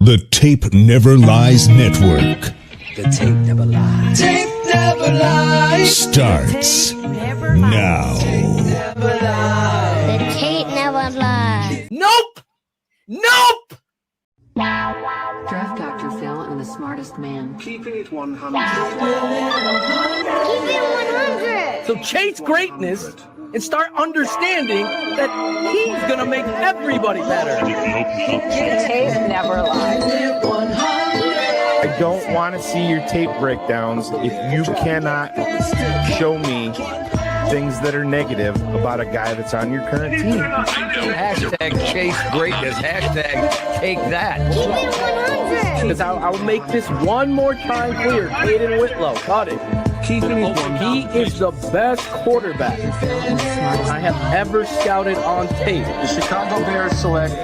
The Tape Never Lies Network. The tape never lies. Tape never lies. Starts now. The tape never lies. Nope! Nope! Draft Dr. Phil and the smartest man. Keeping it 100. Keep it 100. So chase greatness and start understanding that he's gonna make everybody better. The tape never lies. I don't want to see your tape breakdowns if you cannot show me things that are negative about a guy that's on your current team. Hashtag chase greatness. Hashtag take that. Keep it 100. Because I'll make this one more time clear. Caden Whitlow, cut it. Keeping it 100. He is the best quarterback I have ever scouted on tape. The Chicago Bears select.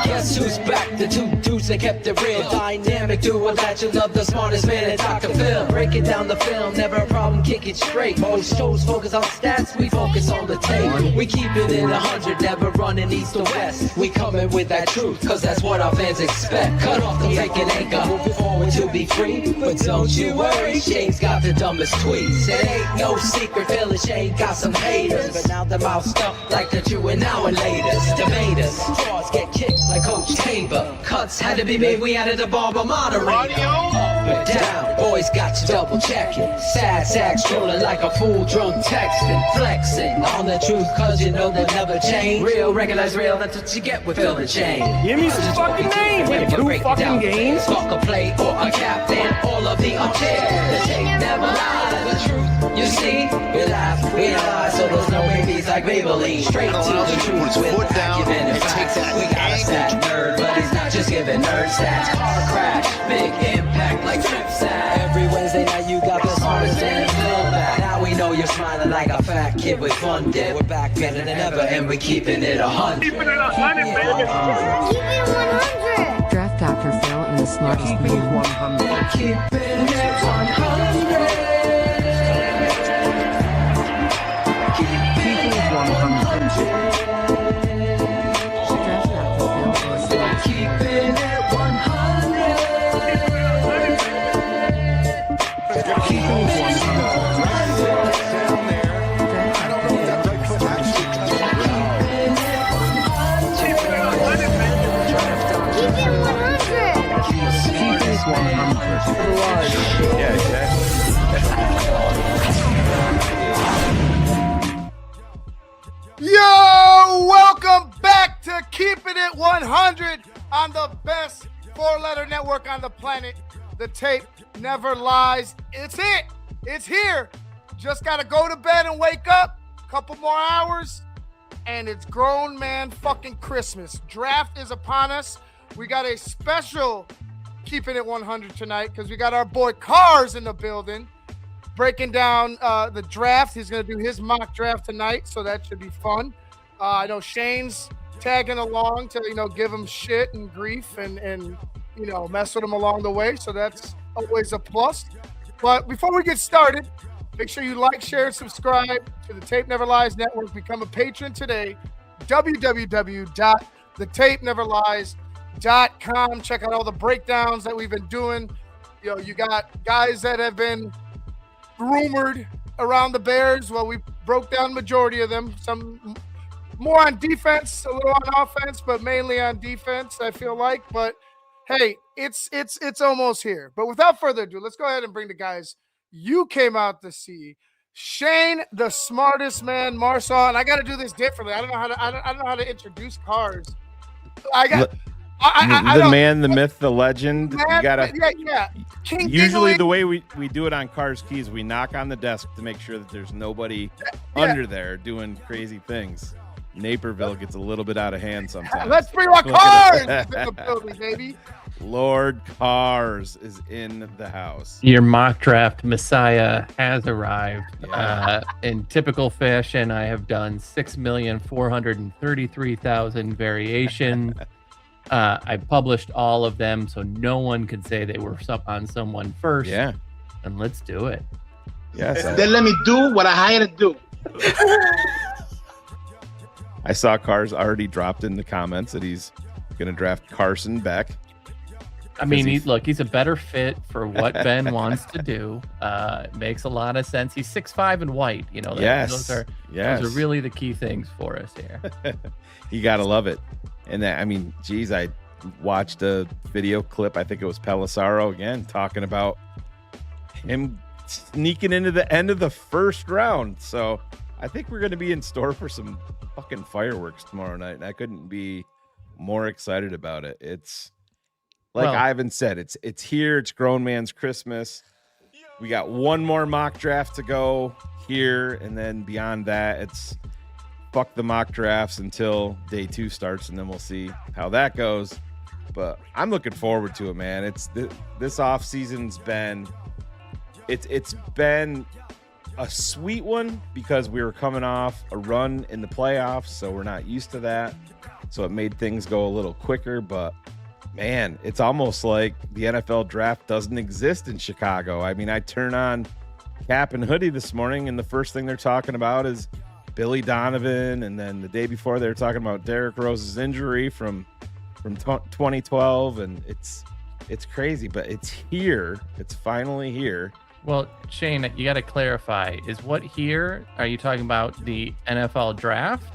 Guess who's back? The two dudes that kept it real. Dynamic duo that you love, the smartest man at Dr. Phil. Breaking down the film, never a problem, kick it straight. Most shows focus on stats, we focus on the tape. We keep it in 100, never running east or west. We coming with that truth, cause that's what our fans expect. Cut off the fake and anchor, moving forward to be free. But don't you worry, Shane's got the dumbest tweets. It ain't no secret, Phil and Shane got some haters. But now they're moused up like the Jew and now and latest. Debaters, draws get kicked like Coach Tabor. Cuts had to be made, we added a barber moderator. Up and down, boys got you double checking. Sad sack strolling like a fool drunk texting. Flexing on the truth cause you know they'll never change. Real, recognize real, that's what you get with Phil and Shane. Give me some fucking names. We have 2 fucking games. Fuck a play or a captain, all of the upstairs. The tape never lies, the truth. You see, we laugh, we lie, so there's no babies like Maybelline. Straight to the truth with acumen and facts. We got a stat nerd, but he's not just giving nerd stats. Car crash, big impact like trip sack. Every Wednesday night you got the smartest man Phil back. Now we know you're smiling like a fat kid with fun dip. We're back better than ever and we're keeping it 100. Keep it 100. Draft Dr. Phil and the smartest man. Keeping it 100. Keeping it 100. Yeah, exactly. Yo, welcome back to Keeping It 100 on the best 4-letter network on the planet. The tape never lies. It's it. It's here. Just got to go to bed and wake up. Couple more hours, and it's grown man fucking Christmas. Draft is upon us. We got a special Keeping It 100 tonight because we got our boy Cars in the building breaking down the draft. He's going to do his mock draft tonight, so that should be fun. I know Shane's tagging along to, give him shit and grief and mess with him along the way, so that's always a plus. But before we get started, make sure you like, share, and subscribe to the Tape Never Lies Network. Become a patron today, www.thetapeneverlies.com. Check out all the breakdowns that we've been doing. You got guys that have been rumored around the Bears. Well, we broke down the majority of them. Some more on defense, a little on offense, but mainly on defense, I feel like. But hey, it's almost here. But without further ado, let's go ahead and bring the guys you came out to see. Shane, the smartest man, Marsaw, and I got to do this differently. I don't know how to introduce Cars. The man, the myth, the legend. You gotta. Yeah. King usually, Giggling. the way we do it on Cars Keys, we knock on the desk to make sure that there's nobody under there doing crazy things. Naperville gets a little bit out of hand sometimes. Let's bring our Cars in the building, baby. Lord Cars is in the house. Your mock draft messiah has arrived. In typical fashion, I have done 6,433,000 variation. I published all of them, so no one could say they were on someone first. Yeah. And let's do it. Yes. Then let me do what I hired to do. I saw Cars already dropped in the comments that he's Gonna draft Carson Beck. I mean, he's a better fit for what Ben wants to do. It makes a lot of sense. He's 6'5" and white. You know, those are really the key things for us here. You gotta love it. And that, I mean, geez, I watched a video clip. I think it was Pelissaro again talking about him sneaking into the end of the first round. So I think we're going to be in store for some fucking fireworks tomorrow night, and I couldn't be more excited about it. It's like Ivan said, it's here. It's grown man's Christmas. We got one more mock draft to go here, and then beyond that, it's fuck the mock drafts until day 2 starts, and then we'll see how that goes. But I'm looking forward to it, man. It's this off season's been it's been a sweet one because we were coming off a run in the playoffs, so we're not used to that. So it made things go a little quicker, but man, it's almost like the NFL draft doesn't exist in Chicago. I mean, I turn on Cap and Hoodie this morning, and the first thing they're talking about is Billy Donovan, and then the day before they were talking about Derrick Rose's injury from 2012, and it's crazy, but it's here. It's finally here. Well, Shane, you got to clarify. Is what here? Are you talking about the NFL draft?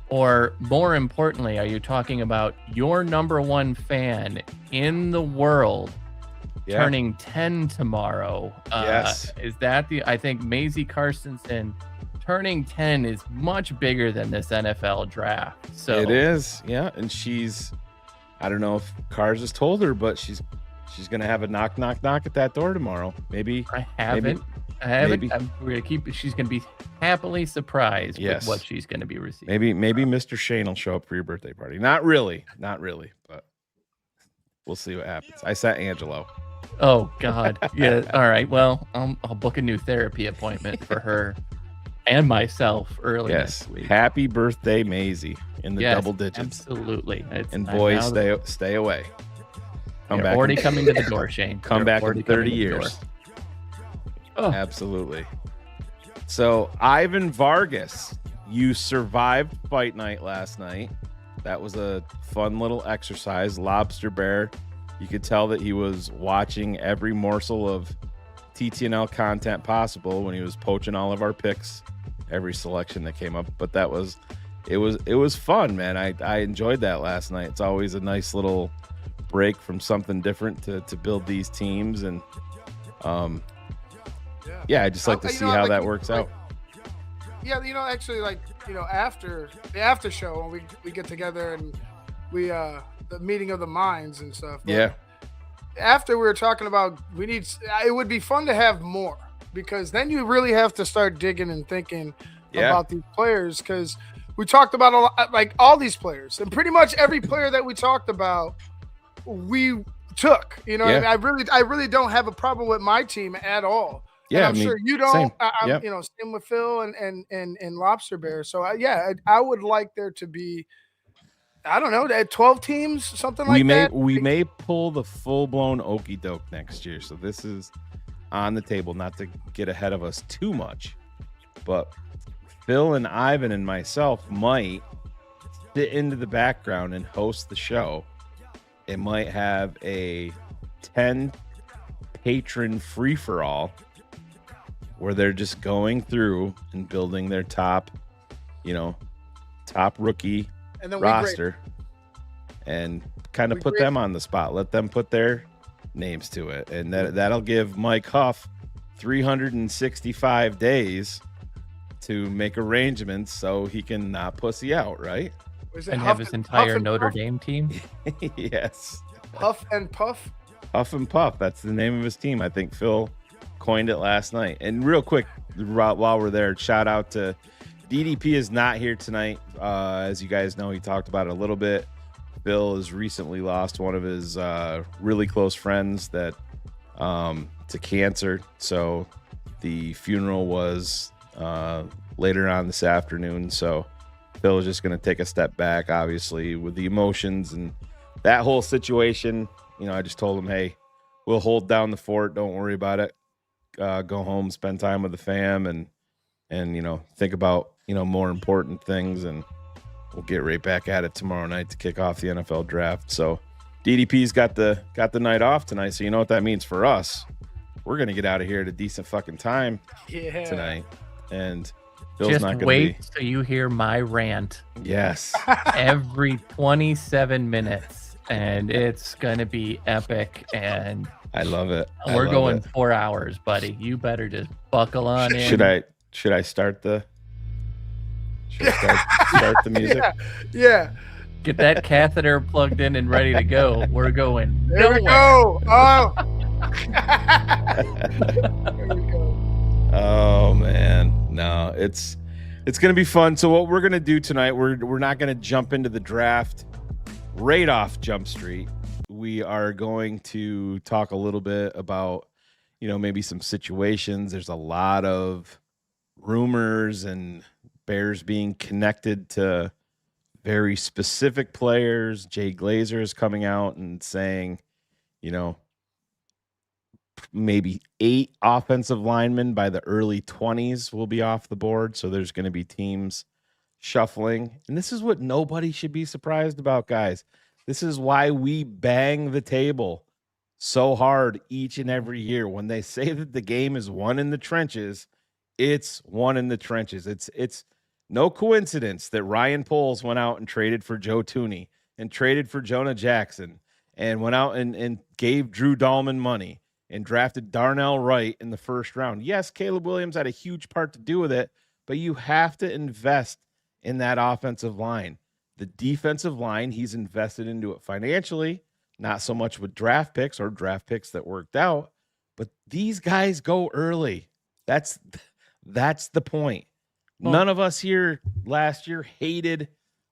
Or more importantly, are you talking about your number one fan in the world turning 10 tomorrow? Yes. Is that I think Maisie Carstensen turning 10 is much bigger than this NFL draft. So it is. Yeah. And I don't know if Cars has told her, but she's going to have a knock at that door tomorrow. Maybe. I haven't. We're going to keep. She's going to be happily surprised with what she's going to be receiving. Maybe Mr. Shane will show up for your birthday party. Not really, but we'll see what happens. I sat Angelo. Oh God. Yeah. All right. Well, I'll book a new therapy appointment for her and myself early next week. Happy birthday, Maisie, in the double digits. Absolutely. And boys, stay away. Come back. Already coming to the door, Shane. Come back in 30 years. Oh. Absolutely. So, Ivan Vargas, you survived fight night last night. That was a fun little exercise. Lobster Bear, you could tell that he was watching every morsel of TTNL content possible when he was poaching all of our picks, every selection that came up. But it was fun, man. I enjoyed that last night. It's always a nice little break from something different to build these teams, and I just like to see how that works out. Yeah, actually, after the after show when we get together and we the meeting of the minds and stuff. Yeah. After we were talking about it would be fun to have more, because then you really have to start digging and thinking about these players, because we talked about all these players, and pretty much every player that we talked about we took. And I really don't have a problem with my team at all. Yeah, and I'm sure you don't. Same with Phil and Lobster Bear. So I would like there to be, I don't know, 12 teams, something like that. We may pull the full-blown okey doke next year. So this is on the table, not to get ahead of us too much. But Phil and Ivan and myself might sit into the background and host the show. It might have a 10 patron free-for-all where they're just going through and building their top rookie roster, and kind of put them on the spot. Let them put their names to it, and that'll give Mike Huff 365 days to make arrangements so he can not pussy out, right? And have his entire Notre Dame team. Yes. Huff and Puff. Huff and Puff. That's the name of his team. I think Phil coined it last night. And real quick, while we're there, shout out to DDP is not here tonight. As you guys know, he talked about it a little bit. Bill has recently lost one of his really close friends to cancer. So the funeral was later on this afternoon. So Bill is just going to take a step back, obviously, with the emotions and that whole situation. I just told him, hey, we'll hold down the fort. Don't worry about it. Go home, spend time with the fam, and think about more important things, and we'll get right back at it tomorrow night to kick off the NFL draft. So DDP's got the night off tonight. So you know what that means for us. We're gonna get out of here at a decent fucking time tonight. And Bill's Just not gonna wait be. till you hear my rant. Yes. Every 27 minutes, and it's gonna be epic. And I love it. we're going 4 hours, buddy. You better just buckle on in. Should I start the music? Yeah. Get that catheter plugged in and ready to go. We're going. There we nowhere. go. Oh. There we go. Oh man, no, it's gonna be fun. So what we're gonna do tonight, we're not gonna jump into the draft right off Jump Street. We are going to talk a little bit about, maybe some situations. There's a lot of rumors and Bears being connected to very specific players. Jay Glazer is coming out and saying, maybe 8 offensive linemen by the early 20s will be off the board. So there's going to be teams shuffling. And this is what nobody should be surprised about, guys. This is why we bang the table so hard each and every year. When they say that the game is won in the trenches, it's won in the trenches. It's no coincidence that Ryan Poles went out and traded for Joe Tooney and traded for Jonah Jackson and went out and gave Drew Dahlman money and drafted Darnell Wright in the first round. Yes, Caleb Williams had a huge part to do with it, but you have to invest in that offensive line. The defensive line, he's invested into it financially, not so much with draft picks or draft picks that worked out, but these guys go early. That's the point. Well, none of us here last year hated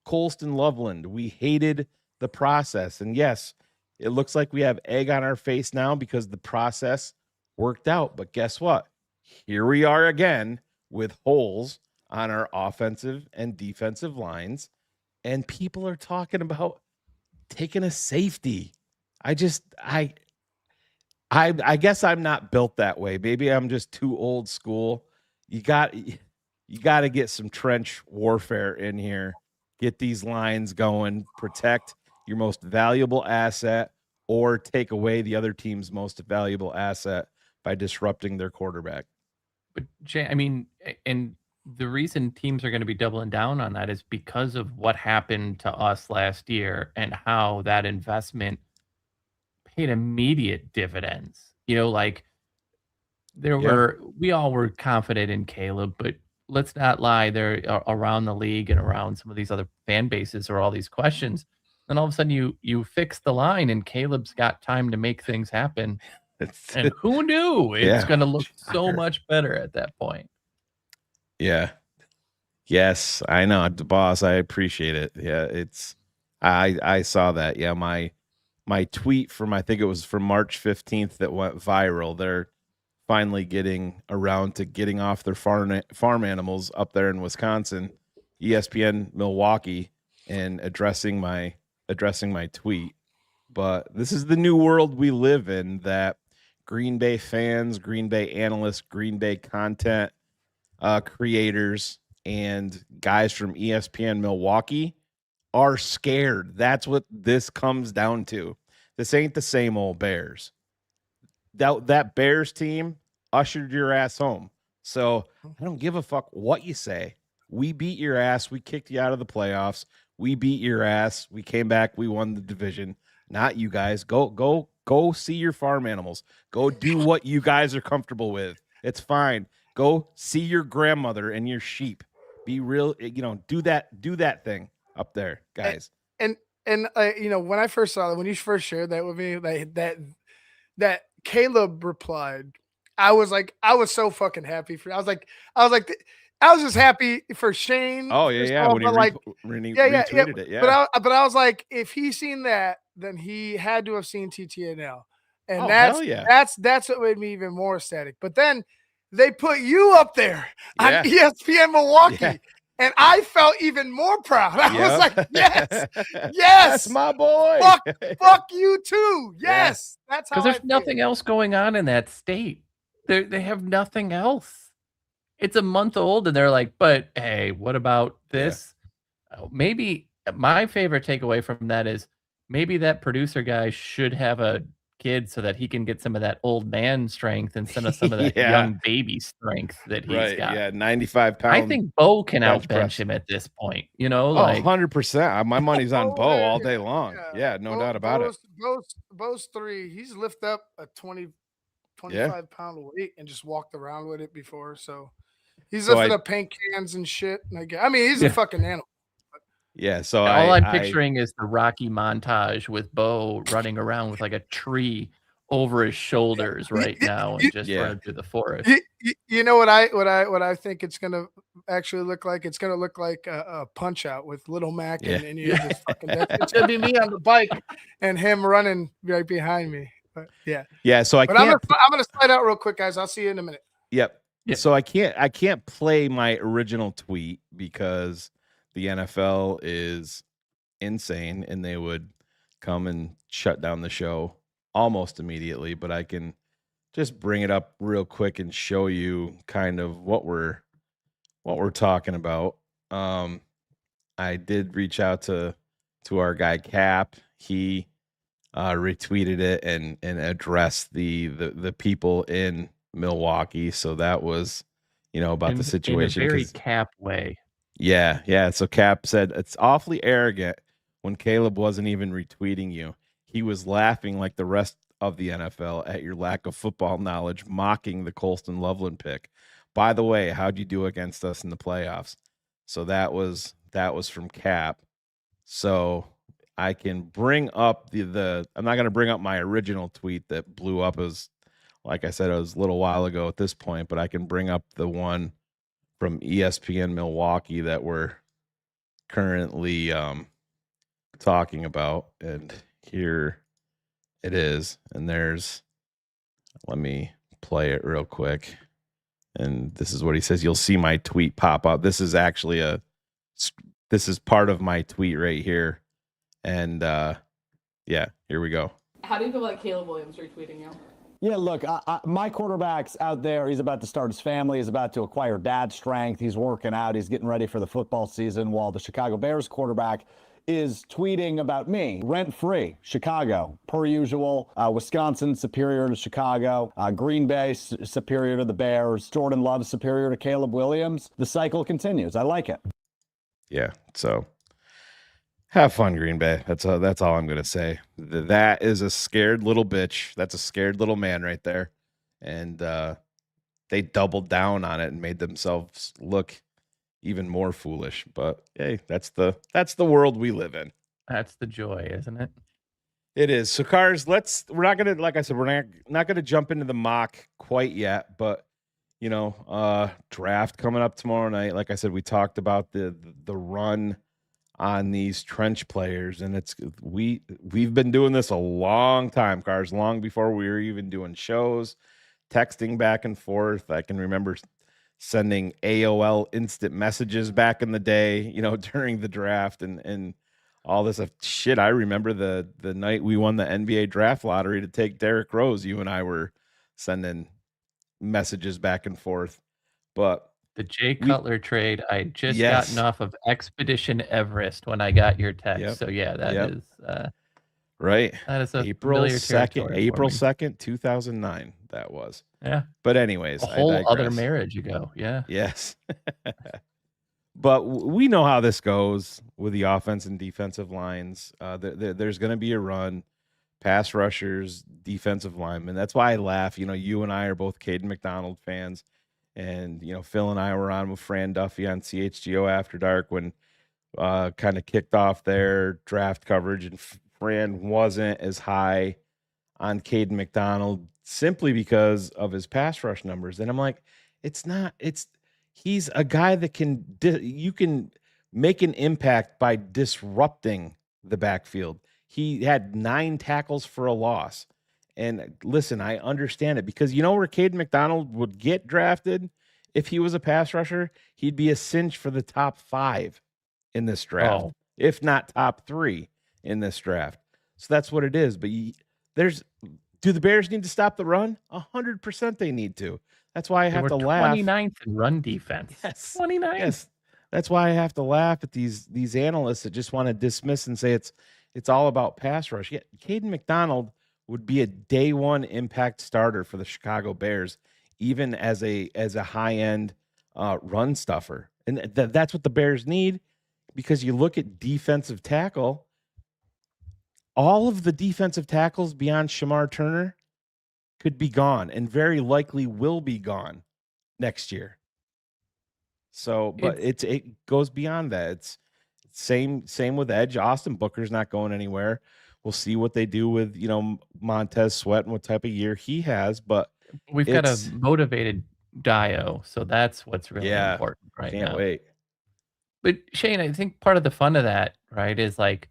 Colston Loveland. We hated the process. And yes, it looks like we have egg on our face now because the process worked out. But guess what? Here we are again with holes on our offensive and defensive lines. And people are talking about taking a safety. I guess I'm not built that way. Maybe I'm just too old school. You got to get some trench warfare in here. Get these lines going, protect your most valuable asset, or take away the other team's most valuable asset by disrupting their quarterback. But Jay, I mean, and the reason teams are going to be doubling down on that is because of what happened to us last year and how that investment paid immediate dividends. We all were confident in Caleb, but let's not lie, there around the league and around some of these other fan bases are all these questions. Then all of a sudden you fix the line and Caleb's got time to make things happen. And who knew it's going to look so much better at that point? Yeah. Yes, I know, boss. I appreciate it. Yeah, I saw that. Yeah, my tweet from, I think it was from March 15th that went viral. They're finally getting around to getting off their farm animals up there in Wisconsin, ESPN Milwaukee, and addressing my tweet. But this is the new world we live in, that Green Bay fans, Green Bay analysts, Green Bay content creators, and guys from ESPN Milwaukee are scared. That's what this comes down to. This ain't the same old Bears. That Bears team ushered your ass home. So I don't give a fuck what you say. We beat your ass. We kicked you out of the playoffs. We beat your ass. We came back. We won the division. Not you guys. Go see your farm animals. Go do what you guys are comfortable with. It's fine. Go see your grandmother and your sheep. Be real. Do that thing up there, guys. And when I first saw that, when you first shared that with me, that Caleb replied, I was so fucking happy for. I was just happy for Shane. Oh yeah. When he retweeted it, yeah. But I was like, if he's seen that, then he had to have seen TTNL, and that's what made me even more ecstatic. But then they put you up there on ESPN Milwaukee. And I felt even more proud. I was like, yes, that's my boy. Fuck you too. Yes, that's how. Because there's nothing else going on in that state. They have nothing else. It's a month old, and they're like, but hey, what about this? maybe my favorite takeaway from that is maybe that producer guy should have a kid so that he can get some of that old man strength instead of some of that Yeah. young baby strength that he's Right. got. Yeah. 95 I pound. think Bo can bench outbench press. him at this point. You know, Oh, like 100%. My money's on Oh, Bo all yeah, day long. Yeah, no doubt about it. Bo's 3. He's lifted up a 20, Yeah. 25-pound weight and just walked around with it before. So he's So lifting up paint cans and shit. I mean, he's a fucking animal. Yeah. So all I'm picturing is the Rocky montage with Bo running around with like a tree over his shoulders right now and just running through the forest. You know what I think it's gonna actually look like? It's gonna look like a Punch Out with Little Mac and you just fucking. It's gonna be me on the bike and him running right behind me. But yeah. Yeah. So I'm gonna slide out real quick, guys. I'll see you in a minute. Yep. So I can't play my original tweet because the NFL is insane and they would come and shut down the show almost immediately, but I can just bring it up real quick and show you kind of what we're talking about. I did reach out to our guy Cap. He retweeted it and addressed the people in Milwaukee. So that was, about the situation. In a very Cap way. Yeah. So Cap said, it's awfully arrogant when Caleb wasn't even retweeting you. He was laughing like the rest of the NFL at your lack of football knowledge, mocking the Colston Loveland pick. By the way, how'd you do against us in the playoffs? So that was from Cap. So I can bring up the I'm not going to bring up my original tweet that blew up as, like I said, it was a little while ago at this point, but I can bring up the one from ESPN Milwaukee that we're currently talking about. And here it is. And let me play it real quick. And this is what he says. You'll see my tweet pop up. This is actually this is part of my tweet right here. And yeah, here we go. How do you feel about Caleb Williams retweeting you? Yeah, look, my quarterback's out there. He's about to start his family. He's about to acquire dad strength. He's working out. He's getting ready for the football season, while the Chicago Bears quarterback is tweeting about me, rent-free, Chicago, per usual. Wisconsin superior to Chicago. Green Bay superior to the Bears. Jordan Love superior to Caleb Williams. The cycle continues. I like it. Yeah, so have fun, Green Bay. That's all I'm going to say. That is a scared little bitch. That's a scared little man right there. And they doubled down on it and made themselves look even more foolish. But hey, that's the world we live in. That's the joy, isn't it? It is. So Cars, we're not going to, like I said, we're not going to jump into the mock quite yet, but draft coming up tomorrow night. Like I said, we talked about the run on these trench players, and we've been doing this a long time, Cars, long before we were even doing shows, texting back and forth. I can remember sending AOL instant messages back in the day, during the draft and all this shit. I remember the night we won the NBA draft lottery to take Derrick Rose. You and I were sending messages back and forth. But the Jay Cutler trade, I just gotten off of Expedition Everest when I got your text. Yep. So yeah, that is right. That is a April familiar 2nd, 2009. That was. Yeah. But anyways, a whole other marriage ago. Yeah. Yes. But we know how this goes with the offense and defensive lines. There's going to be a run. Pass rushers, defensive linemen. That's why I laugh. You and I are both Caden McDonald fans. And, Phil and I were on with Fran Duffy on CHGO After Dark when kind of kicked off their draft coverage. And Fran wasn't as high on Caden McDonald simply because of his pass rush numbers. And I'm like, he's a guy that you can make an impact by disrupting the backfield. He had 9 tackles for a loss. And listen, I understand it because where Caden McDonald would get drafted if he was a pass rusher? He'd be a cinch for the top 5 in this draft, if not top 3 in this draft. So that's what it is. But do the Bears need to stop the run? 100% they need to. That's why I have to laugh. 29th in run defense. Yes. 29th. Yes. That's why I have to laugh at these analysts that just want to dismiss and say it's all about pass rush. Yeah, Caden McDonald would be a day one impact starter for the Chicago Bears, even as a high end run stuffer, and that's what the Bears need. Because you look at defensive tackle, all of the defensive tackles beyond Shamar Turner could be gone, and very likely will be gone next year. So, but it goes beyond that. It's same with edge. Austin Booker's not going anywhere. We'll see what they do with Montez Sweat and what type of year he has. But we've got a motivated Dio, so that's what's really important right now. Can't wait. But Shane, I think part of the fun of that, right, is like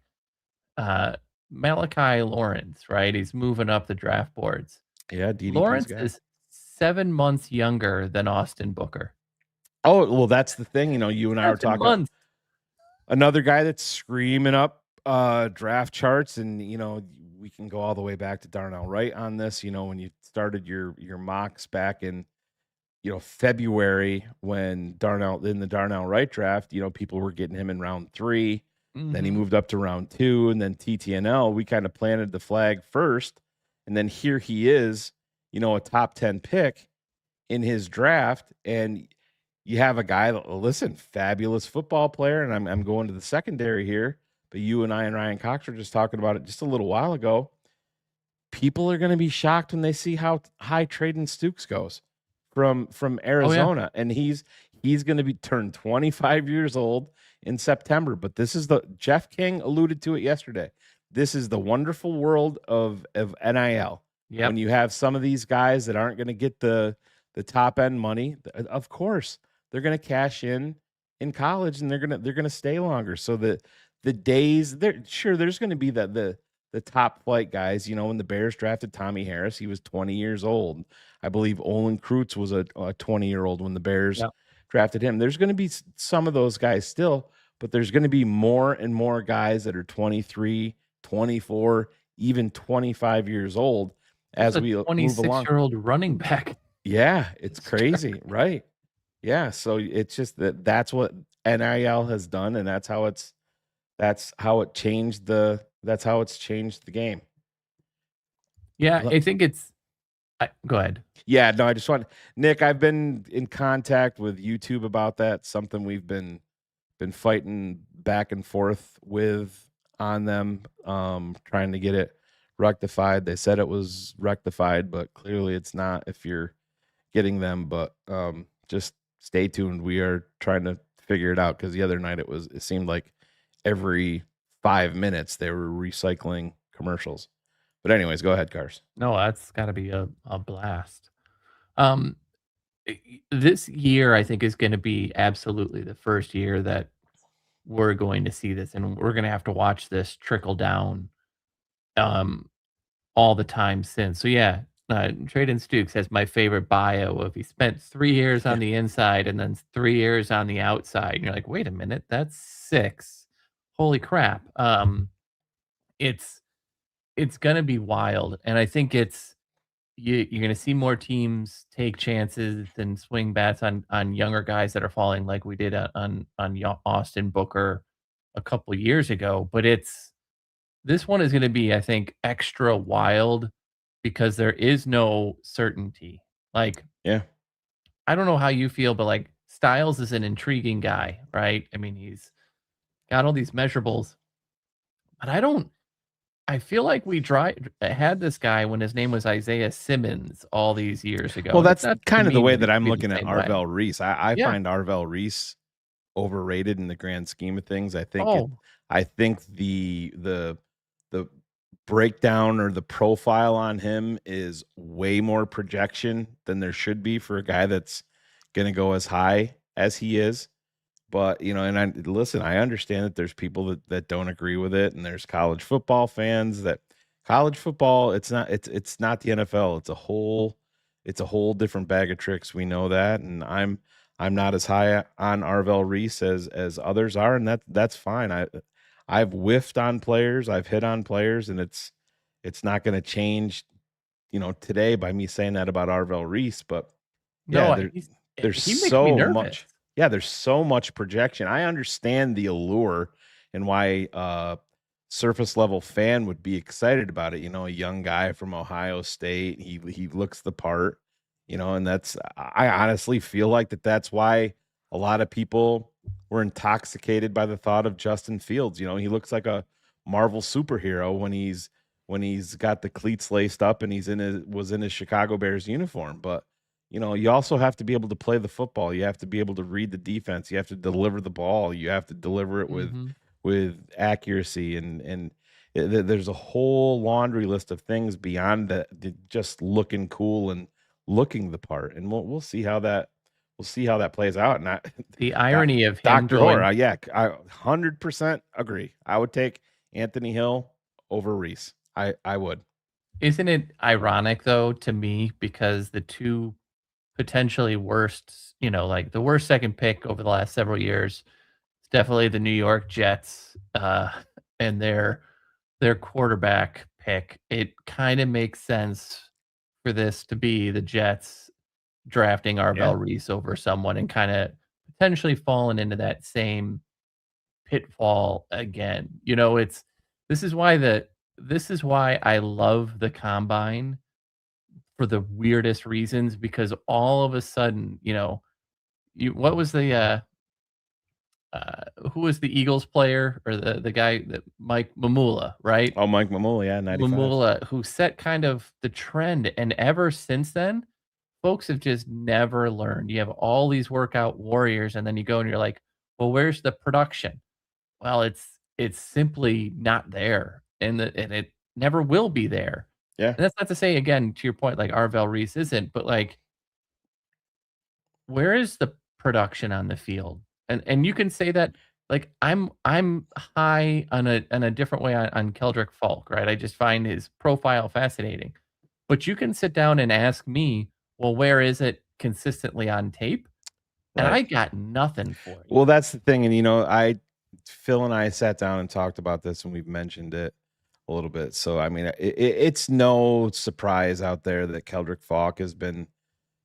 Malachi Lawrence, right? He's moving up the draft boards. Yeah, DDP's Lawrence guy. is 7 months younger than Austin Booker. Oh, well, that's the thing. You and I were talking about another guy that's screaming up draft charts, and we can go all the way back to Darnell Wright on this. When you started your mocks back in February, when in the Darnell Wright draft, people were getting him in round 3. Then he moved up to round 2, and then TTNL, we kind of planted the flag first, and then here he is, a top 10 pick in his draft, and you have a guy that, listen, fabulous football player, and I'm going to the secondary here, but you and I and Ryan Cox were just talking about it just a little while ago. People are going to be shocked when they see how high Traden Stukes goes from Arizona, and he's going to be turned 25 years old in September. But this is Jeff King alluded to it yesterday. This is the wonderful world of NIL. Yep. When you have some of these guys that aren't going to get the top end money, of course they're going to cash in college, and they're going to stay longer. So the days there's going to be the top flight guys. When the Bears drafted Tommy Harris, he was 20 years old. I believe Olin Kreutz was a 20-year-old when the Bears drafted him. There's going to be some of those guys still, but there's going to be more and more guys that are 23, 24, even 25 years old as we move along. 26-year-old running back. Yeah, it's crazy, right? Yeah, so it's just that's what NIL has done, and that's how it's changed the game. Yeah, I think it's. Go ahead. Yeah, no, I just want Nick. I've been in contact with YouTube about that. Something we've been fighting back and forth with on them, trying to get it rectified. They said it was rectified, but clearly it's not if you're getting them. But just stay tuned. We are trying to figure it out, because the other night it seemed like every 5 minutes they were recycling commercials. But anyways, go ahead, Cars. No, that's got to be a blast. This year, I think, is going to be absolutely the first year that we're going to see this, and we're going to have to watch this trickle down all the time since. So yeah, Traden Stukes has my favorite bio of he spent 3 years on the inside and then 3 years on the outside. And you're like, wait a minute, that's 6. Holy crap. It's going to be wild. And I think you're going to see more teams take chances and swing bats on younger guys that are falling, like we did on Austin Booker a couple years ago. But this one is going to be, I think, extra wild because there is no certainty. Like, yeah, I don't know how you feel, but like Styles is an intriguing guy, right? I mean, he's got all these measurables, but I feel like we had this guy when his name was Isaiah Simmons all these years ago. Well, that's kind of the way that I'm looking at Arvell way. Reese. I find Arvell Reese overrated in the grand scheme of things. I think the breakdown or the profile on him is way more projection than there should be for a guy that's going to go as high as he is. But, and I understand that there's people that don't agree with it. And there's college football fans that college football, it's not the NFL. It's a whole different bag of tricks. We know that. And I'm not as high on Arvell Reese as others are. And that's fine. I've whiffed on players. I've hit on players, and it's not going to change, today by me saying that about Arvell Reese. But yeah, there's so much. Yeah, there's so much projection. I understand the allure and why surface level fan would be excited about it. You know, a young guy from Ohio State, he looks the part, you know, and I honestly feel like that's why a lot of people were intoxicated by the thought of Justin Fields. You know, he looks like a Marvel superhero when he's got the cleats laced up and was in his Chicago Bears uniform. But you know, you also have to be able to play the football. You have to be able to read the defense. You have to deliver the ball. You have to deliver it with accuracy there's a whole laundry list of things beyond just looking cool and looking the part. And we'll see how that plays out. And The irony of him Dr. Orr, going, yeah, I 100% agree. I would take Anthony Hill over Reese. I would. isn't it ironic though to me because the two potentially worst, like the worst second pick over the last several years, it's definitely the New York Jets and their quarterback pick. It kind of makes sense for this to be the Jets drafting Arvell Reese over someone and kind of potentially falling into that same pitfall again. This is why I love the combine for the weirdest reasons because all of a sudden, what was who was the Eagles player or the guy that Mike Mamula, right? Oh, Mike Mamula, yeah, 95. Mamula, who set kind of the trend. And ever since then, folks have just never learned. You have all these workout warriors, and then you go and you're like, well, where's the production? Well, it's simply not there. And it never will be there. Yeah. And that's not to say, again, to your point, like Arvell Reese isn't, but like, where is the production on the field? And you can say that like I'm high on a different way on Keldrick Falk, right? I just find his profile fascinating. But you can sit down and ask me, well, where is it consistently on tape? And Right. I got nothing for you. Well, that's the thing. And Phil and I sat down and talked about this, and we've mentioned it a little bit. So I mean, it's no surprise out there that Keldrick Falk has been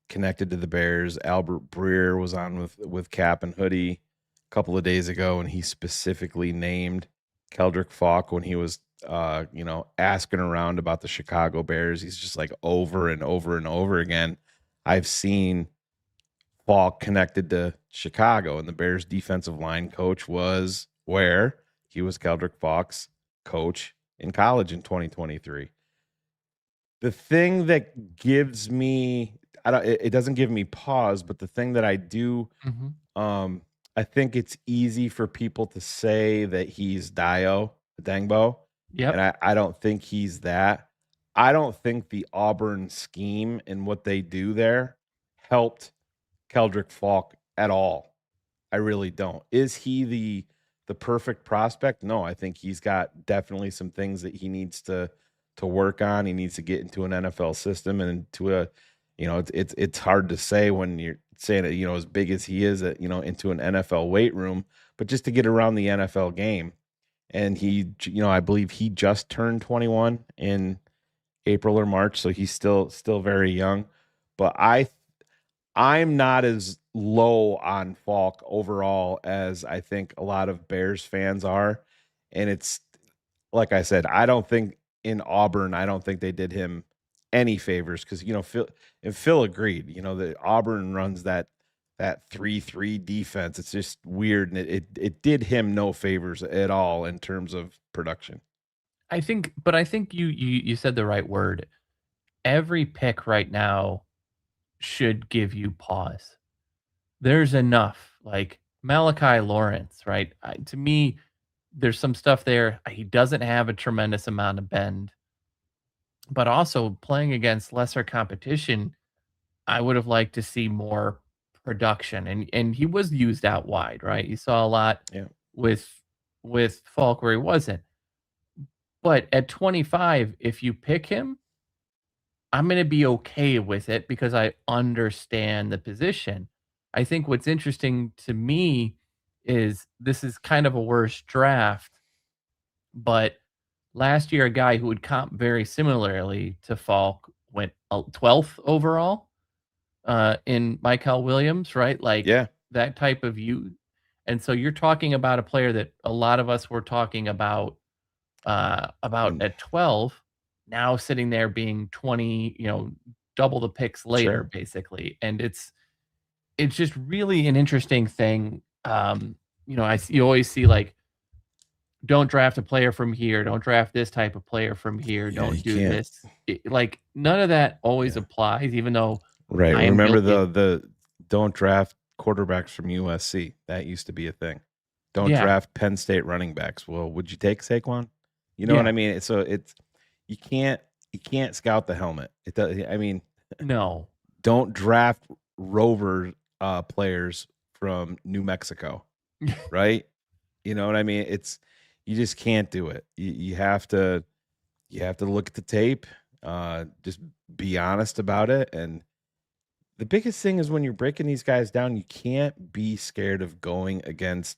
connected to the Bears. Albert Breer was on with Cap and Hoodie a couple of days ago, and he specifically named Keldrick Falk when he was asking around about the Chicago Bears. He's just like over and over and over again. I've seen Falk connected to Chicago, and the Bears defensive line coach was where he was Keldrick Falk's coach in college in 2023. The thing that gives me it doesn't give me pause, but the thing that I do, I think it's easy for people to say that he's Dangbo. Yep. And I don't think he's that. I don't think the Auburn scheme and what they do there helped Keldrick Falk at all. I really don't. Is he the perfect prospect? No, I think he's got definitely some things that he needs to work on. He needs to get into an NFL system and into it's hard to say when you're saying it, as big as he is, into an NFL weight room, but just to get around the NFL game. And he, I believe he just turned 21 in April or March, so he's still very young. But I'm not as low on Falk overall as I think a lot of Bears fans are. And it's like I said, I don't think in Auburn, I don't think they did him any favors because Phil agreed. That Auburn runs that 3-3 defense. It's just weird, and it did him no favors at all in terms of production. I think you said the right word. Every pick right now should give you pause. There's enough, like Malachi Lawrence, right? To me, there's some stuff there. He doesn't have a tremendous amount of bend, but also playing against lesser competition, I would have liked to see more production. And he was used out wide, right? You saw a lot with Falk where he wasn't. But at 25, if you pick him, I'm going to be okay with it because I understand the position. I think what's interesting to me is this is kind of a worse draft, but last year, a guy who would comp very similarly to Falk went 12th overall in Michael Williams, right? Like, Yeah. that type of youth. And so you're talking about a player that a lot of us were talking about at 12, now sitting there being 20, double the picks later, Sure. basically. And it's just really an interesting thing. You always see like, don't draft a player from here, don't draft this type of player from here, Yeah, you don't do can't. this. Like none of that always applies, even though Right. I am Remember guilty. the don't draft quarterbacks from USC. That used to be a thing. Don't Yeah. draft Penn State running backs. Well, would you take Saquon? You know what I mean? So it's you can't scout the helmet. It does. I mean, No. don't draft rover players from New Mexico, right? You know what I mean? You just can't do it. You have to look at the tape, just be honest about it. And the biggest thing is when you're breaking these guys down, you can't be scared of going against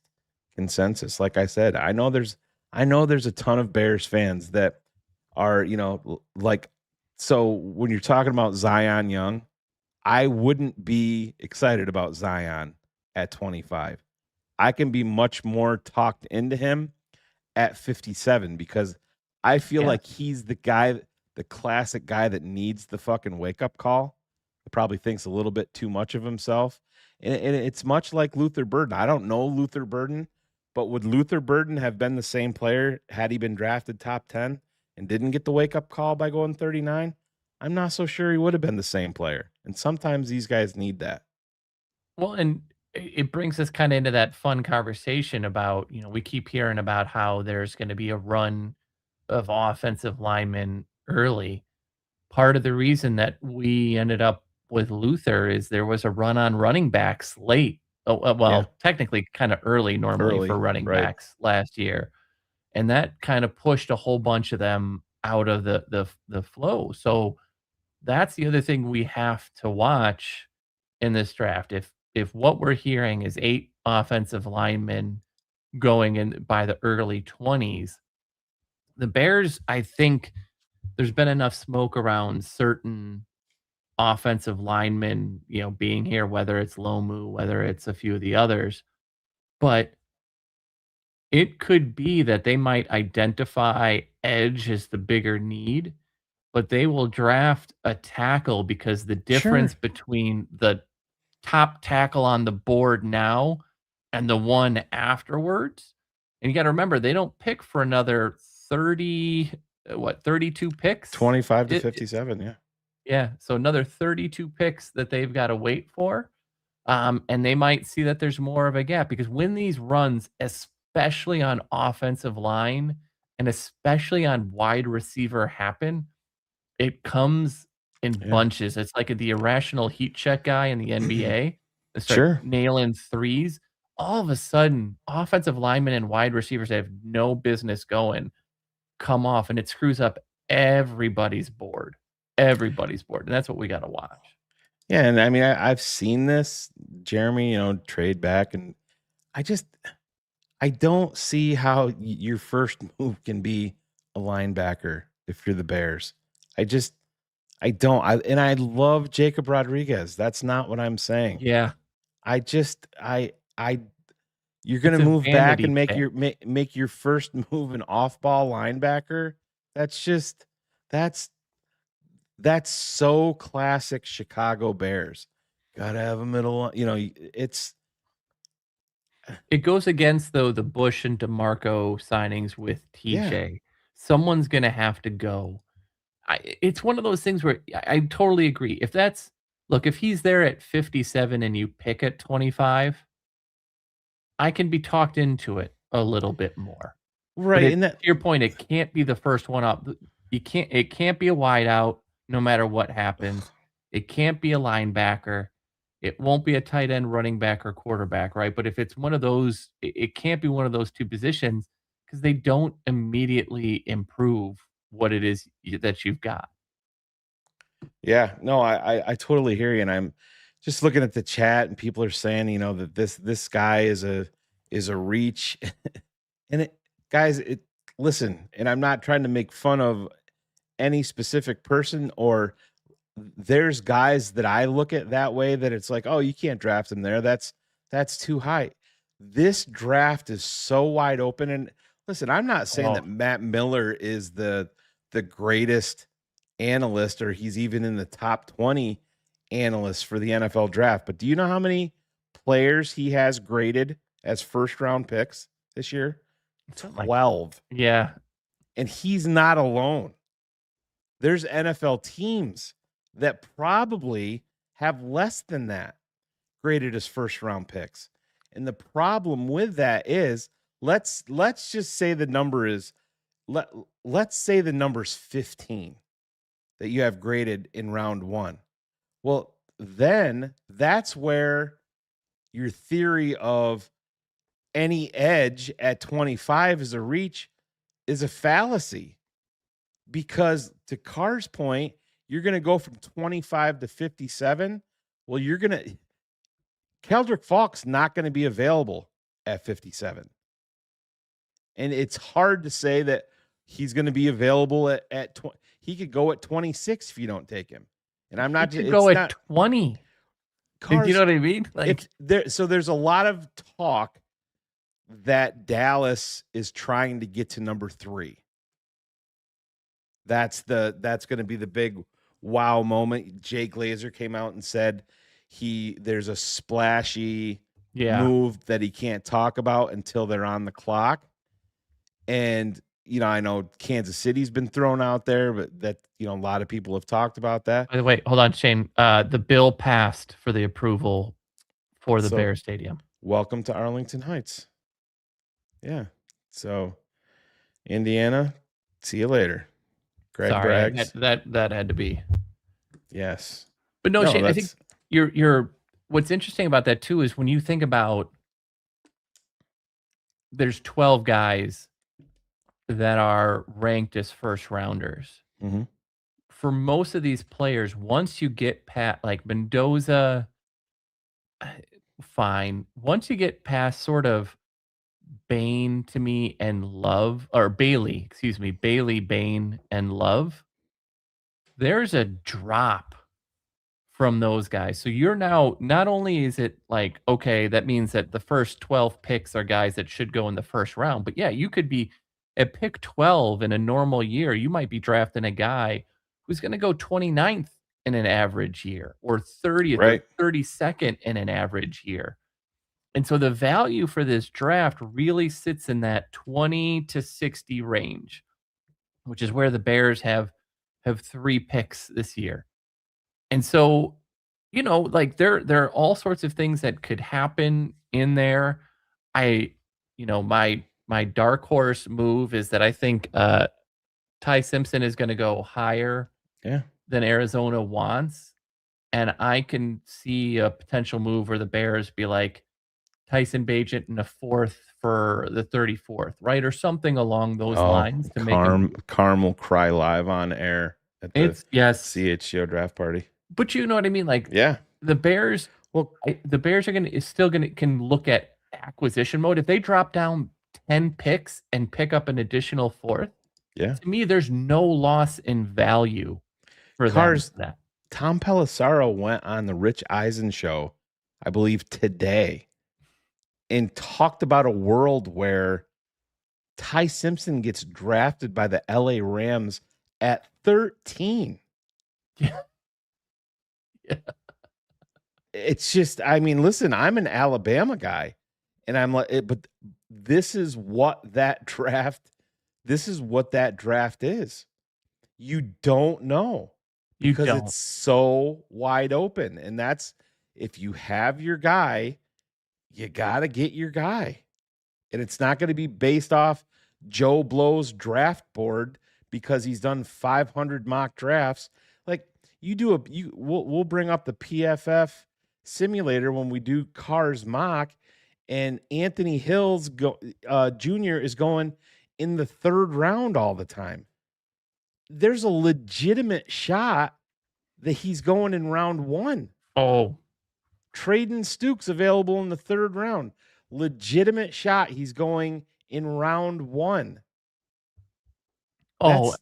consensus. Like I said, I know there's a ton of Bears fans that are, like, so when you're talking about Zion Young, I wouldn't be excited about Zion at 25. I can be much more talked into him at 57 because I feel like he's the guy, the classic guy that needs the fucking wake up call. He probably thinks a little bit too much of himself. And it's much like Luther Burden. I don't know Luther Burden, but would Luther Burden have been the same player had he been drafted top 10 and didn't get the wake up call by going 39? I'm not so sure he would have been the same player. And sometimes these guys need that. Well, and it brings us kind of into that fun conversation about, we keep hearing about how there's going to be a run of offensive linemen early. Part of the reason that we ended up with Luther is there was a run on running backs late. Technically kind of early normally for running right. backs last year. And that kind of pushed a whole bunch of them out of the flow. So that's the other thing we have to watch in this draft. If what we're hearing is 8 offensive linemen going in by the early 20s, the Bears, I think there's been enough smoke around certain offensive linemen, being here, whether it's Lomu, whether it's a few of the others. But it could be that they might identify edge as the bigger need, but they will draft a tackle because the difference between the top tackle on the board now and the one afterwards. And you got to remember, they don't pick for another 32 picks? 25 to 57, yeah. Yeah, so another 32 picks that they've got to wait for. And they might see that there's more of a gap because when these runs, especially on offensive line and especially on wide receiver happen, it comes in bunches. It's like the irrational heat check guy in the NBA. They start nailing threes. All of a sudden, offensive linemen and wide receivers that have no business going come off, and it screws up everybody's board. Everybody's board. And that's what we got to watch. Yeah, and I mean, I've seen this, Jeremy, trade back, and I don't see how your first move can be a linebacker if you're the Bears. I don't. I love Jacob Rodriguez. That's not what I'm saying. Yeah. You're going to move back and make your first move an off-ball linebacker. That's so classic Chicago Bears. Got to have a middle, it goes against the Bush and DeMarco signings with TJ. Someone's going to have to go. It's one of those things where I totally agree. If he's there at 57 and you pick at 25, I can be talked into it a little bit more. Right. To your point, it can't be the first one up. It can't be a wideout no matter what happens. It can't be a linebacker. It won't be a tight end, running back, or quarterback, right? But if it's one of those, it can't be one of those two positions because they don't immediately improve what it is that you've got. Yeah, no, I totally hear you. And I'm just looking at the chat and people are saying, that this guy is a reach. And listen, and I'm not trying to make fun of any specific person, or there's guys that I look at that way that it's like, oh, you can't draft him there. That's That's too high. This draft is so wide open. And listen, I'm not saying that Matt Miller is the greatest analyst or he's even in the top 20 analysts for the NFL draft. But do you know how many players he has graded as first round picks this year? 12. Yeah. And he's not alone. There's NFL teams that probably have less than that graded as first round picks. And the problem with that is let's just say the number is let's say the number's 15 that you have graded in round 1. Well, then that's where your theory of any edge at 25 is a reach is a fallacy. Because to Carr's point, you're going to go from 25 to 57. Well, Keldrick Faulk's not going to be available at 57. And it's hard to say that he's going to be available at 20. He could go at 26 if you don't take him. And I'm not going to go at 20. Carr's, you know what I mean? Like so there's a lot of talk that Dallas is trying to get to number 3. That's going to be the big wow moment. Jay Glazer came out and said there's a splashy move that he can't talk about until they're on the clock. And I know Kansas City's been thrown out there, but that a lot of people have talked about that. By the way, hold on, Shane. The bill passed for the approval for the Bears Stadium. Welcome to Arlington Heights. Yeah. So Indiana, see you later. Greg Braggs. That had to be. Yes. But no, Shane, I think you're what's interesting about that too is when you think about there's 12 guys that are ranked as first rounders. Mm-hmm. For most of these players, once you get past like Mendoza, fine. Once you get past sort of Bain to me and Love, or Bailey, Bain and Love, there's a drop from those guys. So you're now, not only is it like, okay, that means that the first 12 picks are guys that should go in the first round. But yeah, you could be at pick 12 in a normal year. You might be drafting a guy who's going to go 29th in an average year or 30th or 32nd in an average year. And so the value for this draft really sits in that 20 to 60 range, which is where the Bears have 3 picks this year. And so, like there are all sorts of things that could happen in there. My dark horse move is that I think Ty Simpson is going to go higher than Arizona wants. And I can see a potential move where the Bears be like, Tyson Bagent in the 4th for the 34th, right? Or something along those lines to make Carm will cry live on air at the CHGO draft party. But you know what I mean? Like, the Bears, the Bears are can look at acquisition mode. If they drop down 10 picks and pick up an additional 4th, to me, there's no loss in value for that. Tom Pelissero went on the Rich Eisen show, I believe today, and talked about a world where Ty Simpson gets drafted by the LA Rams at 13. Yeah. It's just, listen, I'm an Alabama guy, and I'm like, but this is what that draft is. You don't know because it's so wide open. And that's, if you have your guy, you got to get your guy. And it's not going to be based off Joe Blow's draft board because he's done 500 mock drafts. Like we'll bring up the PFF simulator when we do Carr's mock, and Anthony Hills Jr. is going in the 3rd round all the time. There's a legitimate shot that he's going in round 1. Oh, Traden Stukes available in the 3rd round. Legitimate shot. He's going in round 1. Oh,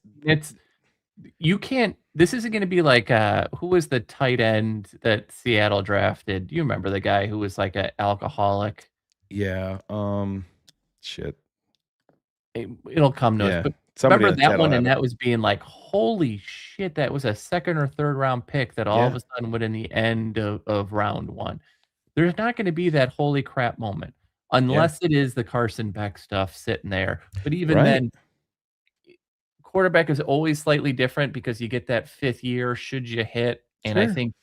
you can't. This isn't going to be like who was the tight end that Seattle drafted? Do you remember the guy who was like an alcoholic? Yeah. Shit. It'll come to us. Yeah. But Somebody remember in the that chat will one, have and it. that was being like, holy shit, that was a second or third round pick that all of Yeah. a sudden went in the end of round one. There's not going to be that holy crap moment Yeah. unless it is the Carson Beck stuff sitting there. But even Right. then, quarterback is always slightly different because you get that fifth year should you hit. And I Sure. think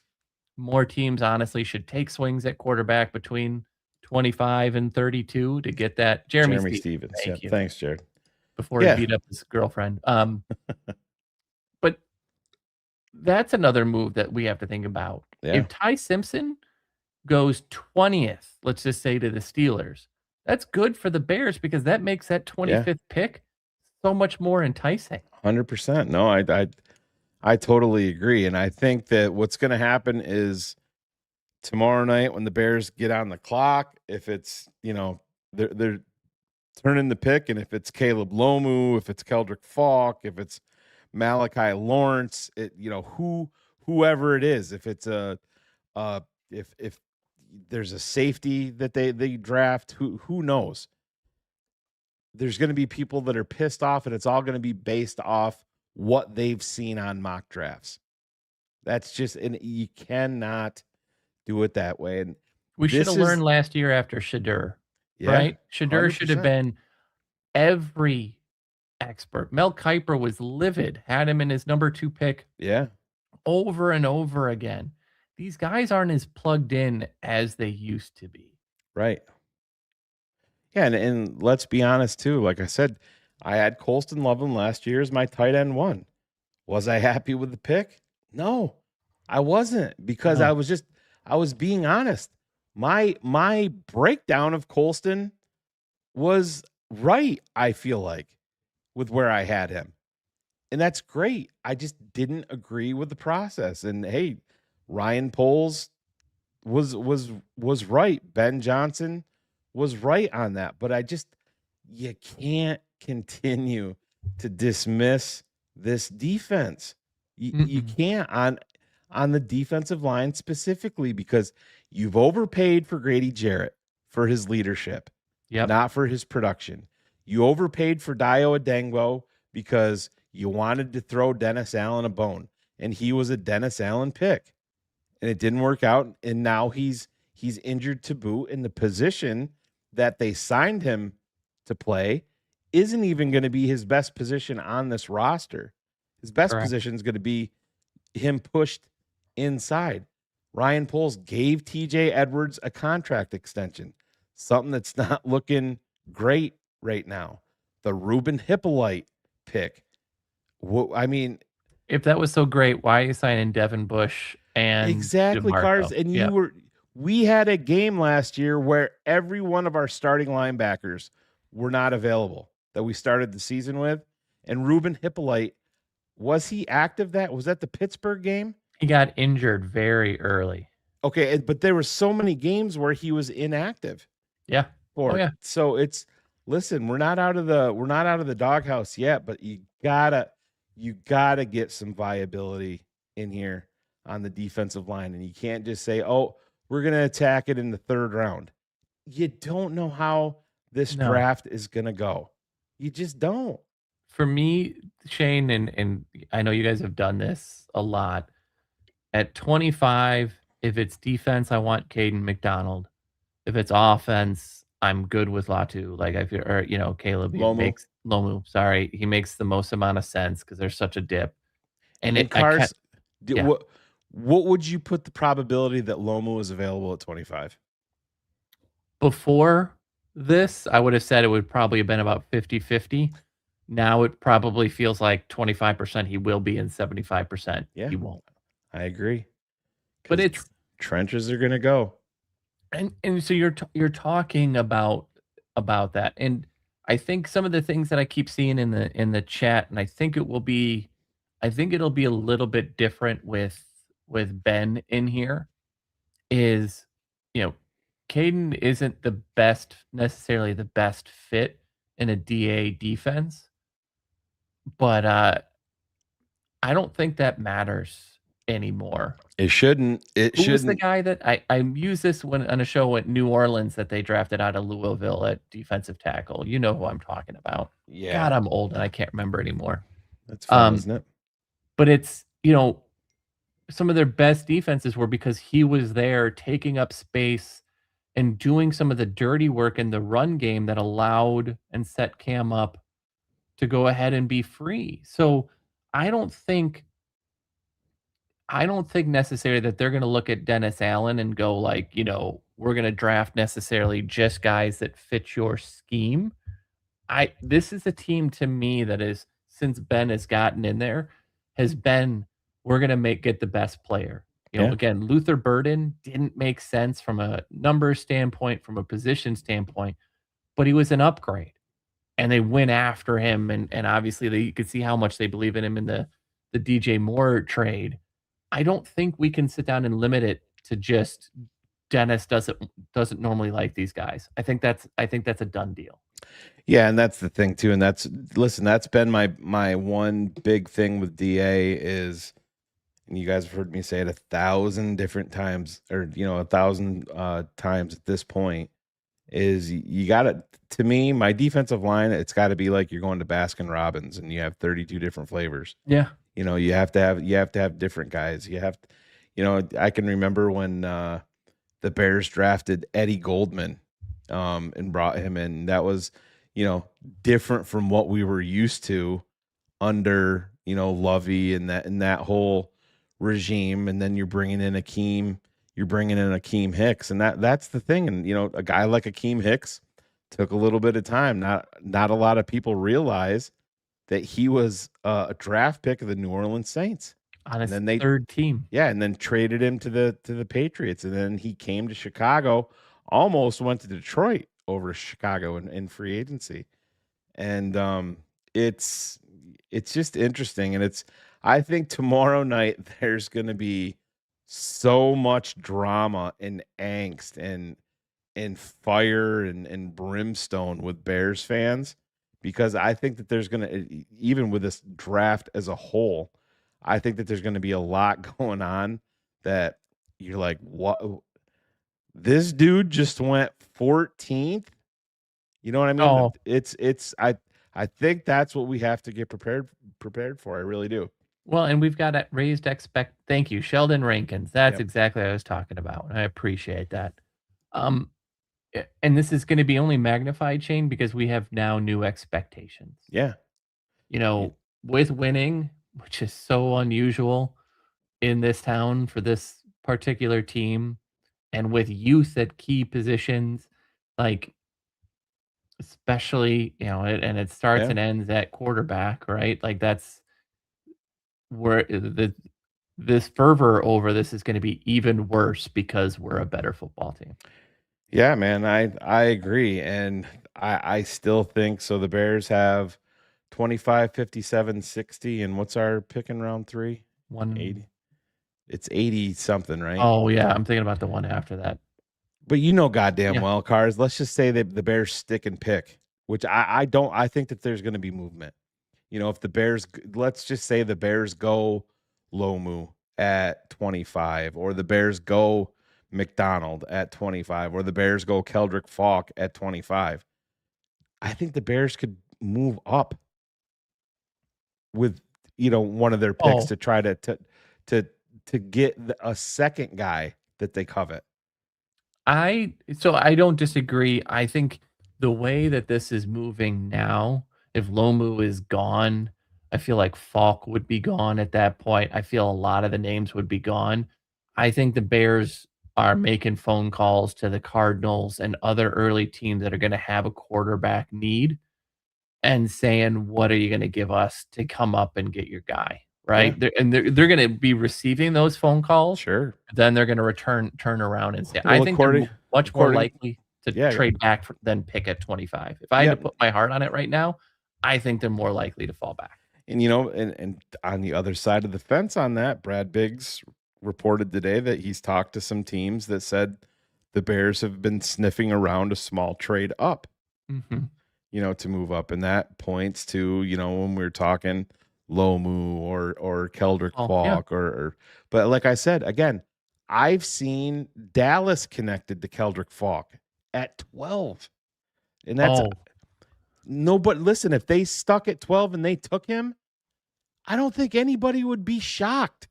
more teams honestly should take swings at quarterback between 25 and 32 to get that. Jeremy Jeremy Stevens. Stevens. Yeah. Thank you. Thanks, Jared. Before he beat up his girlfriend. But that's another move that we have to think about. Yeah. If Ty Simpson goes 20th, let's just say to the Steelers, that's good for the Bears because that makes that 25th pick so much more enticing. 100%. No, I totally agree. And I think that what's going to happen is tomorrow night when the Bears get on the clock, if it's, they're turning the pick, and if it's Caleb Lomu, if it's Keldrick Falk, if it's Malachi Lawrence, whoever it is, if it's if there's a safety that they draft, who knows? There's going to be people that are pissed off, and it's all going to be based off what they've seen on mock drafts. That's just, and you cannot do it that way. And we should have learned last year after Shadur, right? Shadur 100%. should have been every expert. Mel Kiper was livid, had him in his number 2 pick. Yeah. Over and over again. These guys aren't as plugged in as they used to be. Right. Yeah, and let's be honest too. Like I said, I had Colston Loveland last year as my tight end 1. Was I happy with the pick? No, I wasn't, because I was being honest. My breakdown of Colston was right, I feel like, with where I had him. And that's great. I just didn't agree with the process. And hey, Ryan Poles was right. Ben Johnson was right on that. But you can't continue to dismiss this defense. You can't on the defensive line specifically, because you've overpaid for Grady Jarrett for his leadership, not for his production. You overpaid for Dio Adengbo because you wanted to throw Dennis Allen a bone, and he was a Dennis Allen pick, and it didn't work out. And now he's injured to boot, and the position that they signed him to play isn't even going to be his best position on this roster. His best position is going to be him pushed inside. Ryan Poles gave TJ Edwards a contract extension, something that's not looking great right now. The Ruben Hippolyte pick. I mean, if that was so great, why are you signing Devin Bush and exactly, DeMarco? Cars? And we had a game last year where every one of our starting linebackers were not available that we started the season with. And Ruben Hippolyte, was he active? Was that the Pittsburgh game? He got injured very early. Okay, but there were so many games where he was inactive. Yeah. So listen, we're not out of the doghouse yet, but you gotta get some viability in here on the defensive line, and you can't just say, "Oh, we're gonna attack it in the 3rd round." You don't know how this draft is gonna go. You just don't. For me, Shane, and I know you guys have done this a lot. At 25, if it's defense, I want Caden McDonald. If it's offense, I'm good with Latu. Like I feel, or Caleb Lomu. Sorry, he makes the most amount of sense because there's such a dip. And Cars, what would you put the probability that Lomu is available at 25? Before this, I would have said it would probably have been about 50-50. Now it probably feels like 25% he will be and 75% he won't. I agree. But it's trenches are going to go. And so you're talking about that. And I think some of the things that I keep seeing in the chat, and I think it'll be a little bit different with Ben in here, is Caden isn't necessarily the best fit in a DA defense, but I don't think that matters anymore. It shouldn't. It Who was the shouldn't. guy that I used this when on a show at New Orleans that they drafted out of Louisville at defensive tackle? You know who I'm talking about. Yeah. God, I'm old and I can't remember anymore. That's fun, isn't it? But it's, some of their best defenses were because he was there taking up space and doing some of the dirty work in the run game that allowed and set Cam up to go ahead and be free. So I don't think necessarily that they're going to look at Dennis Allen and go like, we're going to draft necessarily just guys that fit your scheme. This is a team to me that is, since Ben has gotten in there, has been, we're going to get the best player. Again, Luther Burden didn't make sense from a number standpoint, from a position standpoint, but he was an upgrade. And they went after him, and obviously you could see how much they believe in him in the DJ Moore trade. I don't think we can sit down and limit it to just Dennis doesn't normally like these guys. I think that's a done deal. Yeah, and that's the thing too. And that's been my one big thing with DA is, and you guys have heard me say it 1,000 different times, or 1,000 times at this point, is you gotta, to me, my defensive line, it's got to be like you're going to Baskin Robbins and you have 32 different flavors. Yeah. You have to have different guys. You have to, I can remember when the Bears drafted Eddie Goldman and brought him in. That was, different from what we were used to under, Lovey and that whole regime. And then you're bringing in Akeem Hicks, and that's the thing. And a guy like Akeem Hicks took a little bit of time. Not a lot of people realize that he was a draft pick of the New Orleans Saints on his third team. Yeah, and then traded him to the Patriots, and then he came to Chicago, almost went to Detroit over Chicago in free agency, and it's just interesting, and I think tomorrow night there's going to be so much drama and angst and fire and brimstone with Bears fans, because I think that there's going to, even with this draft as a whole, I think that there's going to be a lot going on that you're like, what? This dude just went 14th. You know what I mean? Oh. I think that's what we have to get prepared for. I really do. Well, and we've got a raised thank you, Sheldon Rankins. That's exactly what I was talking about. I appreciate that. And this is going to be only magnified, Shane, because we have now new expectations. Yeah. With winning, which is so unusual in this town for this particular team, and with youth at key positions, like especially, and it starts and ends at quarterback, right? Like that's where this fervor over this is going to be even worse because we're a better football team. Yeah, man, I agree. And I still think so. The Bears have 25, 57, 60. And what's our pick in round 3? 180. It's 80 something, right? Oh, yeah. I'm thinking about the one after that. But goddamn well, Cars, let's just say that the Bears stick and pick, which I don't. I think that there's going to be movement. If the Bears, let's just say the Bears go Lomu at 25, or the Bears go McDonald at 25, or the Bears go Keldrick Falk at 25. I think the Bears could move up with one of their picks to try to get a second guy that they covet. I don't disagree. I think the way that this is moving now, if Lomu is gone, I feel like Falk would be gone at that point. I feel a lot of the names would be gone. I think the Bears are making phone calls to the Cardinals and other early teams that are going to have a quarterback need and saying, what are you going to give us to come up and get your guy? Right. Yeah. They're going to be receiving those phone calls. Sure. Then they're going to turn around and say, I think they're much more likely to trade back than pick at 25. If I had to put my heart on it right now, I think they're more likely to fall back. And, and on the other side of the fence on that, Brad Biggs reported today that he's talked to some teams that said the Bears have been sniffing around a small trade up, to move up. And that points to, when we're talking Lomu or Keldrick Oh, yeah. Falk but like I said, again, I've seen Dallas connected to Keldrick Falk at 12. And that's Oh, no, but listen, if they stuck at 12 and they took him, I don't think anybody would be shocked.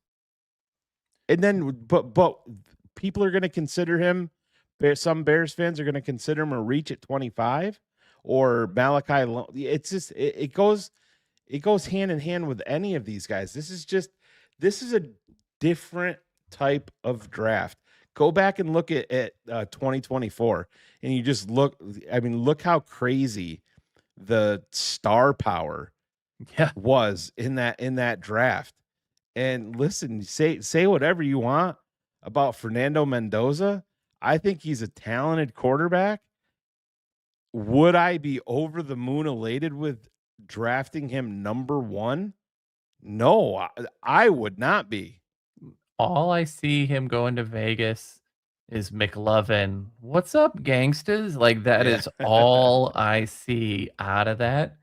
And then, but people are going to consider him. Some Bears fans are going to consider him a reach at 25, or Malachi. It's just it goes hand in hand with any of these guys. This is a different type of draft. Go back and look at 2024, and you just look. I mean, look how crazy the star power was in that draft. And listen, say whatever you want about Fernando Mendoza. I think he's a talented quarterback. Would I be over the moon elated with drafting him number 1? No, I would not be. all I see him going to Vegas is McLovin. What's up, gangsters? Like that Yeah. is all I see out of that.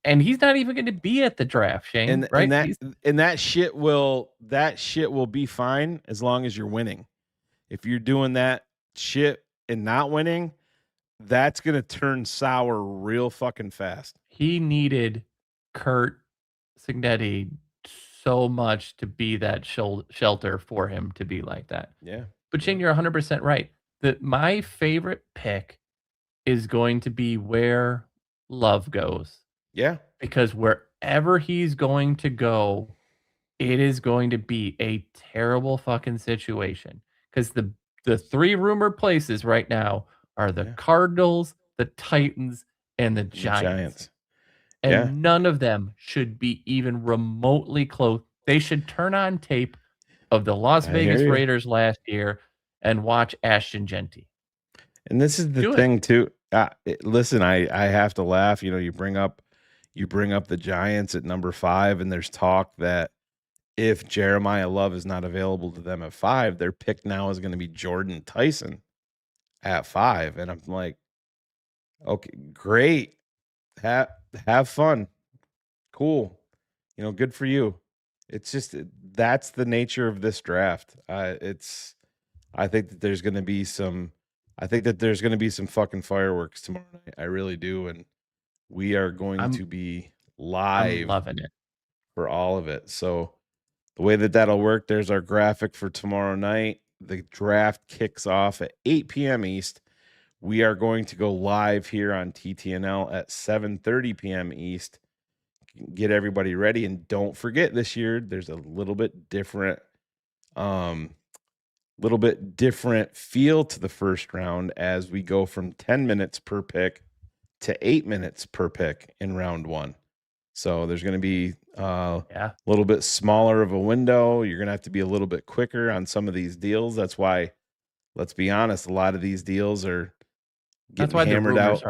And he's not even going to be at the draft, Shane. Right? And that shit will be fine as long as you're winning. If you're doing that shit and not winning, that's gonna turn sour real fucking fast. He needed Kurt Signetti so much to be that shelter for him to be like that. Yeah. But Shane, you're 100% right. My favorite pick is going to be where Love goes. Yeah. Because wherever he's going to go, it is going to be a terrible fucking situation. Because the 3 rumored places right now are the Cardinals, the Titans, and the Giants. And none of them should be even remotely close. They should turn on tape of the Las Vegas Raiders last year and watch Ashton Genty. And this is the thing too. Listen, I have to laugh. You bring up the Giants at number 5, and there's talk that if Jeremiah Love is not available to them at 5, their pick now is going to be Jordan Tyson at 5. And I'm like, okay, great. Have fun. Cool. Good for you. It's just that's the nature of this draft. I think that there's going to be some fucking fireworks tomorrow night. I really do, and we are going to be live. I'm loving it for all of it. So the way that'll work, there's our graphic for tomorrow night. The draft kicks off at 8 p.m. East. We are going to go live here on TTNL at 7:30 p.m. East. Get everybody ready, and don't forget this year there's a little bit different feel to the first round as we go from 10 minutes per pick to 8 minutes per pick in round 1. So there's going to be a little bit smaller of a window. You're going to have to be a little bit quicker on some of these deals. That's why, let's be honest, a lot of these deals are getting hammered out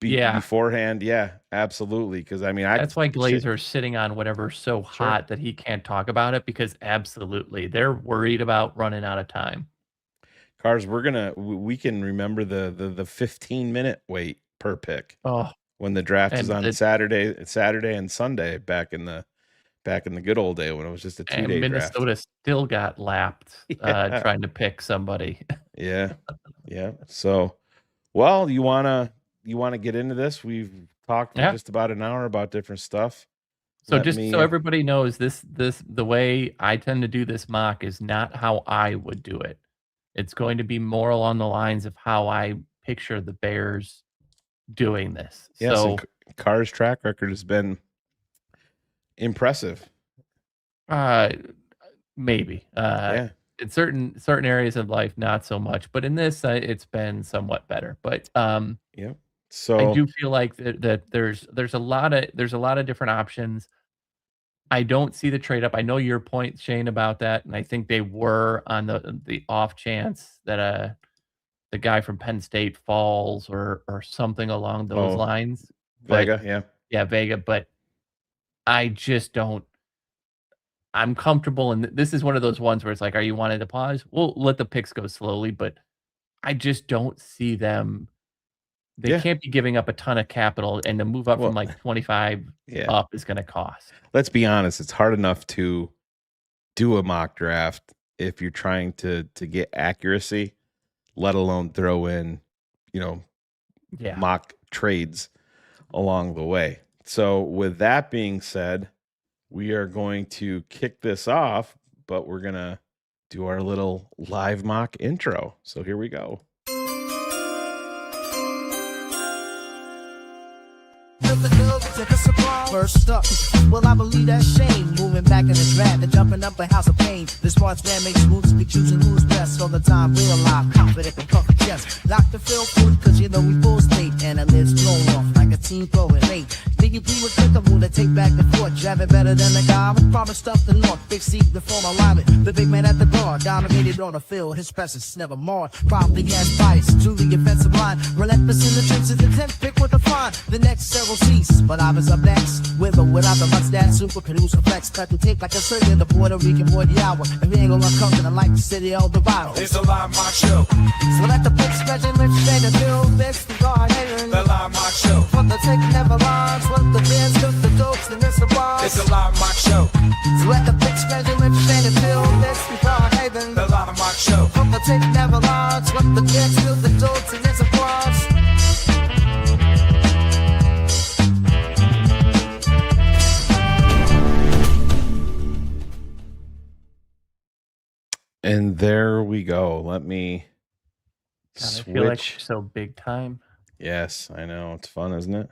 beforehand. Yeah, absolutely. Because that's why Glazer's sitting on whatever's so hot that he can't talk about it, because absolutely they're worried about running out of time. Cars, we can remember the 15-minute wait per pick. Oh, when the draft is on Saturday and Sunday back in the good old day when it was just a 2-day draft. Minnesota still got lapped trying to pick somebody. Yeah. So, well, you wanna get into this? We've talked for just about an hour about different stuff. So so everybody knows this the way I tend to do this mock is not how I would do it. It's going to be more along the lines of how I picture the Bears doing this. Yeah, so Carr's track record has been impressive. Maybe. In certain areas of life, not so much. But in this, it's been somewhat better. But so I do feel like that there's a lot of different options. I don't see the trade up. I know your point, Shane, about that, and I think they were on the off chance that the guy from Penn State falls or something along those lines. Vega, Vega. But I just don't. I'm comfortable, and this is one of those ones where it's like, are you wanting to pause? We'll let the picks go slowly, but I just don't see them They can't be giving up a ton of capital, and to move up from like 25 up is going to cost. Let's be honest. It's hard enough to do a mock draft if you're trying to get accuracy, let alone throw in, mock trades along the way. So with that being said, we are going to kick this off, but we're going to do our little live mock intro. So here we go. First up, well, I believe that's shame. Moving back in the draft and jumping up a house of pain. This smart man makes moves, be choosing who's best. All the time, real life, confident and puffy chest. Lock the field food, cause you know we full state. And the lid's blown off like a team throwing late. Think you be with click a move to take back the fort. Driving better than the guy with promised up the north. Big seat, the form alignment. The big man at the door, dominated on the field. His presence never marred. Probably has bias to the offensive line. Relentless in the trenches, the 10th pick with a fine. The next several seats, but I was up next. With or without the mustache, super producer flex. Cut to tape like a surgeon, the Puerto Rican boy the hour. And we ain't gonna come to the like the city El Dorado. It's a live mock show. So let the big special rich say the bill, this the guard hating. The live mock show. What the take never lies, what the bands took the dopes, and it's a bar. It's a live mock show. So let the big special rich say the bill, this the guard hating. The live mock show. What the take never lies, what the bands took the dopes, and it's a bar. And there we go. Let me switch. I feel like you're so big time. Yes, I know. It's fun, isn't it?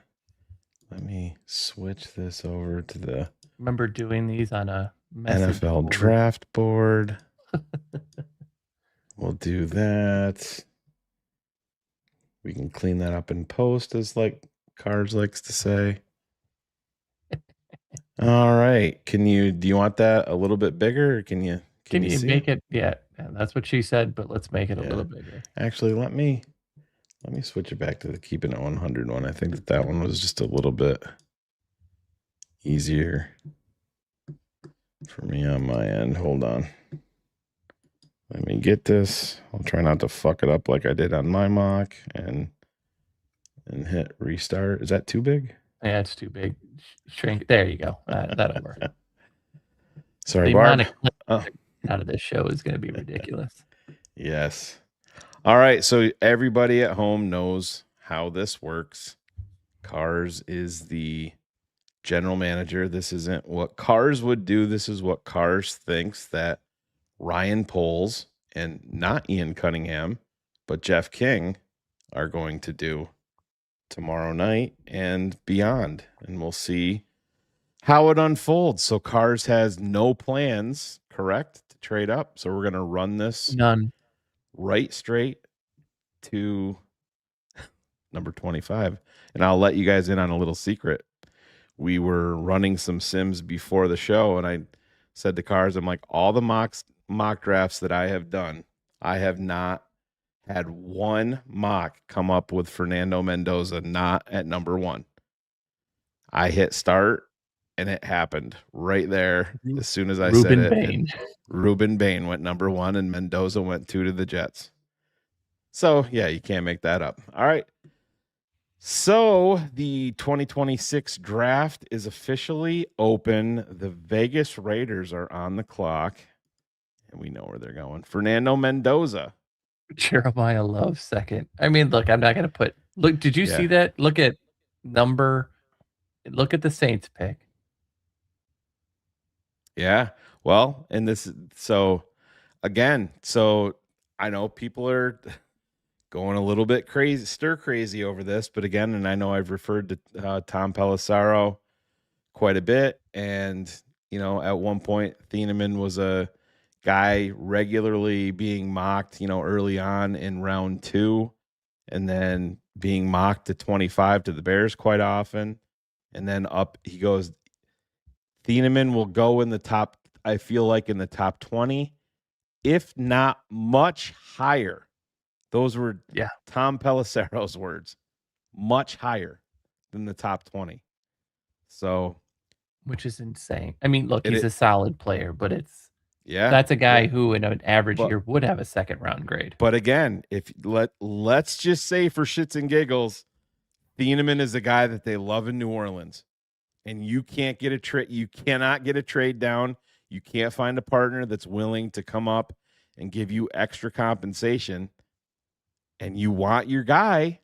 Let me switch this over to the remember doing these on a NFL draft board. We'll do that. We can clean that up in post, as like Cars likes to say. All right. Do you want that a little bit bigger, or can you make it? Yeah, that's what she said, but let's make it a little bigger. Actually, let me switch it back to the keeping it 100 one. I think that one was just a little bit easier for me on my end. Hold on. Let me get this. I'll try not to fuck it up like I did on my mock and hit restart. Is that too big? Yeah, it's too big. Shrink. There you go. That'll work. Sorry, the Barb. amount of clips out of this show is going to be ridiculous. Yes. All right. So everybody at home knows how this works. Cars is the general manager. This isn't what Cars would do. This is what Cars thinks that Ryan Poles and not Ian Cunningham, but Jeff King are going to do tomorrow night and beyond. And we'll see how it unfolds. So Cars has no plans, correct, to trade up. So we're going to run this right straight to number 25. And I'll let you guys in on a little secret. We were running some sims before the show, and I said to Cars, I'm like, all the mock drafts that I have done, I have not had one mock come up with Fernando Mendoza not at number 1. I hit start, and it happened right there as soon as I said it. Ruben Bain went number 1, and Mendoza went 2 to the Jets. So, yeah, you can't make that up. All right. So, the 2026 draft is officially open. The Vegas Raiders are on the clock, and we know where they're going. Fernando Mendoza. Jeremiah Love second. I mean, look, I'm not going to put... Look, did you see that? Look at the Saints pick. Yeah. Well, and this... So, again, I know people are going a little bit crazy, stir crazy over this, but again, and I know I've referred to Tom Pelissero quite a bit, and at one point Thieneman was a guy regularly being mocked, early on in round 2, and then being mocked to 25 to the Bears quite often, and then up he goes. Thieneman will go in the top, I feel like in the top 20, if not much higher. Those were Tom Pelissero's words. Much higher than the top 20. So, which is insane. I mean, look, he's a solid player, but that's a guy who in an average year would have a second round grade. But again, if let's just say for shits and giggles, Thieneman is a guy that they love in New Orleans, and you can't get a trade. You cannot get a trade down. You can't find a partner that's willing to come up and give you extra compensation. And you want your guy.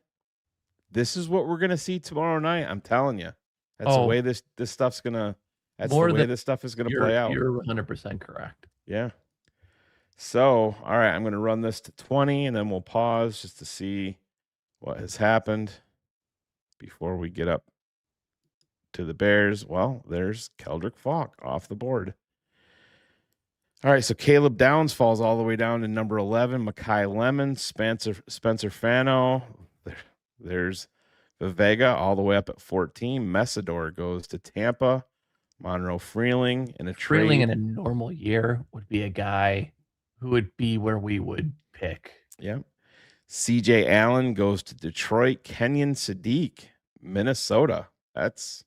This is what we're gonna see tomorrow night. I'm telling you, that's the way this stuff's gonna. That's the way this stuff is gonna play out. You're 100% correct. Yeah. So, all right, I'm gonna run this to 20, and then we'll pause just to see what has happened before we get up to the Bears. Well, there's Keldrick Falk off the board. All right, so Caleb Downs falls all the way down to number 11. Makai Lemon, Spencer Fano. There's Vega all the way up at 14. Messidor goes to Tampa. Monroe Freeling in a trade. Freeling in a normal year would be a guy who would be where we would pick. Yep. CJ Allen goes to Detroit. Kenyon Sadiq, Minnesota. That's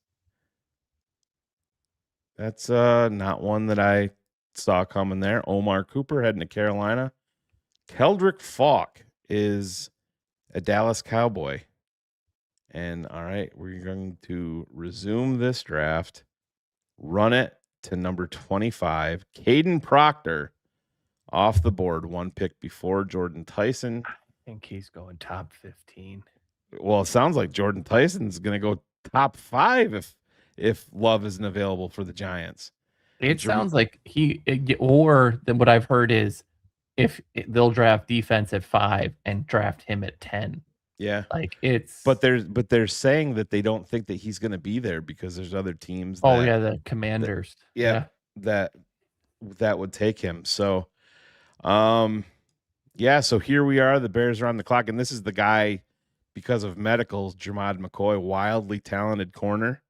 not one that I saw coming there. Omar Cooper heading to Carolina. Keldrick Falk is a Dallas Cowboy. And all right, we're going to resume this draft. Run it to number 25. Caden Proctor off the board. One pick before Jordan Tyson. I think he's going top 15. Well, it sounds like Jordan Tyson's going to go top 5 if Love isn't available for the Giants. It sounds like or then what I've heard is they'll draft defense at 5 and draft him at 10. Yeah. Like it's but they're saying that they don't think that he's going to be there because there's other teams the Commanders. That would take him. So so here we are, the Bears are on the clock, and this is the guy because of medicals, Jermod McCoy, wildly talented corner,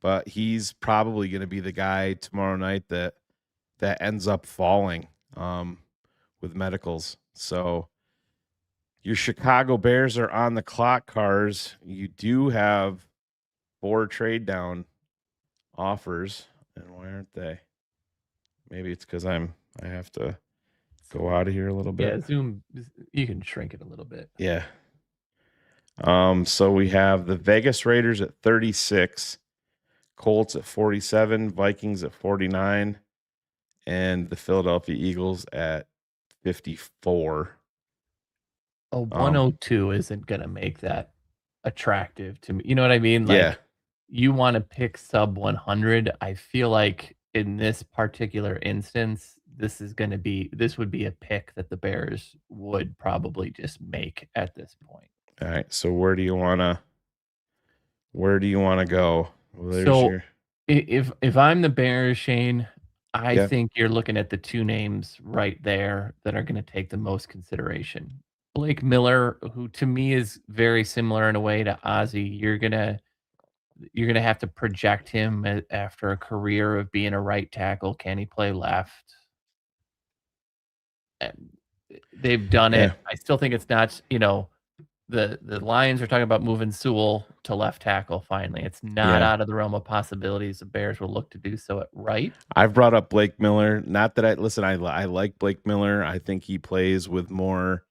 but he's probably going to be the guy tomorrow night that ends up falling with medicals. So your Chicago Bears are on the clock, Cars. You do have 4 trade down offers. And why aren't they? Maybe it's because I have to go out of here a little bit. Yeah, Zoom, you can shrink it a little bit. Yeah. So we have the Vegas Raiders at 36, Colts at 47, Vikings at 49, and the Philadelphia Eagles at 54. A 102 isn't going to make that attractive to me. You know what I mean? Like, you want to pick sub 100. I feel like in this particular instance, this would be a pick that the Bears would probably just make at this point. All right. So where do you want to go? Well, if I'm the Bears, Shane, I think you're looking at the 2 names right there that are going to take the most consideration. Blake Miller, who to me is very similar in a way to Ozzie, you're gonna have to project him after a career of being a right tackle. Can he play left? And they've done it. I still think it's not. The Lions are talking about moving Sewell to left tackle. Finally, it's not out of the realm of possibilities. The Bears will look to do so at right. I've brought up Blake Miller. Not that I like Blake Miller. I think he plays with more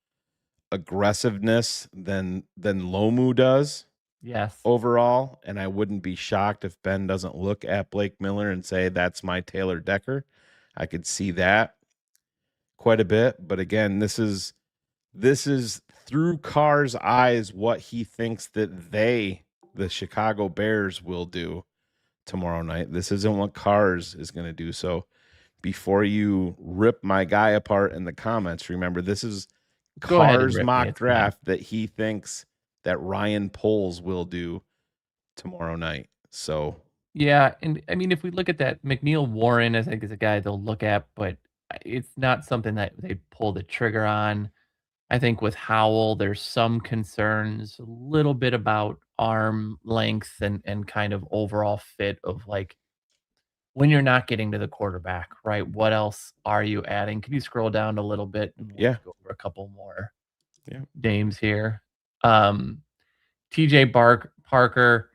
aggressiveness than Lomu does. Yes. Overall, and I wouldn't be shocked if Ben doesn't look at Blake Miller and say that's my Taylor Decker. I could see that quite a bit, but again, this is through Carr's eyes what he thinks that the Chicago Bears will do tomorrow night. This isn't what Carr's is going to do. So before you rip my guy apart in the comments, remember this is Carr's mock draft that he thinks that Ryan Poles will do tomorrow night. So yeah, and I mean, if we look at that, McNeil Warren, I think is a guy they'll look at, but it's not something that they pull the trigger on. I think with Howell, there's some concerns, a little bit about arm length and kind of overall fit of like when you're not getting to the quarterback, right? What else are you adding? Can you scroll down a little bit? And we'll go over a couple more names here. TJ Parker,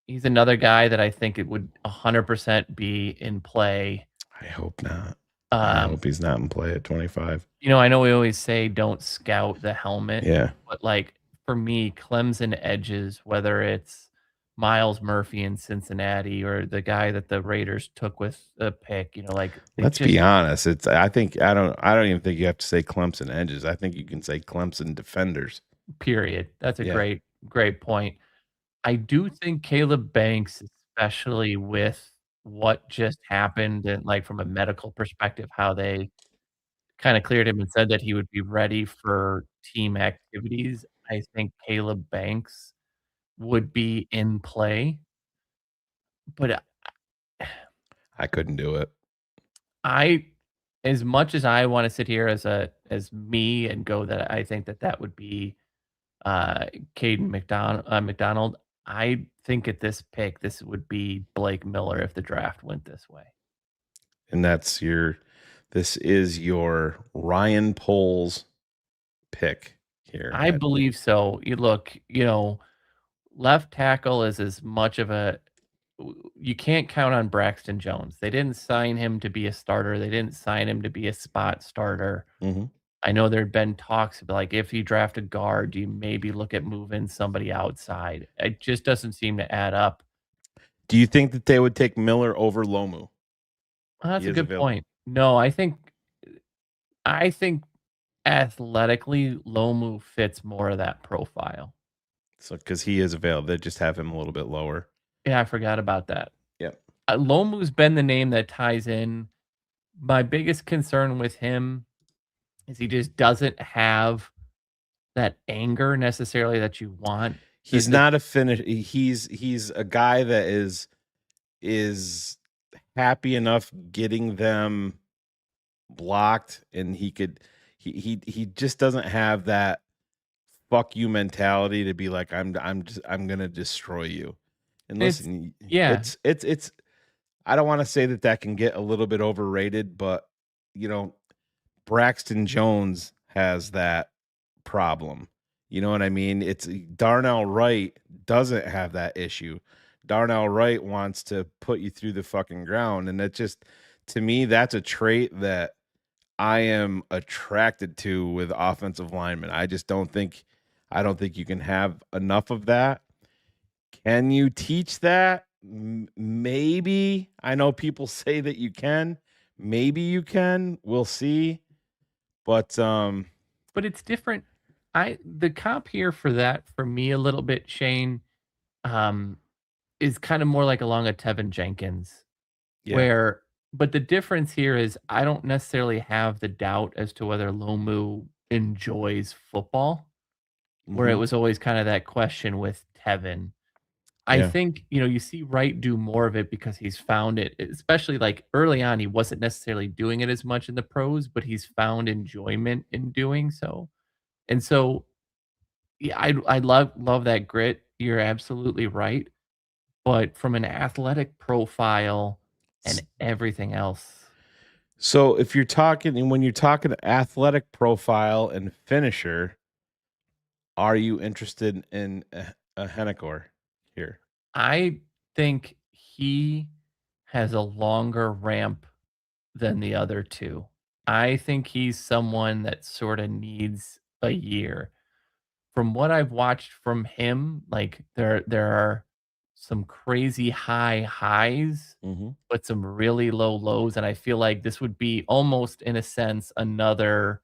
he's another guy that I think it would 100% be in play. I hope not. I hope he's not in play at 25. I know we always say don't scout the helmet. Yeah. But like for me, Clemson edges, whether it's Miles Murphy in Cincinnati or the guy that the Raiders took with the pick, like they Let's be just honest. I don't even think you have to say Clemson edges. I think you can say Clemson defenders. period. That's a Yeah. great point. I do think Caleb Banks, especially with what just happened and like from a medical perspective, how they kind of cleared him and said that he would be ready for team activities. I think Caleb Banks would be in play, but I couldn't do it. I as much as I wanna sit here as me and go that I think that that would be, uh, Caden McDonald, I think at this pick, this would be Blake Miller if the draft went this way. And this is your Ryan Poles pick here. I believe so. You look, left tackle is as much of a you can't count on Braxton Jones. They didn't sign him to be a starter. They didn't sign him to be a spot starter. Mhm. I know there'd been talks about, like, if you draft a guard, do you maybe look at moving somebody outside? It just doesn't seem to add up. Do you think that they would take Miller over Lomu? That's He a is good available. point. No, I think athletically, Lomu fits more of that profile. So because he is available, they just have him a little bit lower. Yeah, I forgot about that. Yep. Lomu's been the name that ties in. My biggest concern with him is he just doesn't have that anger necessarily that you want. He's not a finish. He's a guy that is happy enough getting them blocked, and he just doesn't have that fuck you mentality to be like I'm gonna destroy you. And listen, yeah. it's I don't want to say that can get a little bit overrated, but Braxton Jones has that problem. You know what I mean? It's Darnell Wright doesn't have that issue. Darnell Wright wants to put you through the fucking ground. And that just, to me, that's a trait that I am attracted to with offensive linemen. I don't think you can have enough of that. Can you teach that? Maybe. I know people say that you can. Maybe you can. We'll see. But it's different. The comp here for that for me a little bit, Shane, is kind of more like along a Tevin Jenkins, yeah. but the difference here is I don't necessarily have the doubt as to whether Lomu enjoys football, where it Mhm. was always kind of that question with Tevin. I Yeah. think, you see Wright do more of it because he's found it, especially like early on, he wasn't necessarily doing it as much in the pros, but he's found enjoyment in doing so. And so, yeah, I love that grit. You're absolutely right. But from an athletic profile and everything else, So if you're talking, and when you're talking athletic profile and finisher, are you interested in a Henniker here? I think he has a longer ramp than the other two. I think he's someone that sort of needs a year. From what I've watched from him, like there are some crazy high highs, Mhm. but some really low lows, and I feel like this would be almost in a sense another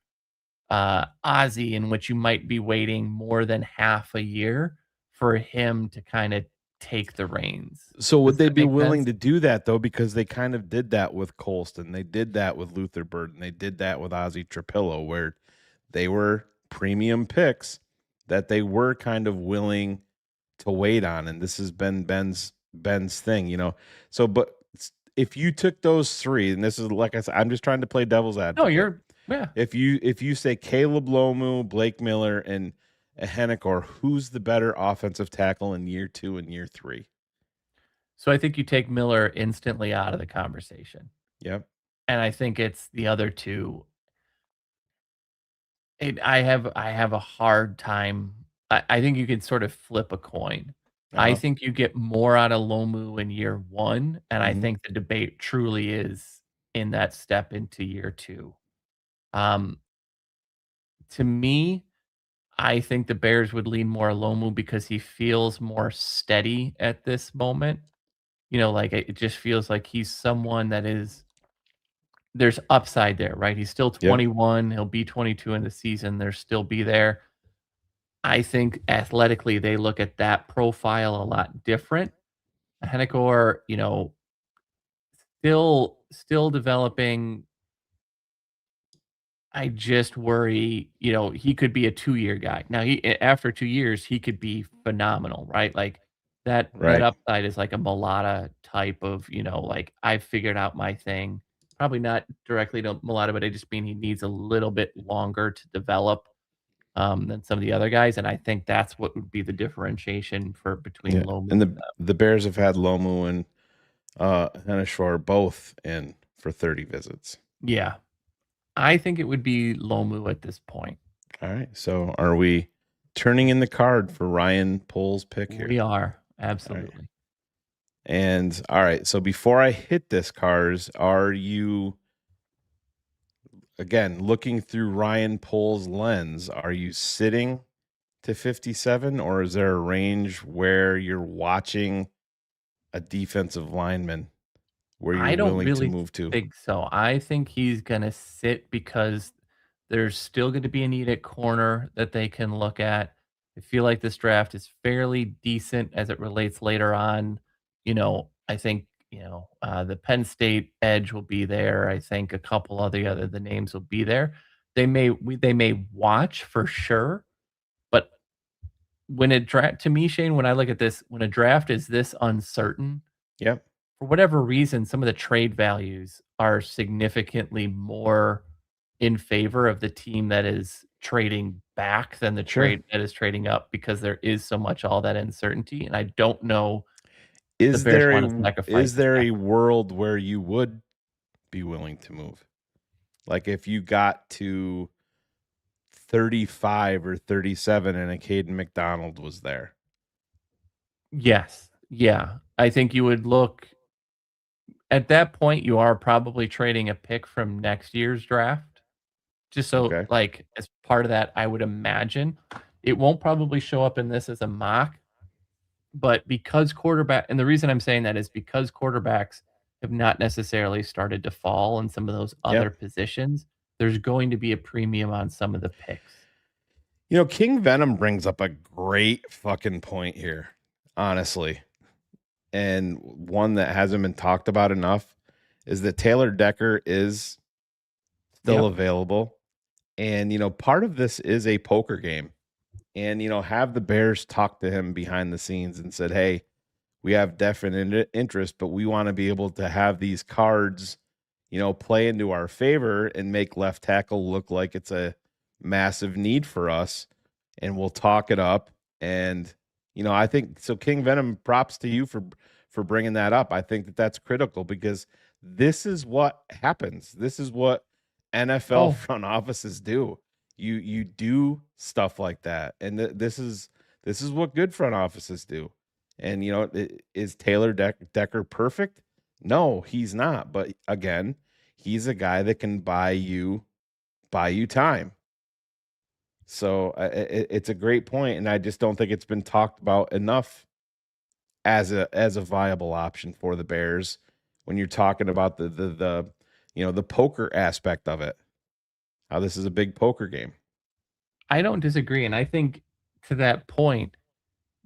Ozzy in which you might be waiting more than half a year for him to kind of take the reins. So would Does they that be make willing sense? to do that though? Because they kind of did that with Colston. They did that with Luther Burden. They did that with Ozzy Trapillo, where they were premium picks that they were kind of willing to wait on. And this has been Ben's thing, So, but if you took those three, and this is like I said, I'm just trying to play devil's No, advocate. yeah. If you say Caleb Lomu, Blake Miller, and Henniker, who's the better offensive tackle in year 2 and year 3? So I think you take Miller instantly out of the conversation. Yep. And I think it's the other two. I have a hard time. I think you can sort of flip a coin. I Uh-huh. think you get more out of Lomu in year 1, and I Mhm. think the debate truly is in that step into year 2. Um, to me, I think the Bears would lean more Lomu because he feels more steady at this moment. Like it just feels like he's someone that is there's upside there, right? He's still Yep. 21. He'll be 22 in the season. There'll still be there. I think athletically, they look at that profile a lot different. Henniker, still developing. I just worry, he could be a 2-year guy. Now, after 2 years, he could be phenomenal, right? Like that Right. upside is like a Mulata type of, like I've figured out my thing. Probably not directly to Mulata, but I just mean he needs a little bit longer to develop than some of the other guys, and I think that's what would be the differentiation for between Yeah. Lomu And and the Bears have had Lomu and Hennifer both in for 30 visits. yeah. I think it would be Lomu at this point. All right. So are we turning in the card for Ryan Pohl's pick here? We are, All right. absolutely. And all right. So before I hit this, Cars, are you again looking through Ryan Pohl's lens? Are you sitting to 57, or is there a range where you're watching a defensive lineman where you're I don't willing to really move to? think so. I think he's gonna sit because there's still gonna be a need at corner that they can look at. I feel like this draft is fairly decent as it relates later on. I think, the Penn State edge will be there. I think a couple of the other the names will be there. They may watch for sure, but when a draft to me, Shane, when I look at this, when a draft is this uncertain, Yep. for whatever reason, some of the trade values are significantly more in favor of the team that is trading back than the Sure. trade that is trading up because there is so much all that uncertainty, and I don't know the Is Bears there wanna a sacrifice that. world where you would be willing to move? Like if you got to 35 or 37 and a Caden McDonald was there. Yes. Yeah. I think you would look at that point, you are probably trading a pick from next year's draft. Just so, Okay. like, as part of that, I would imagine it won't probably show up in this as a mock, but because quarterback and the reason I'm saying that is because quarterbacks have not necessarily started to fall in some of those other Yep. positions, there's going to be a premium on some of the picks. King Venom brings up a great fucking point here, honestly. And one that hasn't been talked about enough is that Taylor Decker is still Yep. available. And, part of this is a poker game. And, have the Bears talk to him behind the scenes and said, hey, we have definite interest, but we want to be able to have these cards, play into our favor and make left tackle look like it's a massive need for us. And we'll talk it up. And, I think so. King Venom, props to you for bringing that up. I think that that's critical because this is what happens. This is what NFL front offices do. You do stuff like that, and this is what good front offices do. And is Taylor Decker perfect? No, he's not. But again, he's a guy that can buy you time. So it's a great point, and I just don't think it's been talked about enough as a viable option for the Bears when you're talking about the poker aspect of it. How this is a big poker game. I don't disagree, and I think to that point,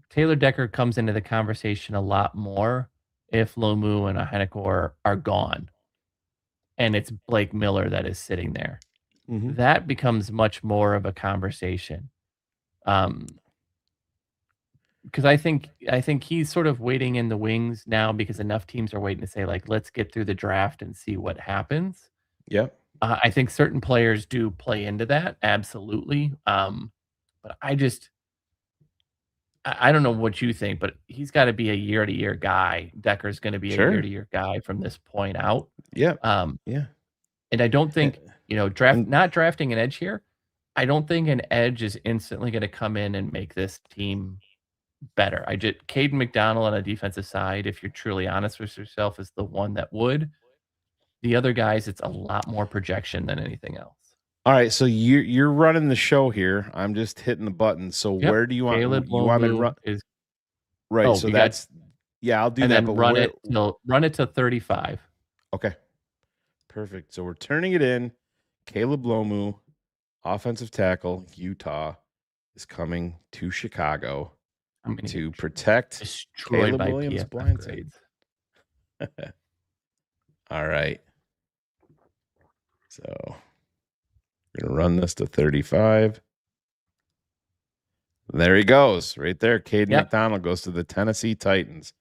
Taylor Decker comes into the conversation a lot more if Lomu and Henniker are gone, and it's Blake Miller that is sitting there. Mhm. That becomes much more of a conversation. Because I think he's sort of waiting in the wings now because enough teams are waiting to say, like, "Let's get through the draft and see what happens." Yep. I think certain players do play into that, absolutely. But I don't know what you think, but he's gotta be a year-to-year guy. Decker's gonna be a Sure. year-to-year guy from this point out. Yep. Um, Yeah. and I don't think, And not drafting an edge here, I don't think an edge is instantly gonna come in and make this team better. Caden McDonald on a defensive side, if you're truly honest with yourself, is the one that would. The other guys, it's a lot more projection than anything else. All right, so you're running the show here. I'm just hitting the button. So Yep. where do you want Caleb you want me to Lomu run? is Right. So you got that's yeah, I'll do and that. then But run where? it to 35. Okay, perfect. So we're turning it in. Caleb Lomu, offensive tackle, Utah, is coming to Chicago to protect destroyed Caleb by Williams PFF blind side. grades. All right. So we're gonna run this to 35. There he goes, right there. Caden McDonald goes to the Tennessee Titans.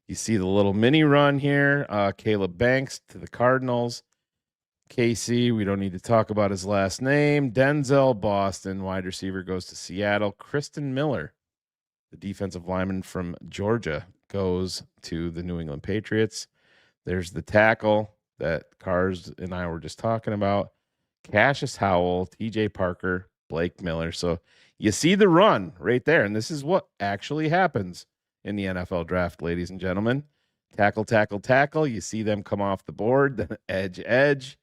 You see the little mini run here. Caleb Banks to the Cardinals. KC, we don't need to talk about his last name. Denzel Boston, wide receiver, goes to Seattle. Kristen Miller, the defensive lineman from Georgia, goes to the New England Patriots. There's the tackle that Cars and I were just talking about. Cassius Howell, TJ Parker, Blake Miller. So you see the run right there. And this is what actually happens in the NFL draft, ladies and gentlemen. Tackle, tackle, tackle. You see them come off the board, then edge, edge.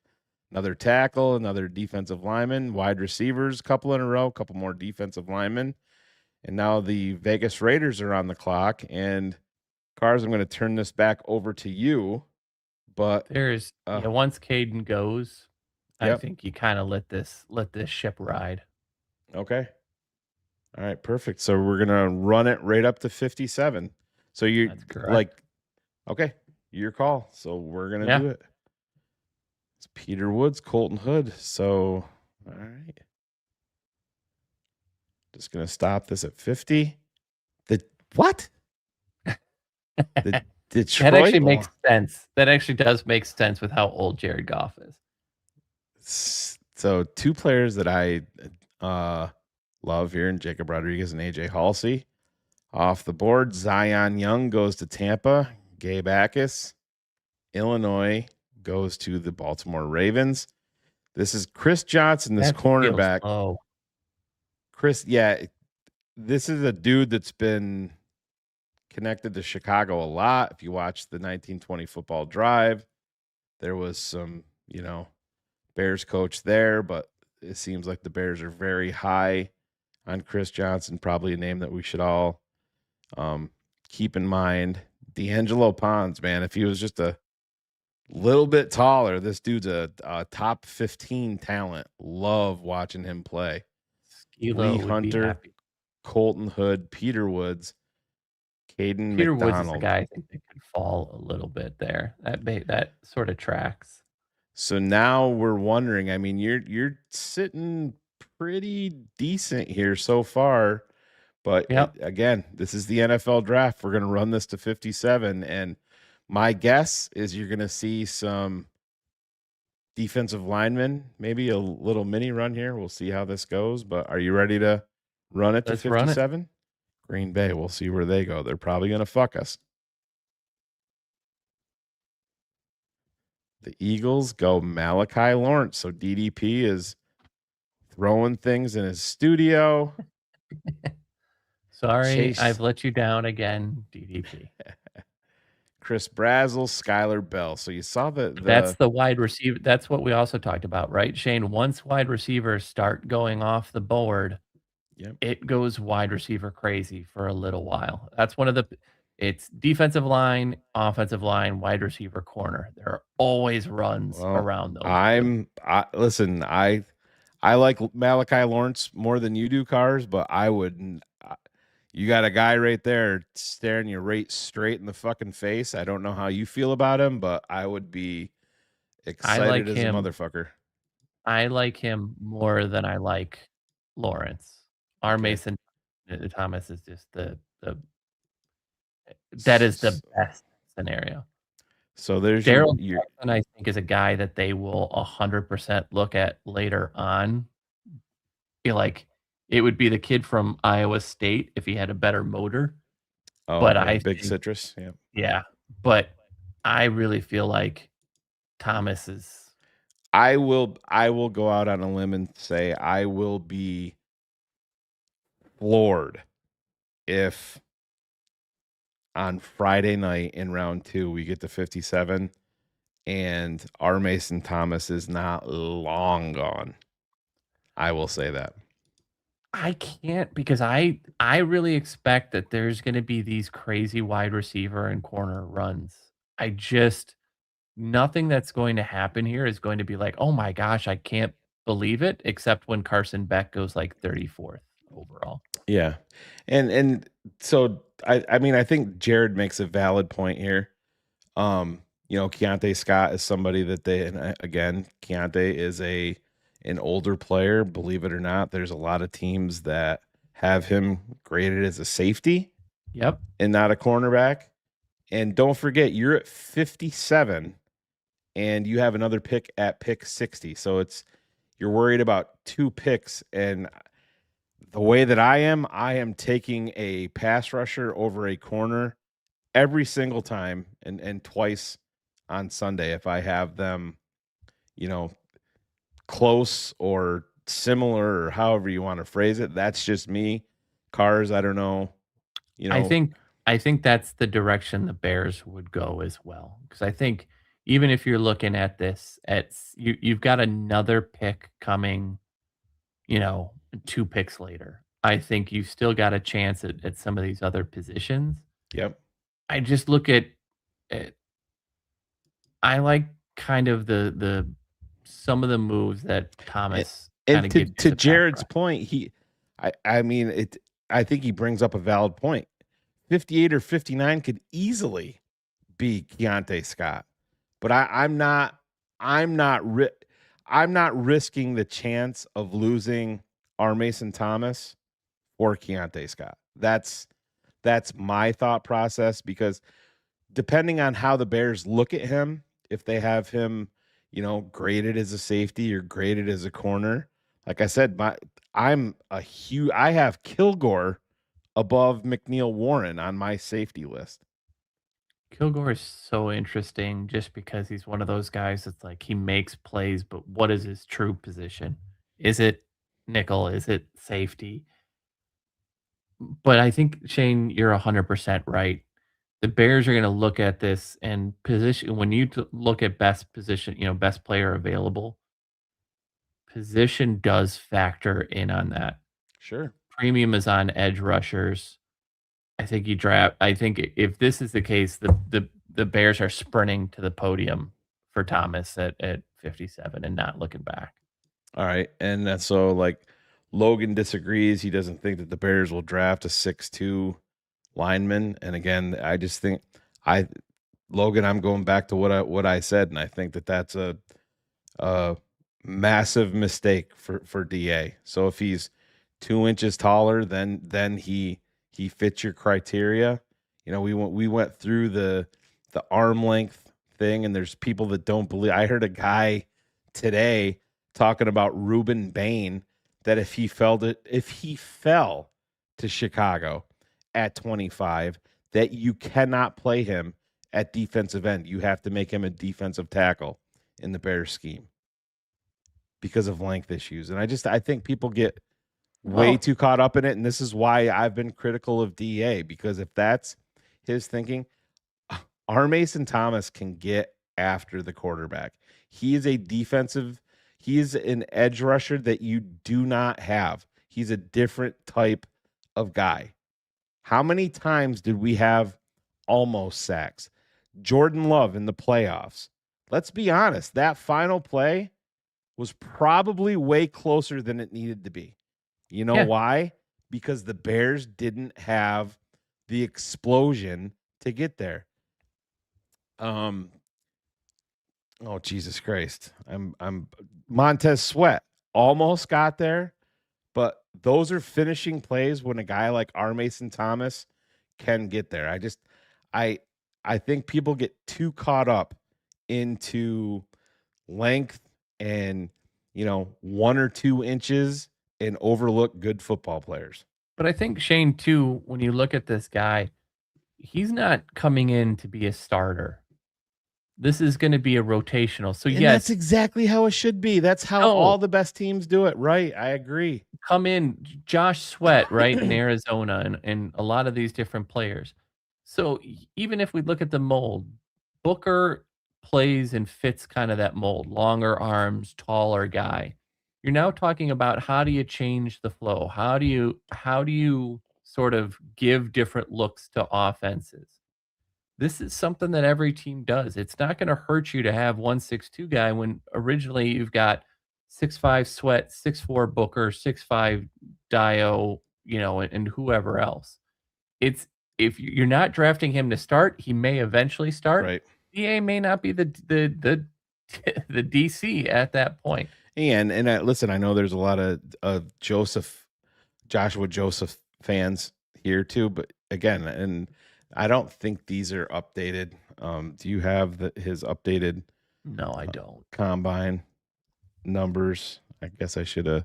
Another tackle, another defensive lineman, wide receivers, couple in a row, couple more defensive linemen. And now the Vegas Raiders are on the clock. And Cars, I'm going to turn this back over to you. But There's once Caden goes, I Yep. think you kind of let this ship ride. Okay. All right, perfect. So we're gonna run it right up to 57. So you're like, okay, your call. So we're gonna do it. It's Peter Woods, Colton Hood. So all right. Just gonna stop this at 50. The what? The Detroit. That actually makes sense. That actually does make sense with how old Jared Goff is. So two players that I love here, and Jacob Rodriguez and AJ Halsey off the board. Zion Young goes to Tampa. Gabe Akis, Illinois, goes to the Baltimore Ravens. This is Chris Johnson, this cornerback. Chris, this is a dude that's been connected to Chicago a lot. If you watch the 1920 football drive, there was some, Bears coach there, but it seems like the Bears are very high on Chris Johnson, probably a name that we should all keep in mind. D'Angelo Pons, man, if he was just a little bit taller, this dude's a top 15 talent. Love watching him play. Lee Hunter, Colton Hood, Peter Woods, Caden Peter McDonald. Woods is a guy I think that could fall a little bit there. That sort of tracks. So now we're wondering. I mean, you're sitting pretty decent here so far, but again, this is the NFL draft. We're going to run this to 57, and my guess is you're going to see some defensive linemen, maybe a little mini run here. We'll see how this goes. But are you ready to run it to 57? Green Bay. We'll see where they go. They're probably going to fuck us. The Eagles go Malachi Lawrence. So DDP is throwing things in his studio. Sorry, I've let you down again, DDP. Chris Brazzell, Skylar Bell. So you saw That's the wide receiver. That's what we also talked about, right, Shane? Once wide receivers start going off the board, it goes wide receiver crazy for a little while. That's one of the. It's defensive line, offensive line, wide receiver, corner. There are always runs around those. Listen. I like Malachi Lawrence more than you do, Cars, but I wouldn't. You got a guy right there staring you right straight in the fucking face. I don't know how you feel about him, but I would be excited as a motherfucker. I like him more than I like Lawrence. Our Mason Thomas is just that is the best scenario. So there's Daryl Jackson, I think, is a guy that they will 100% look at later on. Feel like it would be the kid from Iowa State if he had a better motor. Oh, but yeah, I big think, citrus. Yeah. But I really feel like Thomas is. I will go out on a limb and say I will be floored if on Friday night in round 2 we get to 57 and our Mason Thomas is not long gone. I will say that. I can't because I really expect that there's going to be these crazy wide receiver and corner runs. I just nothing that's going to happen here is going to be like, "Oh my gosh, I can't believe it," except when Carson Beck goes like 34th overall. Yeah. And so I mean I think Jared makes a valid point here. Keontae Scott is somebody that again, Keontae is an older player, believe it or not. There's a lot of teams that have him graded as a safety. Yep. And not a cornerback. And don't forget, you're at 57 and you have another pick at pick 60. So you're worried about 2 picks. And the way that I am taking a pass rusher over a corner every single time and twice on Sunday if I have them, close or similar or however you want to phrase it. That's just me. Cars, I don't know. I think that's the direction the Bears would go as well. Because I think even if you're looking at this, you've got another pick coming, 2 picks later. I think you've still got a chance at some of these other positions. Yep. I just look at I like kind of the some of the moves that Thomas and kinda gives to you the Jared's background. point, I think he brings up a valid point. 58 or 59 could easily be Keontae Scott. But I'm not risking the chance of losing R. Mason Thomas or Keontae Scott. That's my thought process because depending on how the Bears look at him, if they have him, graded as a safety or graded as a corner, like I said, I have Kilgore above McNeil Warren on my safety list. Kilgore is so interesting just because he's one of those guys that's like he makes plays, but what is his true position? Is it nickel? Is it safety? But I think Shane, you're 100% right. The Bears are going to look at this and position when you look at best position, best player available. Position does factor in on that. Sure. Premium is on edge rushers. I think if this is the case, the Bears are sprinting to the podium for Thomas at 57 and not looking back. All right. And that's so like Logan disagrees. He doesn't think that the Bears will draft a 6'2" lineman. And again, I just think Logan, I'm going back to what I said, and I think that that's a massive mistake for DA. So if he's 2 inches taller, then he fits your criteria. We went through the arm length thing, and there's people that don't believe. I heard a guy today talking about Reuben Bain that if he fell to Chicago at 25, that you cannot play him at defensive end. You have to make him a defensive tackle in the Bears scheme because of length issues. And I think people get way too caught up in it. And this is why I've been critical of DA, because if that's his thinking, R. Mason Thomas can get after the quarterback. He is an edge rusher that you do not have. He's a different type of guy. How many times did we have almost sacks? Jordan Love in the playoffs. Let's be honest. That final play was probably way closer than it needed to be. You know why? Because the Bears didn't have the explosion to get there. Oh, Jesus Christ. I'm Montez Sweat almost got there, but those are finishing plays when a guy like R. Mason Thomas can get there. I think people get too caught up into length and 1 or 2 inches and overlook good football players. But I think Shane too, when you look at this guy, he's not coming in to be a starter. This is going to be a rotational. So and yes, that's exactly how it should be. That's how all the best teams do it, right? I agree. Come in, Josh Sweat, right, in Arizona, and a lot of these different players. So even if we look at the mold, Booker plays and fits kind of that mold, longer arms, taller guy. You're now talking about how do you change the flow? How do you sort of give different looks to offenses? This is something that every team does. It's not going to hurt you to have 162 guy when originally you've got 6'5 Sweat, 6'4 Booker, 6'5 Dio, and whoever else. It's if you're not drafting him to start, he may eventually start. Right. DA may not be the the DC at that point. And listen, I know there's a lot of Joshua Joseph fans here too, but again, and I don't think these are updated. Do you have his updated? No, I don't. Combine numbers. I guess I should have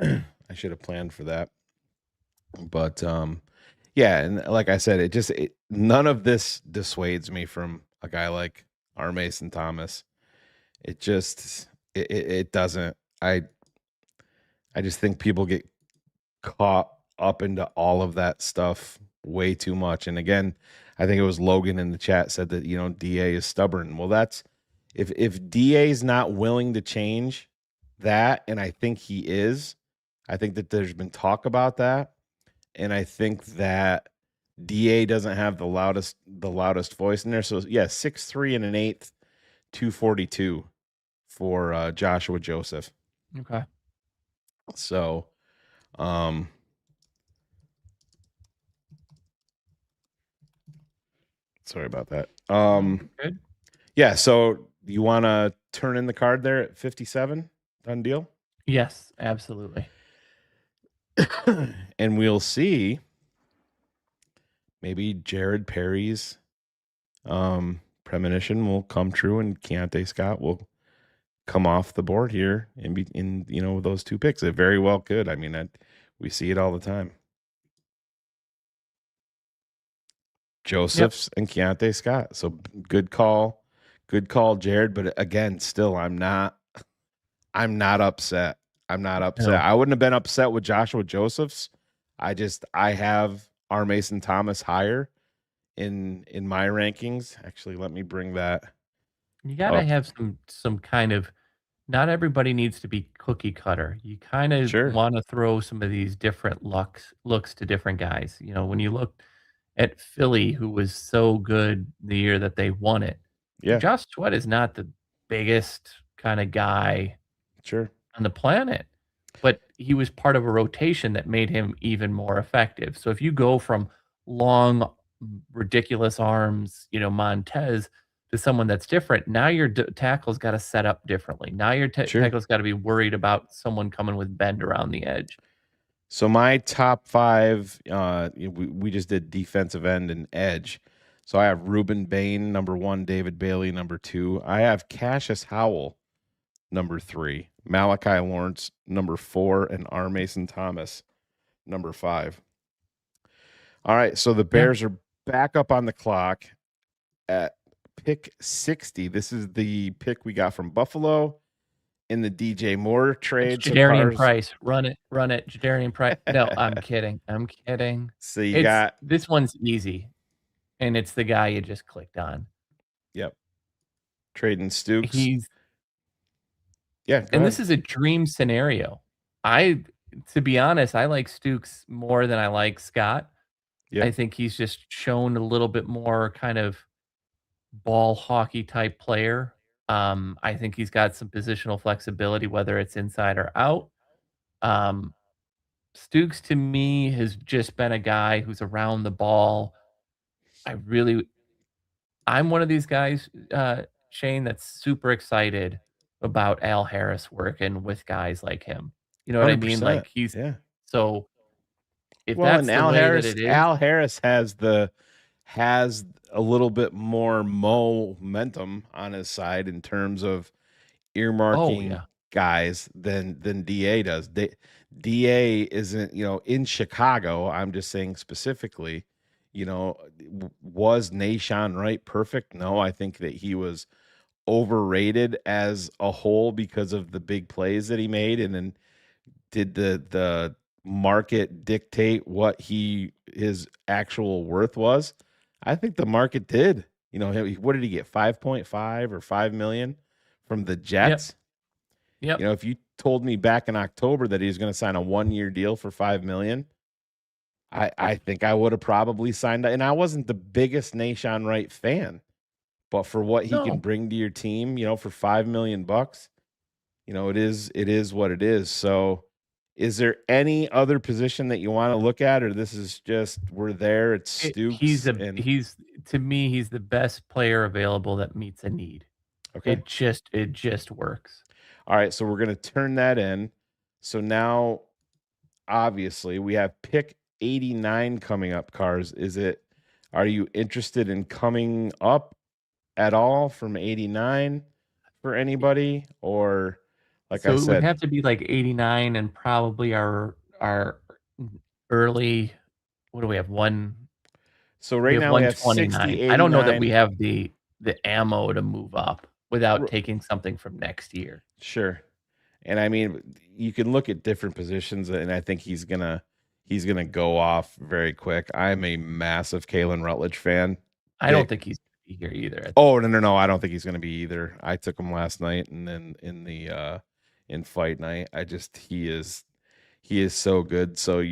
I should have planned for that. But yeah, and like I said, none of this dissuades me from a guy like R. Mason Thomas. It doesn't. I just think people get caught up into all of that stuff way too much. And again, I think it was Logan in the chat said that, DA is stubborn. Well, that's if DA is not willing to change that, and I think he is, I think that there's been talk about that. And I think that DA doesn't have the loudest voice in there. So yeah, 6'3 and an 1/8, 242 for Joshua Joseph. Okay. So sorry about that. Good. Yeah, so you want to turn in the card there at 57? Done deal? Yes, absolutely. And we'll see maybe Jared Perry's premonition will come true and Keontae Scott will come off the board here in those two picks. It very well could. I mean, we see it all the time. Josephs and Keontae Scott. So good call, Jared. But again, still, I'm not upset. No. I wouldn't have been upset with Joshua Josephs. I have R. Mason Thomas higher in my rankings. Actually, let me bring that. You gotta have some kind of. Not everybody needs to be cookie cutter. You kind of want to throw some of these different looks to different guys. When you look at Philly, who was so good the year that they won it. Yeah. Josh Sweat is not the biggest kind of guy on the planet, but he was part of a rotation that made him even more effective. So if you go from long, ridiculous arms, Montez, to someone that's different, now your tackle's got to set up differently. Now your tackle's got to be worried about someone coming with bend around the edge. So my top 5, we just did defensive end and edge. So I have Reuben Bain, number 1, David Bailey, number 2. I have Cassius Howell, number 3, Malachi Lawrence, number 4, and R. Mason Thomas, number 5. All right, so the Bears are back up on the clock at pick 60. This is the pick we got from Buffalo in the DJ Moore trade. Jadarian Price. Run it. Jadarian Price. No, I'm kidding. So you got this one's easy. And it's the guy you just clicked on. Yep. Trading Stooks. This is a dream scenario. To be honest, I like Stooks more than I like Scott. Yep. I think he's just shown a little bit more kind of ball hockey type player. I think he's got some positional flexibility, whether it's inside or out. Stooks to me has just been a guy who's around the ball. I'm one of these guys, Shane, that's super excited about Al Harris working with guys like him. You know what I mean? Like so if that's the Al way Harris, that it is, Al Harris has a little bit more momentum on his side in terms of earmarking guys than DA does. DA isn't, in Chicago, I'm just saying specifically, was Nahshon Wright perfect? No, I think that he was overrated as a whole because of the big plays that he made. And then did the market dictate what his actual worth was? I think the market did. What did he get? 5.5 or 5 million from the Jets. Yep. If you told me back in October that he was going to sign a 1-year deal for $5 million, I think I would have probably signed it. And I wasn't the biggest Nahshon Wright fan, but for what he can bring to your team, for $5 million, it is what it is. So is there any other position that you want to look at, or this is just we're there? It's Stooks. He's to me, he's the best player available that meets a need. Okay. It just works. All right, so we're going to turn that in. So now, obviously, we have pick 89 coming up, Cars. Are you interested in coming up at all from 89 for anybody? Or, like I So it said, would have to be like 89 and probably our early, what do we have? So right now we have 60, I don't know that 89. we have the ammo to move up without taking something from next year. Sure. And I mean, you can look at different positions, and I think he's gonna go off very quick. I'm a massive Kalen Rutledge fan. I don't think he's gonna be here either. Oh, no, I don't think he's gonna be either. I took him last night, and then in fight night, he is so good. So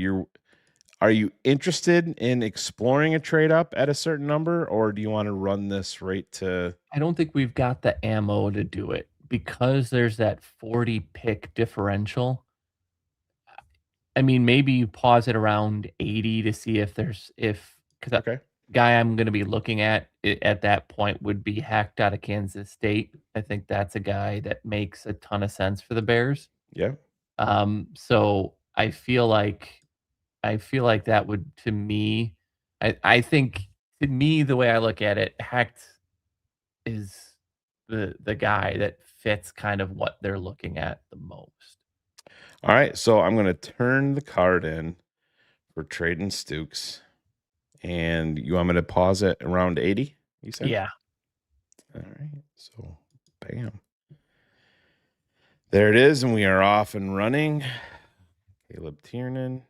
are you interested in exploring a trade up at a certain number, or do you want to run this right to? I don't think we've got the ammo to do it because there's that 40 pick differential. I mean, maybe you pause it around 80 to see because the guy I'm going to be looking at that point would be Hacked out of Kansas State. I think that's a guy that makes a ton of sense for the Bears. Yeah. So I feel like that would, to me, I think to me, the way I look at it, Hacked is the guy that fits kind of what they're looking at the most. All right, so I'm going to turn the card in for trading Stooks, and you want me to pause it around 80? You said, yeah. All right, so bam, there it is, and we are off and running. Caleb Tiernan.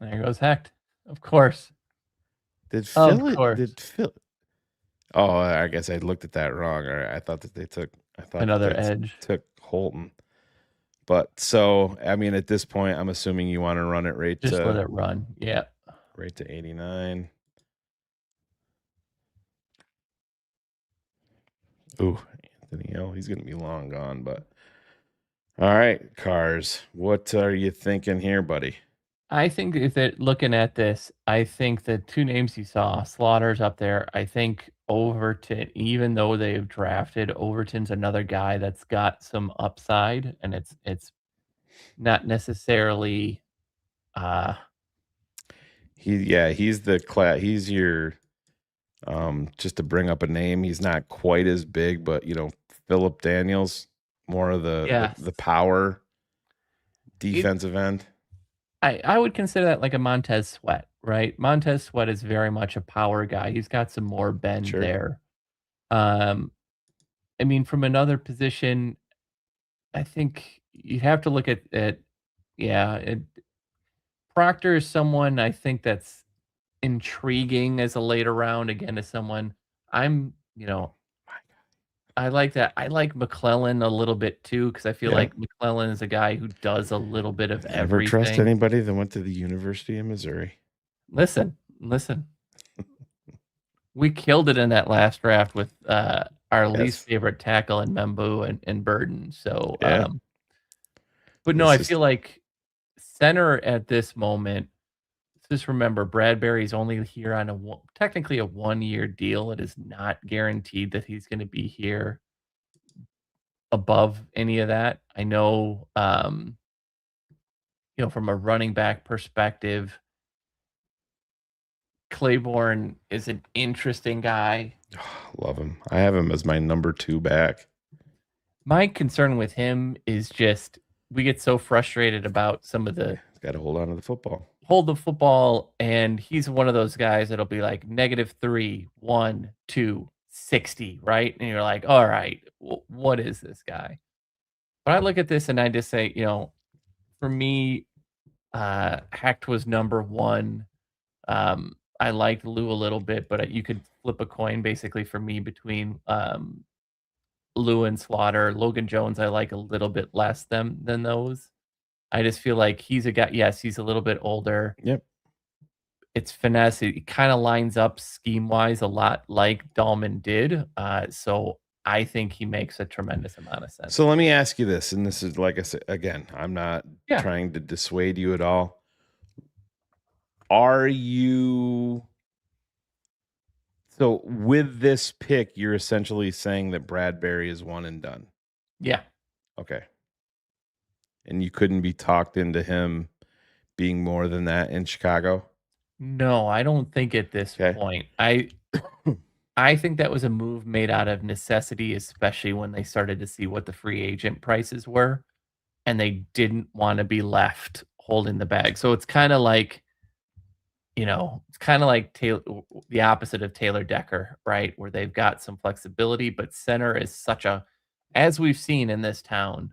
There goes Hacked, of course. Did Phil? Oh, I guess I looked at that wrong. Or I thought that they took another edge. Took Holton. But so I mean, at this point, I'm assuming you want to run it right Just to let it run. Yeah. Right to 89. Ooh, Anthony L. He's gonna be long gone, but all right, Cars. What are you thinking here, buddy? I think looking at this, I think the two names you saw, Slaughter's up there. I think Overton, even though they've drafted, Overton's another guy that's got some upside, and it's not necessarily he's the class. He's your just to bring up a name, he's not quite as big, but Philip Daniels, more of the power defensive end. I would consider that like a Montez Sweat, right? Montez Sweat is very much a power guy. He's got some more bend there. I mean, from another position, I think you have to look at Proctor is someone I think that's intriguing as a later round. Again, as someone I like that. I like McClellan a little bit too, because I feel like McClellan is a guy who does a little bit of everything. Never trust anybody that went to the University of Missouri. Listen. We killed it in that last draft with our least favorite tackle in Membu and Burden. So, but no, I feel like center at this moment. Just remember, Bradbury's only here on technically a 1-year deal. It is not guaranteed that he's going to be here above any of that. I know, from a running back perspective, Claiborne is an interesting guy. Love him. I have him as my number 2 back. My concern with him is just we get so frustrated about some of the. He's got to hold on to the football. Hold the football, and he's one of those guys that'll be like -3, 1, 2, 60, right? And you're like, all right, what is this guy? But I look at this and I just say, for me, Hecht was number 1. I liked Lou a little bit, but you could flip a coin basically for me between Lou and Slaughter. Logan Jones, I like a little bit less than those. I just feel like he's a guy. Yes, he's a little bit older. Yep. It's finesse. It kind of lines up scheme wise a lot like Dahlman did. So I think he makes a tremendous amount of sense. So let me ask you this, and this is like I said again, I'm not Yeah. trying to dissuade you at all. Are you so with this pick, you're essentially saying that Bradbury is one and done? Yeah. Okay. And you couldn't be talked into him being more than that in Chicago? No, I don't think at this point. I think that was a move made out of necessity, especially when they started to see what the free agent prices were, and they didn't want to be left holding the bag. So it's kind of like, it's kind of like the opposite of Taylor Decker, right? Where they've got some flexibility, but center is as we've seen in this town,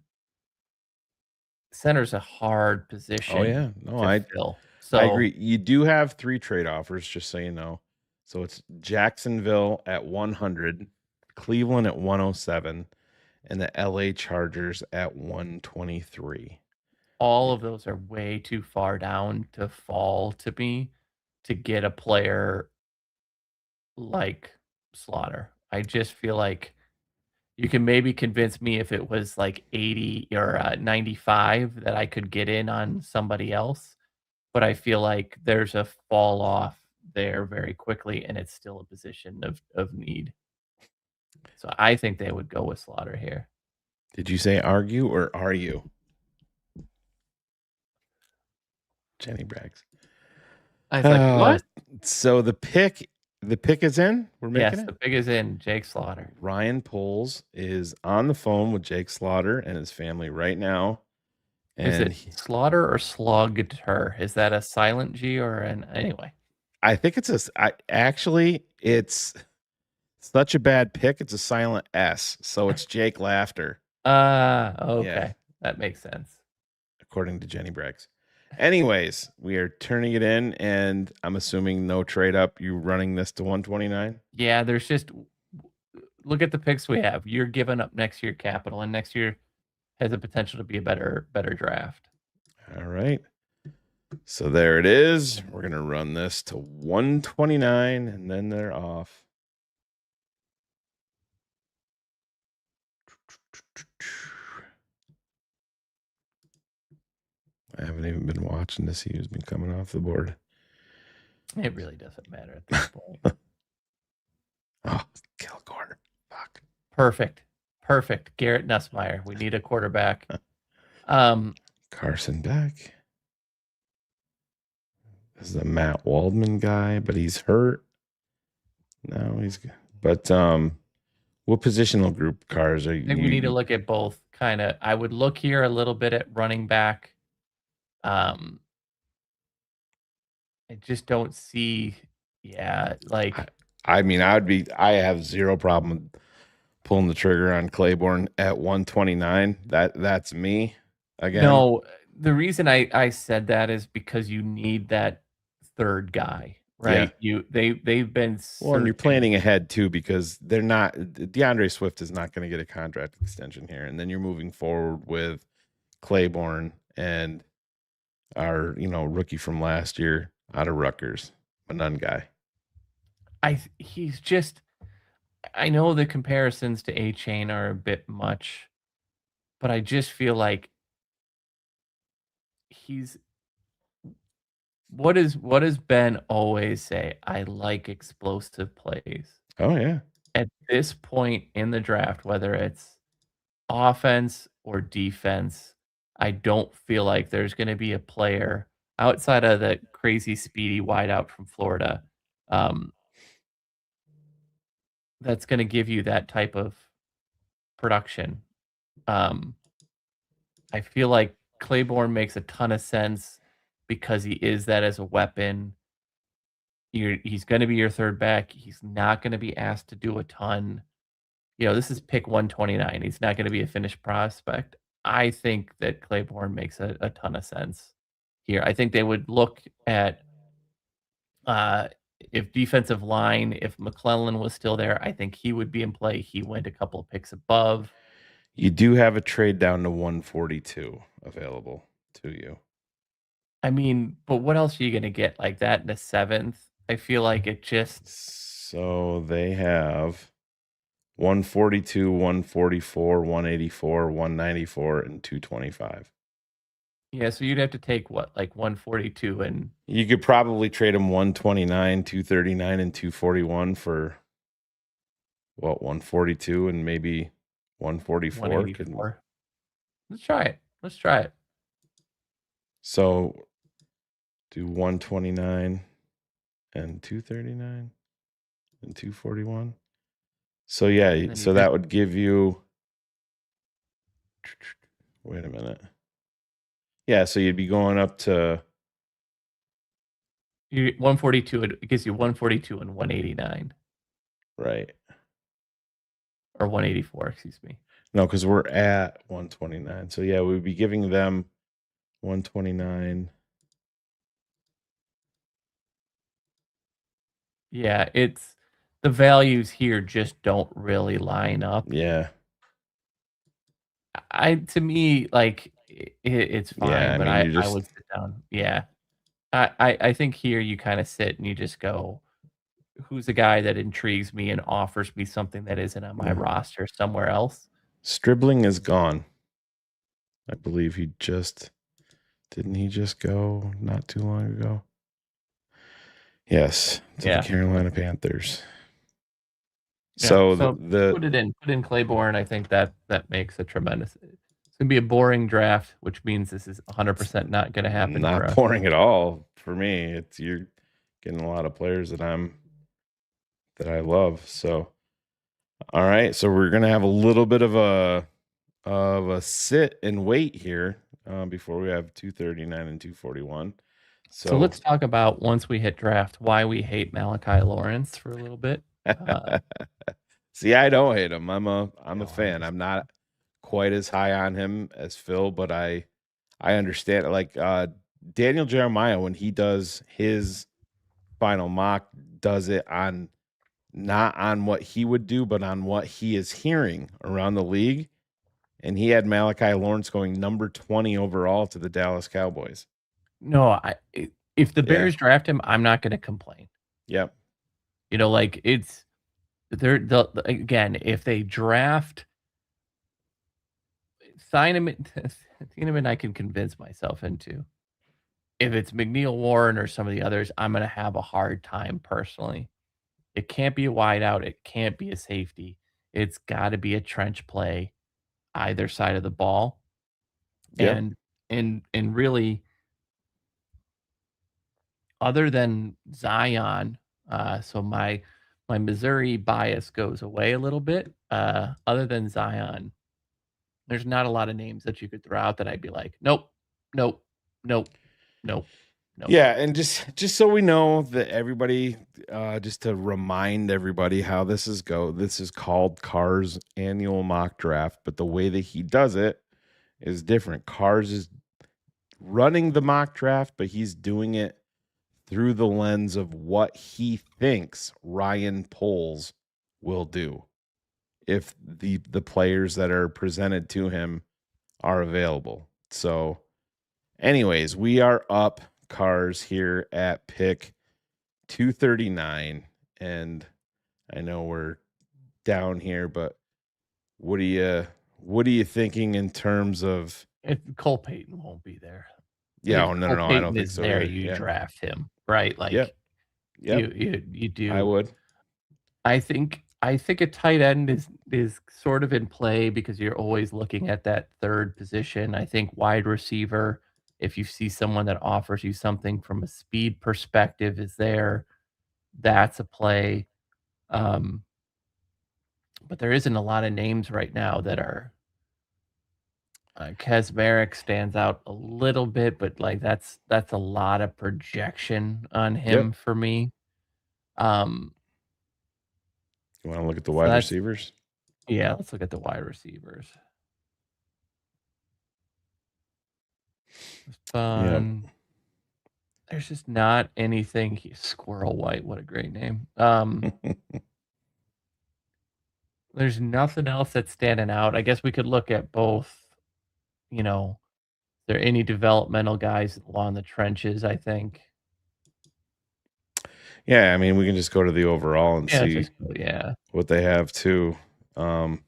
center's a hard position. Oh yeah, no, to fill. I agree. You do have 3 trade offers, just so you know. So it's Jacksonville at 100, Cleveland at 107, and the LA Chargers at 123. All of those are way too far down to fall to me to get a player like Slaughter. I just feel like you can maybe convince me if it was like 80 or 95 that I could get in on somebody else. But I feel like there's a fall off there very quickly, and it's still a position of need. So I think they would go with Slaughter here. Did you say argue or are you? Jenny Braggs. I was like, what? So the pick is in? We're making Yes, it? the pick is in. Jake Slaughter. Ryan Poles is on the phone with Jake Slaughter and his family right now. Is it Slaughter or Slugged her? Is that a silent G or an anyway? I think it's it's such a bad pick. It's a silent S. So it's Jake Laughter. Okay. Yeah. That makes sense. According to Jenny Braggs. Anyways, we are turning it in, and I'm assuming no trade up. You running this to 129? Yeah, there's just look at the picks we have. You're giving up next year capital, and next year has the potential to be a better draft. All right. So there it is. We're going to run this to 129, and then they're off. I haven't even been watching to see who's been coming off the board. It really doesn't matter at this point. Oh, Kilgore. Fuck. Perfect. Garrett Nussmeier. We need a quarterback. Carson Beck. This is a Matt Waldman guy, but he's hurt. No, he's good. But what positional group cars are you? I think we need to look at both. Kind of. I would look here a little bit at running back. I just don't see. Yeah, like I mean, I have zero problem pulling the trigger on Claiborne at 129. That's me again. No, the reason I said that is because you need that third guy, right? They've been well, and you're planning ahead too, because they're not. DeAndre Swift is not going to get a contract extension here, and then you're moving forward with Claiborne and our rookie from last year out of Rutgers, a none guy. He's just. I know the comparisons to A-Chain are a bit much, but I just feel like he's. What does Ben always say? I like explosive plays. Oh yeah. At this point in the draft, whether it's offense or defense, I don't feel like there's going to be a player outside of the crazy speedy wideout from Florida that's going to give you that type of production. I feel like Claiborne makes a ton of sense because he is that as a weapon. He's going to be your third back. He's not going to be asked to do a ton. This is pick 129. He's not going to be a finished prospect. I think that Claiborne makes a ton of sense here. I think they would look at if defensive line, if McClellan was still there, I think he would be in play. He went a couple of picks above. You do have a trade down to 142 available to you. I mean, but what else are you going to get like that in the 7th? I feel like it just. So they have 142, 144, 184, 194, and 225. Yeah, so you'd have to take what, like 142 and. You could probably trade them 129, 239, and 241 for what, 142 and maybe 144. 184. Let's try it. Let's try it. So do 129 and 239 and 241. So yeah, so that would give you. Wait a minute. Yeah, so you'd be going up to 142. It gives you 142 and 189. Right. Or 184, excuse me. No, because we're at 129. So yeah, we'd be giving them 129. Yeah, it's the values here just don't really line up. Yeah. To me, like it's fine, Yeah, but I mean, I would sit down. Yeah. I think here you kind of sit and you just go, who's a guy that intrigues me and offers me something that isn't on my roster somewhere else? Stribling is gone. I believe didn't he just go not too long ago? Yes, to the Carolina Panthers. Yeah, So put in Claiborne. I think that makes a tremendous. It's gonna be a boring draft, which means this is 100% not going to happen. Not boring at all for me. You're getting a lot of players that I love. So, all right. So we're gonna have a little bit of a sit and wait here before we have 239 and 241. So let's talk about, once we hit draft, why we hate Malachi Lawrence for a little bit. See, I don't hate him. I'm a fan. I'm not quite as high on him as Phil, but I understand it. Like Daniel Jeremiah, when he does his final mock, does it on not on what he would do, but on what he is hearing around the league. And he had Malachi Lawrence going number 20 overall to the Dallas Cowboys. No, if the Bears draft him, I'm not going to complain. Yep. You know, like again, if they draft, sign him and I can convince myself into. If it's McNeil Warren or some of the others, I'm going to have a hard time personally. It can't be a wideout. It can't be a safety. It's got to be a trench play either side of the ball. Yep. And really, other than Zion, so my Missouri bias goes away a little bit. Other than Zion, there's not a lot of names that you could throw out that I'd be like, nope. Yeah, and just so we know that everybody, just to remind everybody how this is called Carr's annual mock draft, but the way that he does it is different. Carr's is running the mock draft, but he's doing it through the lens of what he thinks Ryan Poles will do if the players that are presented to him are available. So anyways, we are up Cars here at pick 239, and I know we're down here, but what are you thinking in terms of Cole Payton won't be there? Yeah, no, I don't think so. There, either. you draft him, right? Like, you do. I would. I think a tight end is sort of in play because you're always looking at that third position. I think wide receiver, if you see someone that offers you something from a speed perspective, is there. That's a play. But there isn't a lot of names right now that are. Kasmeric stands out a little bit, but like that's a lot of projection on him for me. You want to look at the wide receivers? Yeah, let's look at the wide receivers. There's there's just not anything. Squirrel White, what a great name. There's nothing else that's standing out. I guess we could look at both. There any developmental guys along the trenches? I think. Yeah, I mean, we can just go to the overall and Yeah, see what they have too. Like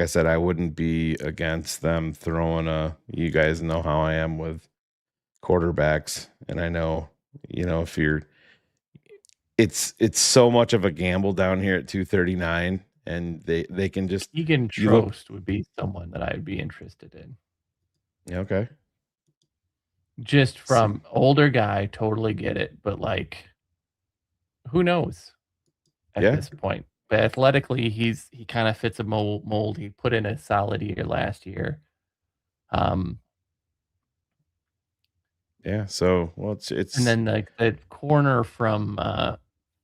I said, I wouldn't be against them throwing you guys know how I am with quarterbacks, and I know, if it's so much of a gamble down here at 239, and they can just Egan you look Trost would be someone that I'd be interested in. okay. Just from older guy, totally get it, but who knows at this point? But athletically, he kind of fits a mold. He put in a solid year last year. Yeah. So it's and then the corner from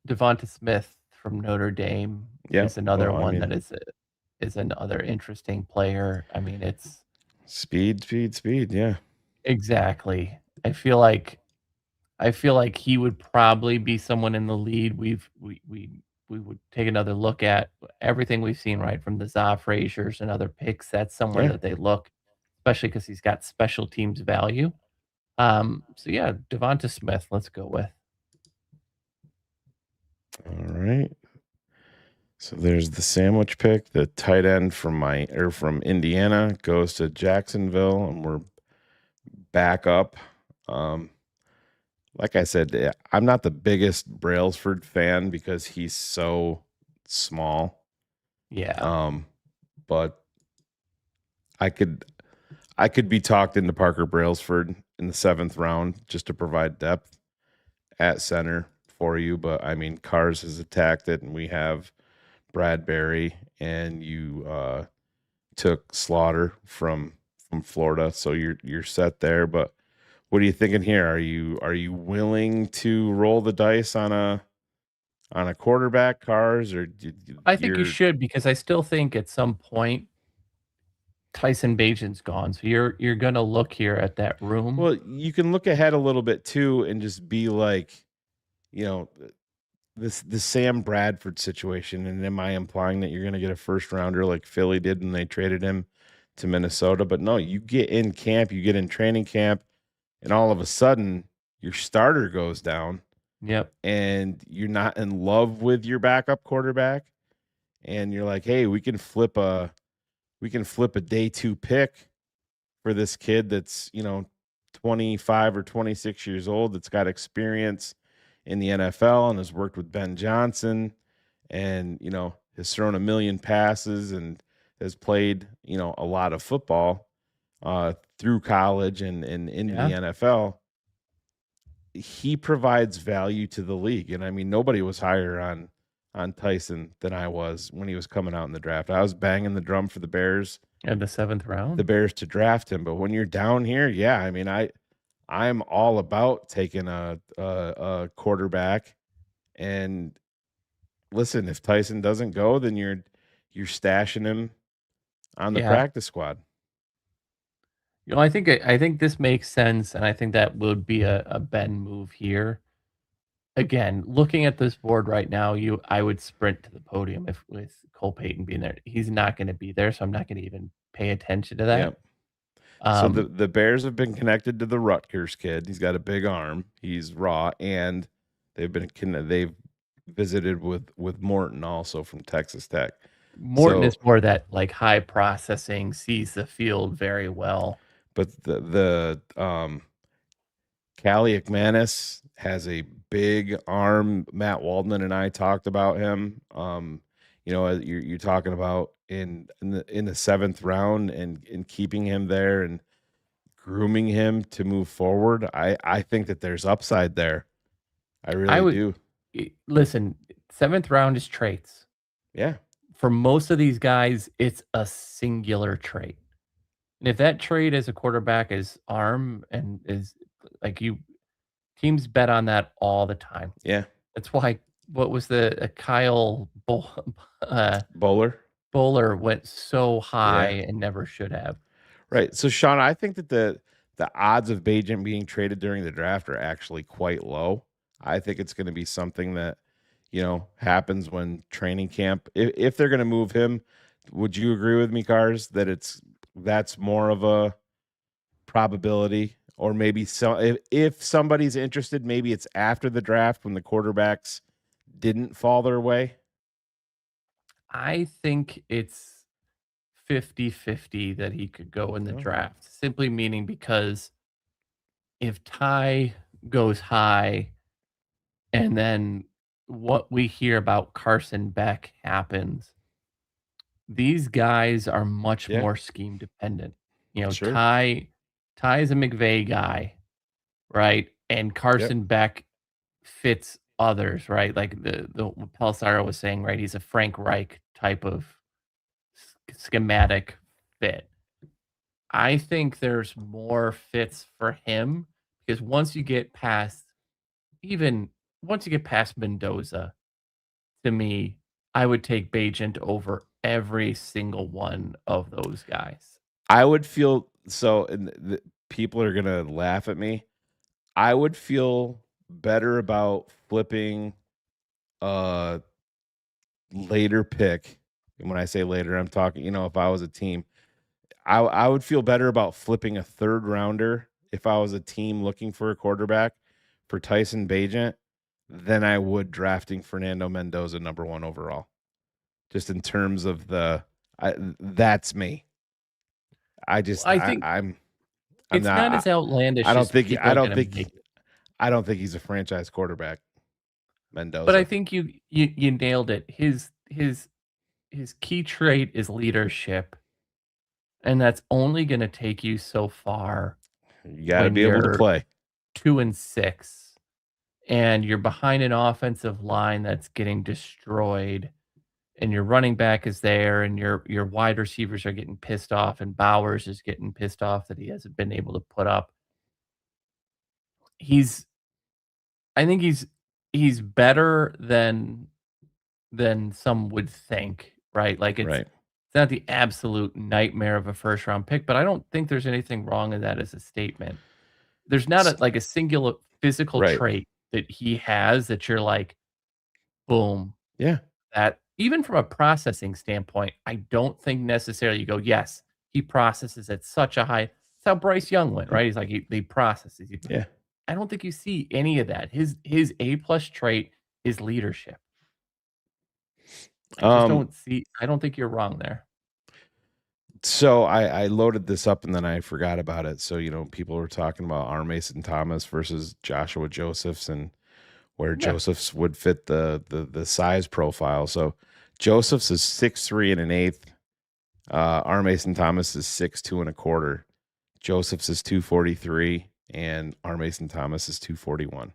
Devonta Smith from Notre Dame is another one that is another interesting player. I mean, it's speed. Yeah. Exactly. I feel like he would probably be someone in the lead. We would take another look at everything we've seen, right, from the Za Fraziers and other picks. That's somewhere that they look, especially because he's got special teams value. So yeah, Devonta Smith, let's go with. All right. So there's the sandwich pick. The tight end from Indiana goes to Jacksonville, and we're back up. Like I said, I'm not the biggest Brailsford fan because he's so small. Yeah. But I could be talked into Parker Brailsford in the 7th round just to provide depth at center for you. But I mean, Cars has attacked it, and we have Bradbury, and you took Slaughter from Florida, so you're set there. But what are you thinking here? Are you willing to roll the dice on a quarterback, Cars, or I think you should, because I still think at some point Tyson Bagent's gone. So you're gonna look here at that room. Well, you can look ahead a little bit too and just be like, the Sam Bradford situation. And am I implying that you're gonna get a first rounder like Philly did when they traded him to Minnesota? But no, you get in camp, you get in training camp, and all of a sudden your starter goes down. Yep. And you're not in love with your backup quarterback. And you're like, hey, we can flip a day 2 pick for this kid that's, 25 or 26 years old, that's got experience in the NFL and has worked with Ben Johnson and, has thrown a million passes and has played, a lot of football through college and in the NFL. He provides value to the league. And I mean, nobody was higher on Tyson than I was when he was coming out in the draft. I was banging the drum for the Bears in the 7th round, the Bears to draft him. But when you're down here, yeah, I mean, I'm all about taking a quarterback. And listen, if Tyson doesn't go, then you're stashing him on the practice squad. I think this makes sense, and I think that would be a Ben move here. Again, looking at this board right now, I would sprint to the podium with Cole Payton being there. He's not going to be there, so I'm not going to even pay attention to that. Yep. So the Bears have been connected to the Rutgers kid. He's got a big arm. He's raw, and they've visited with Morton also from Texas Tech. Morton is more that high processing, sees the field very well. But the Callie McManus has a big arm. Matt Waldman and I talked about him. You're talking about in the 7th round and keeping him there and grooming him to move forward. I think that there's upside there. I really do. Listen, 7th round is traits. Yeah. For most of these guys, it's a singular trait. And if that trait as a quarterback is arm and is teams bet on that all the time. Yeah. That's why, what was the Kyle Bowler? Bowler went so high and never should have. Right. So Sean, I think that the the odds of Bajent being traded during the draft are actually quite low. I think it's going to be something that, happens when training camp. If they're going to move him, would you agree with me, Cars, that that's more of a probability? Or maybe if somebody's interested, maybe it's after the draft when the quarterbacks didn't fall their way. I think it's 50-50 that he could go in the draft, simply meaning because if Ty goes high and then what we hear about Carson Beck happens, these guys are much more scheme dependent. Sure. Ty is a McVay guy, right? And Carson Beck fits others, right? Like what Pelissaro was saying, right? He's a Frank Reich type of schematic fit. I think there's more fits for him because once you get past Mendoza, to me, I would take Bajent over every single one of those guys. I would feel so, and people are gonna laugh at me. I would feel better about flipping a later pick. And when I say later, I'm talking, if I was a team, I would feel better about flipping a third rounder if I was a team looking for a quarterback for Tyson Bajent than I would drafting Fernando Mendoza number 1 overall. Just in terms of that's me. I think I'm not as outlandish. I don't think he's a franchise quarterback, Mendoza. But I think you nailed it. His key trait is leadership, and that's only going to take you so far. You got to be able to play 2-6, and you're behind an offensive line that's getting destroyed. And your running back is there, and your wide receivers are getting pissed off, and Bowers is getting pissed off that he hasn't been able to put up. I think he's better than some would think, right? Like it's not the absolute nightmare of a first round pick, but I don't think there's anything wrong in that as a statement. There's not a singular physical trait that he has that you're like, boom. Yeah. That even from a processing standpoint, I don't think necessarily you go, yes, he processes at such a high. That's how Bryce Young went, right? He's like, he processes. Yeah. I don't think you see any of that. His A+ trait is leadership. I don't think you're wrong there. So I loaded this up and then I forgot about it. So, people were talking about R. Mason Thomas versus Joshua Josephs and where Josephs would fit the size profile. So Josephs is 6'3 and 1/8. R. Mason Thomas is 6'2 and 1/4. Josephs is 243 and R. Mason Thomas is 241.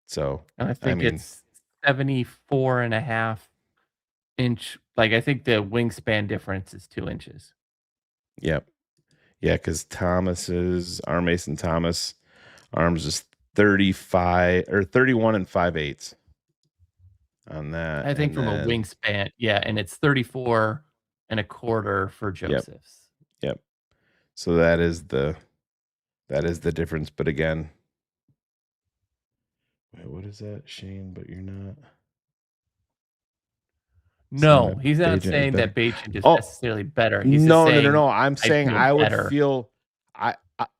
So and I think it's 74.5 inch. Like I think the wingspan difference is 2 inches. Yep. Yeah, because R. Mason Thomas arms is 35 or 31 and 5/8 on that. I think from a wingspan, and it's 34 and 1/4 for Josephs. Yep. So that is the difference. But again, wait, what is that, Shane? But you're not. No, he's not saying that Bajent is necessarily better. He's no. I'm saying I would feel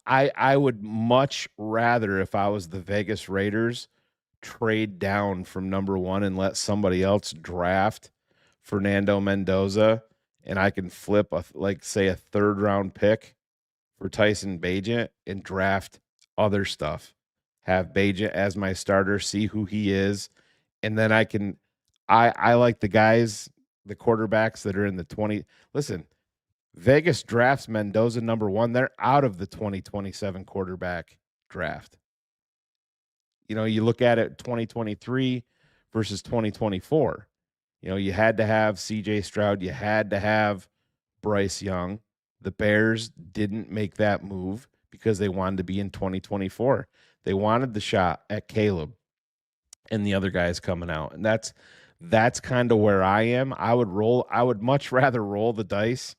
I would much rather, if I was the Vegas Raiders, trade down from number 1 and let somebody else draft Fernando Mendoza, and I can flip a third round pick for Tyson Bajent and draft other stuff. Have Bajent as my starter, see who he is, and then I like the guys, the quarterbacks that are in the 20. Listen, Vegas drafts Mendoza number 1. They're out of the 2027 quarterback draft. You look at it 2023 versus 2024. You had to have CJ Stroud. You had to have Bryce Young. The Bears didn't make that move because they wanted to be in 2024. They wanted the shot at Caleb and the other guys coming out. And that's kind of where I am. I would much rather roll the dice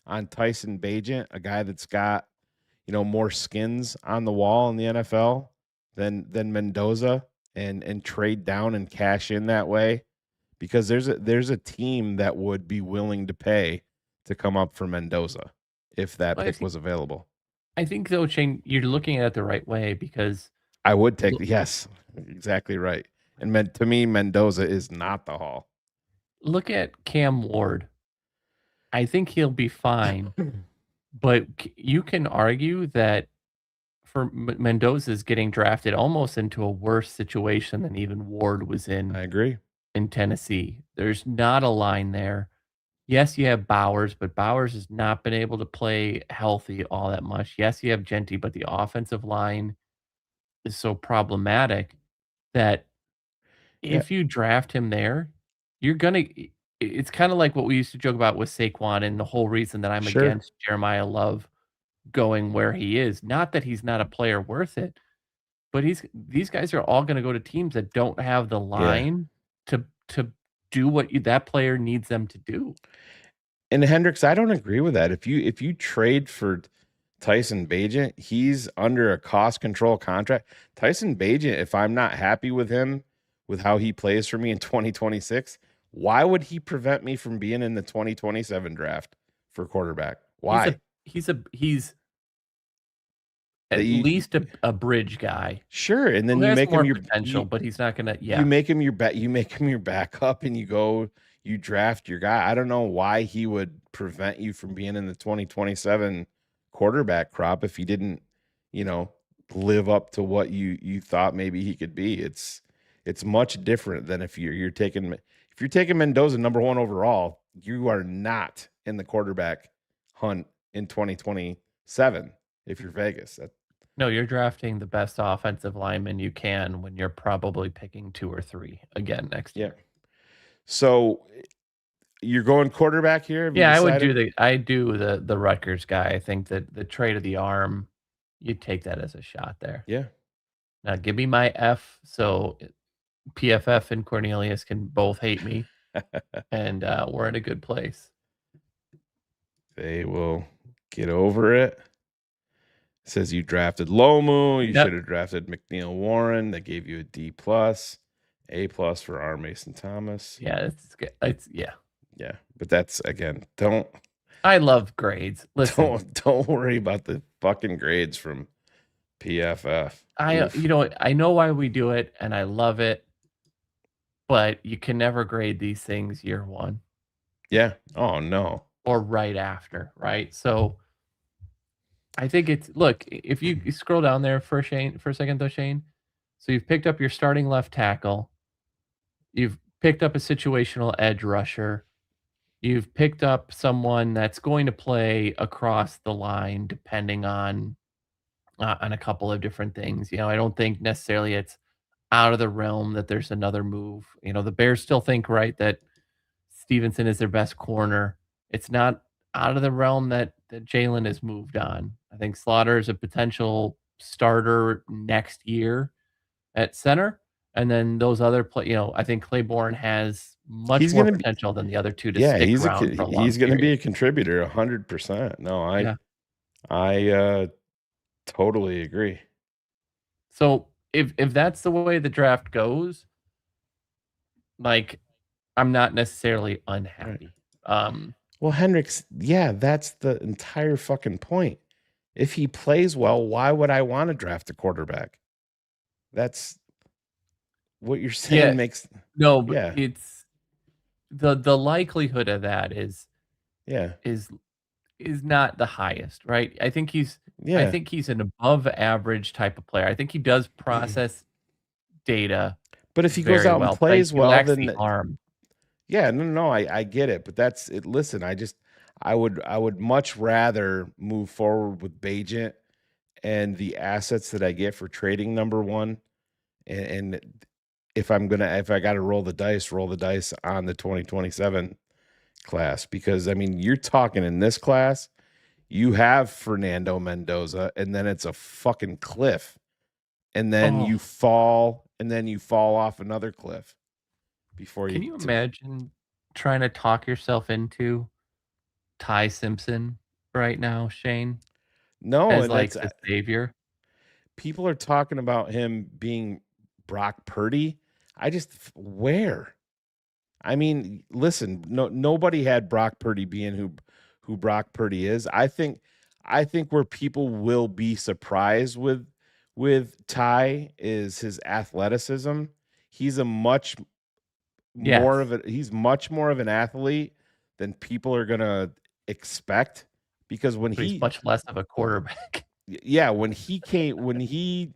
on Tyson Bajent, a guy that's got, more skins on the wall in the NFL than Mendoza and trade down and cash in that way, because there's a team that would be willing to pay to come up for Mendoza if that Well, pick was available. I think though, Shane, you're looking at it the right way because I would take yes, exactly right. And to me, Mendoza is not the haul. look at Cam Ward. I think he'll be fine, but you can argue that for Mendoza's getting drafted almost into a worse situation than even Ward was in. I agree. In Tennessee, there's not a line there. Yes, you have Bowers, but Bowers has not been able to play healthy all that much. Yes, you have Genty, but the offensive line is so problematic that if you draft him there, you're gonna. It's kind of like what we used to joke about with Saquon, and the whole reason that I'm Sure. against Jeremiah Love going where he is. Not that he's not a player worth it, but these guys are all going to go to teams that don't have the line to do what that player needs them to do. And Hendricks, I don't agree with that. If you trade for Tyson Bagent, he's under a cost control contract. Tyson Bagent, if I'm not happy with him, with how he plays for me in 2026, why would he prevent me from being in the 2027 draft for quarterback? Why? He's at least a bridge guy. Sure, and then Who you has make more him your potential, but he's not gonna. Yeah, You make him your backup, and you draft your guy. I don't know why he would prevent you from being in the 2027 quarterback crop if he didn't, live up to what you thought maybe he could be. It's much different than if you're taking Mendoza number 1 overall, you are not in the quarterback hunt in 2027 if you're Vegas. No, you're drafting the best offensive lineman you can when you're probably picking 2 or 3 again next year. So you're going quarterback here? Have you Yeah, I decided? do the Rutgers guy. I think that the trade of the arm, you take that as a shot there. Yeah. Now give me my F so PFF and Cornelius can both hate me, and we're in a good place. They will get over it. Says you drafted Lomu. You should have drafted McNeil Warren. They gave you a D+, A+ for R. Mason Thomas. Yeah, it's good. It's Yeah, but that's again. I love grades. Listen, don't worry about the fucking grades from PFF. I know why we do it, and I love it, but you can never grade these things year 1. Yeah. Oh no. Or right after, right? So I think if you scroll down there for a second though, Shane. So you've picked up your starting left tackle. You've picked up a situational edge rusher. You've picked up someone that's going to play across the line depending on a couple of different things. I don't think necessarily it's out of the realm that there's another move. The Bears still think, right, that Stevenson is their best corner. It's not out of the realm that Jalen has moved on. I think Slaughter is a potential starter next year at center. And then those other I think Claiborne has much more potential than the other two to stick around for a long he's going to be a period. contributor 100%. No, I totally agree. So if that's the way the draft goes, I'm not necessarily unhappy. Well, Hendricks, yeah, that's the entire fucking point. If he plays well, why would I want to draft a quarterback? That's what you're saying makes no, but it's the likelihood of that is not the highest, right? I think he's an above average type of player. I think he does process data. But if he goes out and plays well, then the arm. Yeah, no, I get it, but that's it. Listen, I would much rather move forward with Bagent and the assets that I get for trading number 1, and if I got to roll the dice on the 2027 class, because I mean, you're talking in this class, you have Fernando Mendoza, and then it's a fucking cliff, and then you fall off another cliff. Can you imagine trying to talk yourself into Ty Simpson right now, Shane? No, as and like that's the savior. people are talking about him being Brock Purdy. I just where? I mean, listen, nobody had Brock Purdy being who Brock Purdy is. I think where people will be surprised with Ty is his athleticism. He's a much more Yes. of a he's much more of an athlete than people are gonna expect because when But he's he much less of a quarterback. yeah, when he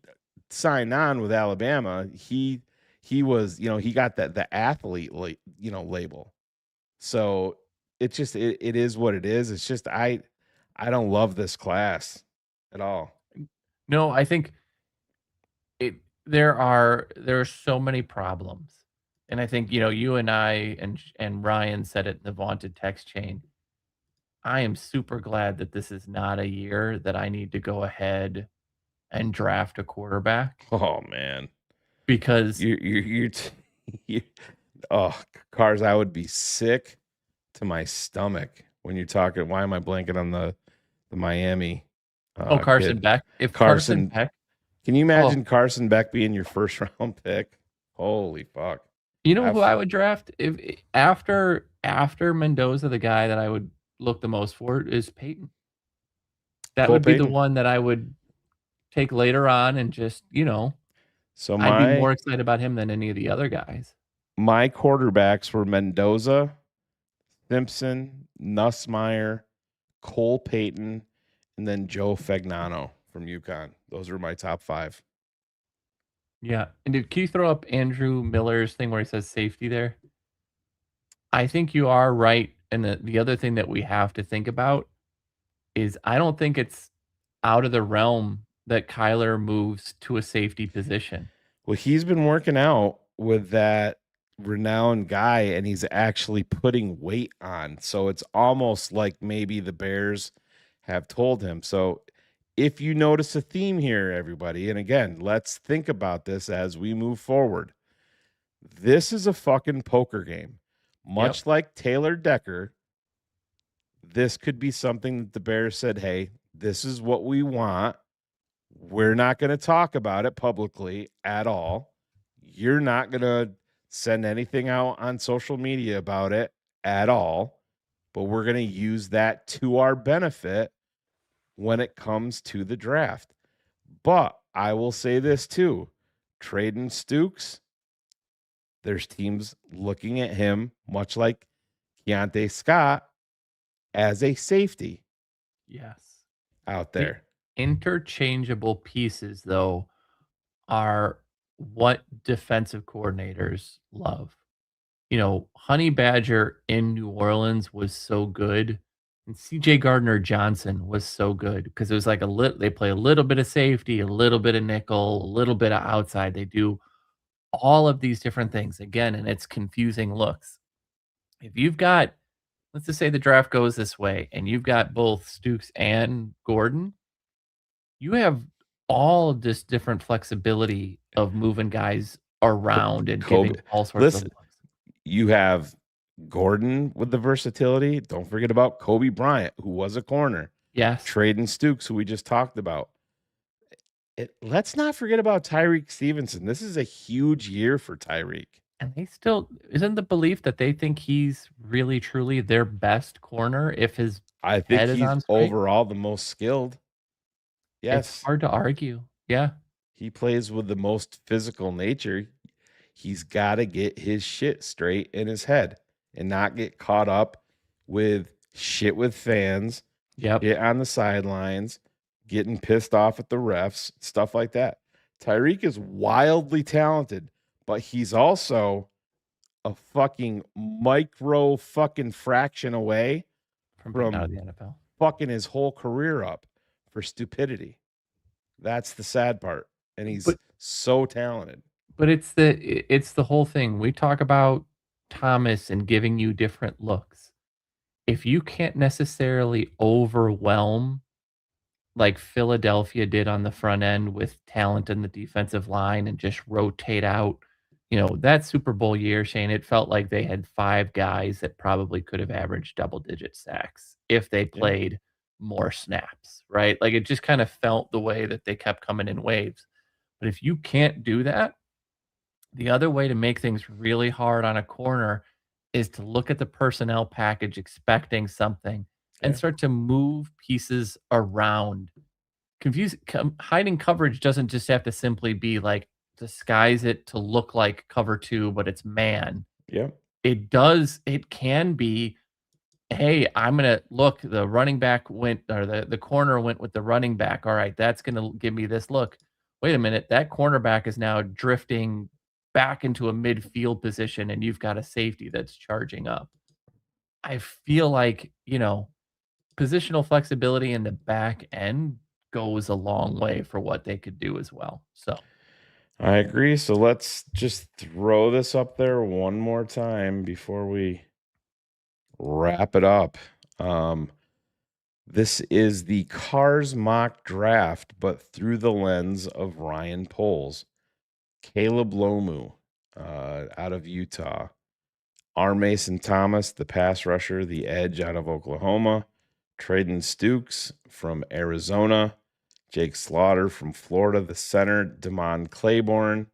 signed on with Alabama, he was, he got that the athlete label. So it is what it is. It's just I don't love this class at all. No, I think there are so many problems. And I think, you and I and Ryan said it in the vaunted text chain. I am super glad that this is not a year that I need to go ahead and draft a quarterback Oh man. because You oh, cars, I would be sick to my stomach when you're talking. Why am I blanking on the Miami Carson kid? Beck. If Carson Beck, Can you oh, imagine Carson Beck being your first round pick? Holy fuck. you know who I've I would draft if after Mendoza, the guy that I would look the most for is Peyton. That Cole would be the Payton. one that I would take later on and just, So I'd be my more excited about him than any of the other guys. my quarterbacks were Mendoza, Simpson, Nussmeyer, Cole Payton, and then Joe Fagnano from UConn. Those are my top 5. Yeah. And can you throw up Andrew Miller's thing where he says safety there? I think you are right. And the other thing that we have to think about is I don't think it's out of the realm that Kyler moves to a safety position. Well, he's been working out with that renowned guy and he's actually putting weight on. So it's almost like maybe the Bears have told him. So if you notice a theme here, everybody, and again, let's think about this as we move forward. This is a fucking poker game. Yep. Much like Taylor Decker, this could be something that the Bears said, hey, this is what we want. We're not going to talk about it publicly at all. You're not going to send anything out on social media about it at all. But we're going to use that to our benefit when it comes to the draft. But I will say this too. Trading Stooks, there's teams looking at him, much like Keontae Scott, as a safety Yes. out The there. interchangeable pieces, though, are what defensive coordinators love. Honey Badger in New Orleans was so good, and CJ Gardner Johnson was so good because it was like they play a little bit of safety, a little bit of nickel, a little bit of outside. They do all of these different things again, and it's confusing looks. If you've got, let's just say the draft goes this way, and you've got both Stooks and Gordon, you have all of this different flexibility of moving guys around and Kobe, giving all sorts of listen, looks. you have Gordon with the versatility. Don't forget about Kobe Bryant, who was a corner. Yes. Traden Stooks, who we just talked about. Let's not forget about Tyreek Stevenson. This is a huge year for Tyreek. And they still isn't the belief that they think he's really truly their best corner if his I think head is he's on straight? overall the most skilled. Yes. It's hard to argue. Yeah. He plays with the most physical nature. He's got to get his shit straight in his head and not get caught up with shit with fans, Yep. get on the sidelines, getting pissed off at the refs, stuff like that. Tyreek is wildly talented, but he's also a fucking micro fucking fraction away From being out from of the NFL. fucking his whole career up for stupidity. That's the sad part. And he's so talented. But it's the whole thing. We talk about Thomas and giving you different looks. If you can't necessarily overwhelm like Philadelphia did on the front end with talent in the defensive line and just rotate out, that Super Bowl year, Shane, it felt like they had 5 guys that probably could have averaged double-digit sacks if they played more snaps, right? Like it just kind of felt the way that they kept coming in waves. But if you can't do that, the other way to make things really hard on a corner is to look at the personnel package expecting something and Yeah. start to move pieces around. Hiding coverage doesn't just have to simply be like disguise it to look like cover two, but it's man. Yep. It can be, hey, I'm gonna look, the running back went or the corner went with the running back. All right, that's gonna give me this look. Wait a minute, that cornerback is now drifting back into a midfield position and you've got a safety that's charging up. I feel like, positional flexibility in the back end goes a long way for what they could do as well. So I agree. So let's just throw this up there one more time before we wrap it up. This is the Cars mock draft, but through the lens of Ryan Poles. Caleb Lomu out of Utah. R. Mason Thomas, the pass rusher, the edge out of Oklahoma. Traden Stukes from Arizona. Jake Slaughter from Florida, the center. Damon Claiborne.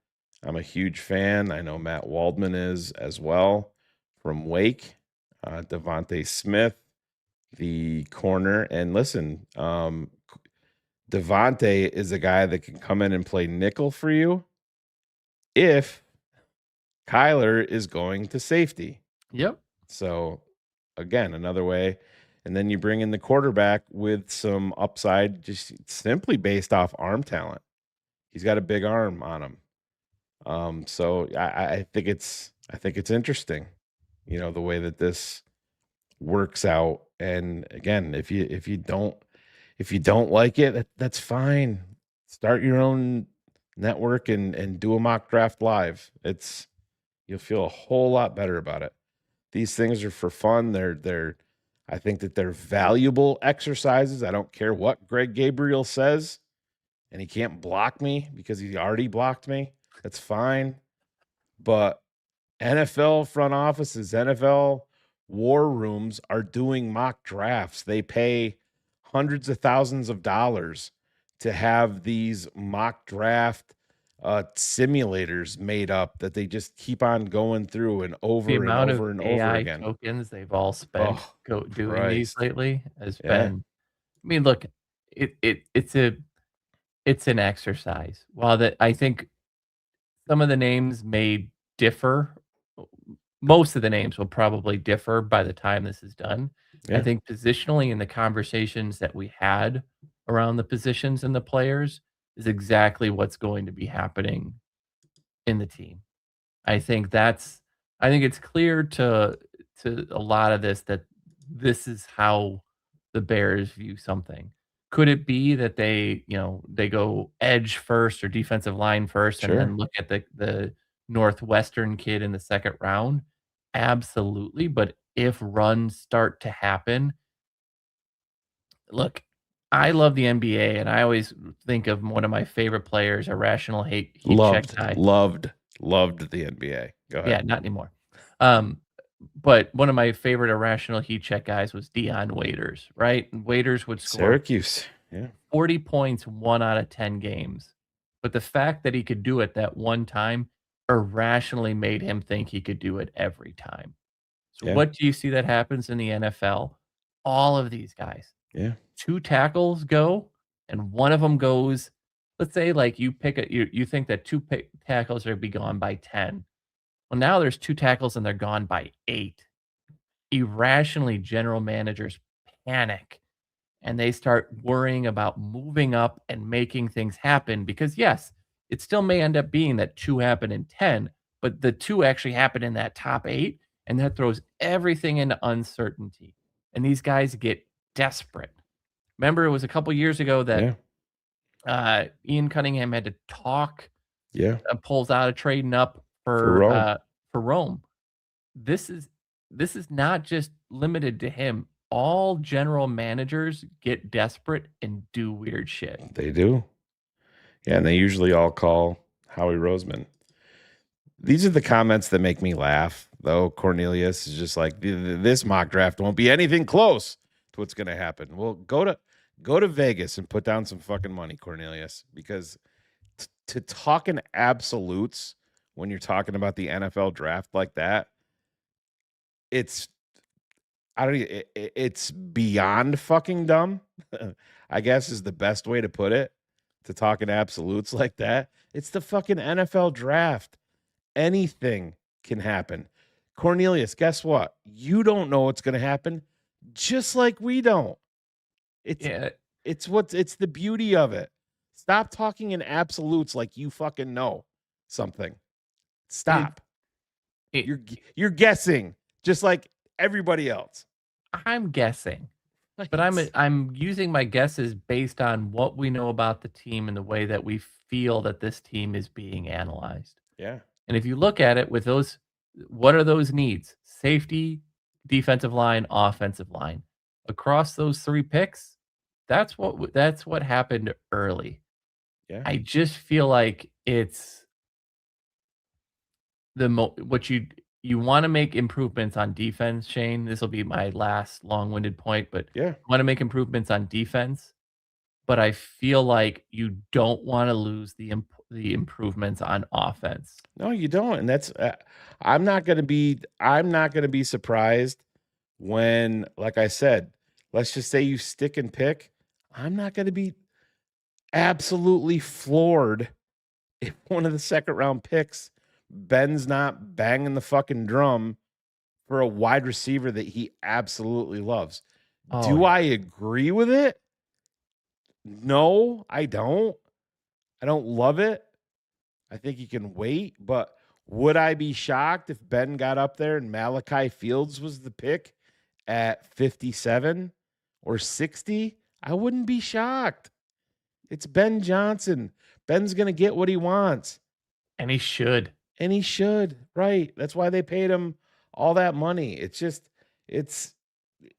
I'm a huge fan. I know Matt Waldman is as well. From Wake. Devontae Smith, the corner. And listen, Devontae is a guy that can come in and play nickel for you if Kyler is going to safety. Yep. So again, another way. And then you bring in the quarterback with some upside, just simply based off arm talent. He's got a big arm on him. So I think it's interesting, the way that this works out. And again, if you don't like it, that's fine. Start your own network and do a mock draft live. You'll feel a whole lot better about it. These things are for fun. I think that they're valuable exercises. I don't care what Greg Gabriel says, and he can't block me because he already blocked me. That's fine. But NFL front offices, NFL war rooms are doing mock drafts. They pay hundreds of thousands of dollars to have these mock draft simulators made up that they just keep on going through and over the and amount over of and AI over again. tokens they've all spent doing these Christ. lately has Yeah. been. I mean, look, it's an exercise. While that I think some of the names may differ, most of the names will probably differ by the time this is done. I Yeah. think positionally in the conversations that we had around the positions and the players is exactly what's going to be happening in the team. I think it's clear to a lot of this that this is how the Bears view something. Could it be that they go edge first or defensive line first and Sure. then look at the Northwestern kid in the second round? Absolutely. But if runs start to happen, look, I love the NBA, and I always think of one of my favorite players, a rational heat check guy. Loved the NBA. Go ahead. Yeah, not anymore. But one of my favorite irrational heat check guys was Deion Waiters, right? And Waiters would score Syracuse. Yeah. 40 points 1 out of 10 games. But the fact that he could do it that one time irrationally made him think he could do it every time. So Yeah. what do you see that happens in the NFL? All of these guys. Yeah. 2 tackles go, and one of them goes, let's say like you think that 2 tackles are be gone by 10. Well, now there's 2 tackles and they're gone by 8. Irrationally, general managers panic and they start worrying about moving up and making things happen because yes, it still may end up being that 2 happen in 10, but the 2 actually happen in that top 8, and that throws everything into uncertainty. And these guys get desperate. Remember, it was a couple years ago that Ian Cunningham had to talk pulls out of trading up for Rome. This is not just limited to him. All general managers get desperate and do weird shit. They do. Yeah, and they usually all call Howie Roseman. These are the comments that make me laugh, though. Cornelius is just like, this mock draft won't be anything close what's going to happen. Well, go to Vegas and put down some fucking money, Cornelius, because to talk in absolutes when you're talking about the NFL draft like that, it's it's beyond fucking dumb. I guess is the best way to put it. To talk in absolutes like that, it's the fucking NFL draft. Anything can happen. Cornelius, guess what? You don't know what's going to happen, just like we don't. It's it's the beauty of it. Stop talking in absolutes like you fucking know something. Stop. You're guessing just like everybody else. I'm guessing, but I'm using my guesses based on what we know about the team and the way that we feel that this team is being analyzed. Yeah. And if you look at it with those, what are those needs? Safety, defensive line, offensive line. Across those 3 picks, that's what happened early. Yeah. I just feel like it's what you want to make improvements on defense, Shane. This will be my last long-winded point, but yeah, want to make improvements on defense. But I feel like you don't want to lose the improvements on offense. No, you don't, and that's I'm not going to be surprised when, like I said, let's just say you stick and pick. I'm not going to be absolutely floored if one of the second round picks, Ben's not banging the fucking drum for a wide receiver that he absolutely loves. Do I agree with it? No, I don't. I don't love it. I think you can wait, but would I be shocked if Ben got up there and Malachi Fields was the pick at 57 or 60? I wouldn't be shocked. It's Ben Johnson. Ben's going to get what he wants. And he should. And he should. Right. That's why they paid him all that money. It's just, it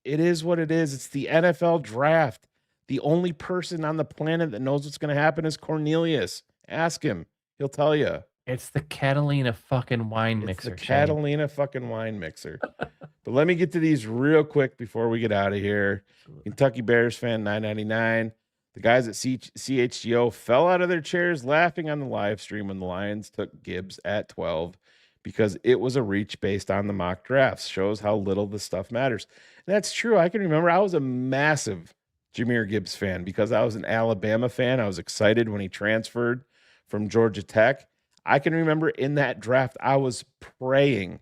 is what it is. It's the NFL draft. The only person on the planet that knows what's going to happen is Cornelius. Ask him. He'll tell you. It's the Catalina fucking wine mixer. The Catalina fucking wine mixer. But let me get to these real quick before we get out of here. Kentucky Bears fan 999. The guys at CHGO fell out of their chairs laughing on the live stream when the Lions took Gibbs at 12 because it was a reach based on the mock drafts. Shows how little this stuff matters. And that's true. I can remember I was a massive Jahmyr Gibbs fan because I was an Alabama fan. I was excited when he transferred from Georgia Tech. I can remember in that draft, I was praying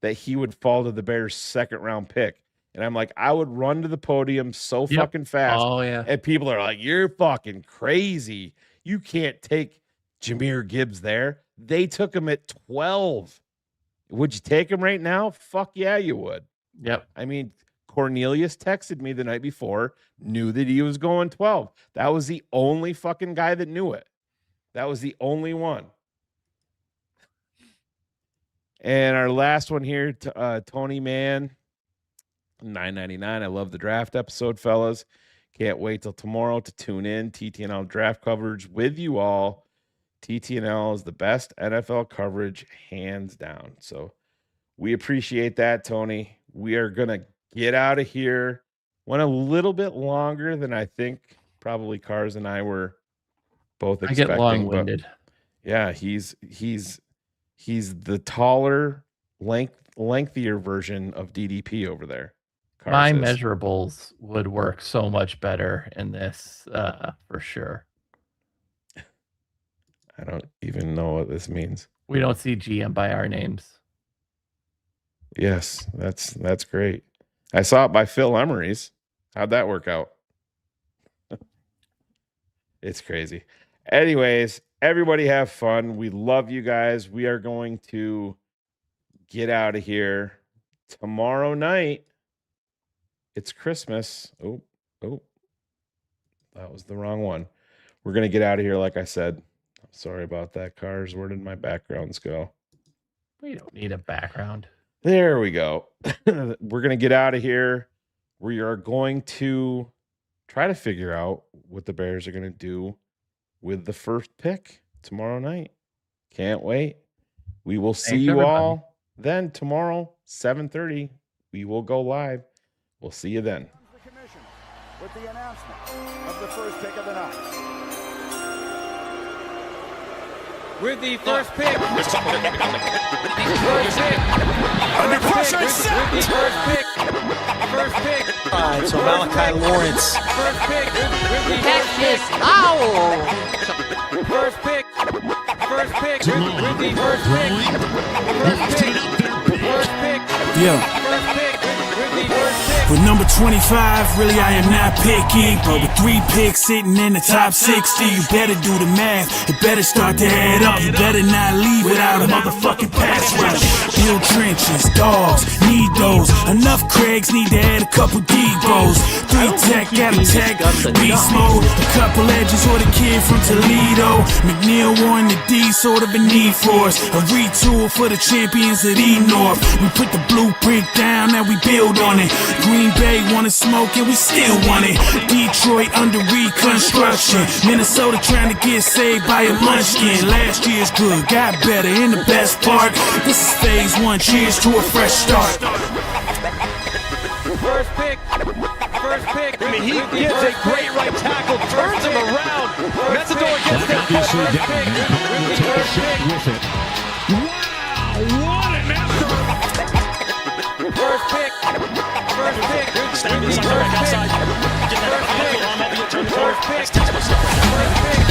that he would fall to the Bears' second round pick. And I'm like, I would run to the podium so fucking fast. Oh, yeah. And people are like, you're fucking crazy. You can't take Jahmyr Gibbs there. They took him at 12. Would you take him right now? Fuck yeah, you would. Yep. I mean, Cornelius texted me the night before, knew that he was going 12. That was the only fucking guy that knew it. That was the only one. And our last one here, Tony Mann, $9.99. I love the draft episode, fellas. Can't wait till tomorrow to tune in. TTNL draft coverage with you all. TTNL is the best NFL coverage, hands down. So we appreciate that, Tony. We are going to get out of here. Went a little bit longer than I think probably Cars and I were both expecting. I get long-winded. Yeah, he's the taller, lengthier version of DDP over there. My measurables would work so much better in this, for sure. I don't even know what this means. We don't see GM by our names. Yes, that's great. I saw it by Phil Emery's. How'd that work out? It's crazy. Anyways, everybody have fun. We love you guys. We are going to get out of here tomorrow night. It's Christmas. Oh, that was the wrong one. We're going to get out of here, like I said. I'm sorry about that, Cars. Where did my backgrounds go? We don't need a background. There we go. We're going to get out of here. We are going to try to figure out what the Bears are going to do with the first pick tomorrow night. Can't wait. We will see you all then tomorrow, 7:30. We will go live. We'll see you then. with the announcement of the first pick of the night. With the first pick. Under pressure, set. First pick. All right, so Malachi Lawrence. First pick. With the First pick. First pick. First pick. With the first pick. First pick. Yeah. First pick. With the first pick. With number 25, really I am not picky, but with 3 picks sitting in the top 60, you better do the math, it better start to add up, you better not leave without a motherfucking pass rush. Build trenches, dogs, need those, enough Craigs need to add a couple Debos, 3 tech, got a tech, beast mode, a couple edges or the kid from Toledo, McNeil won the D, sort of a need for us, a retool for the champions of the North, we put the blueprint down, now we build on it. Green Bay wanna smoke and we still want it. Detroit under reconstruction. Minnesota trying to get saved by a munchkin. Last year's good, got better, and the best part, this is phase 1. Cheers to a fresh start. First pick. First pick. I mean, he gives a great right tackle, turns him around. Metador gets that first pick. With it. Wow, what an effort! First pick. First pick. Stand inside the back outside. Get that arm over your turn. First pick. First pick.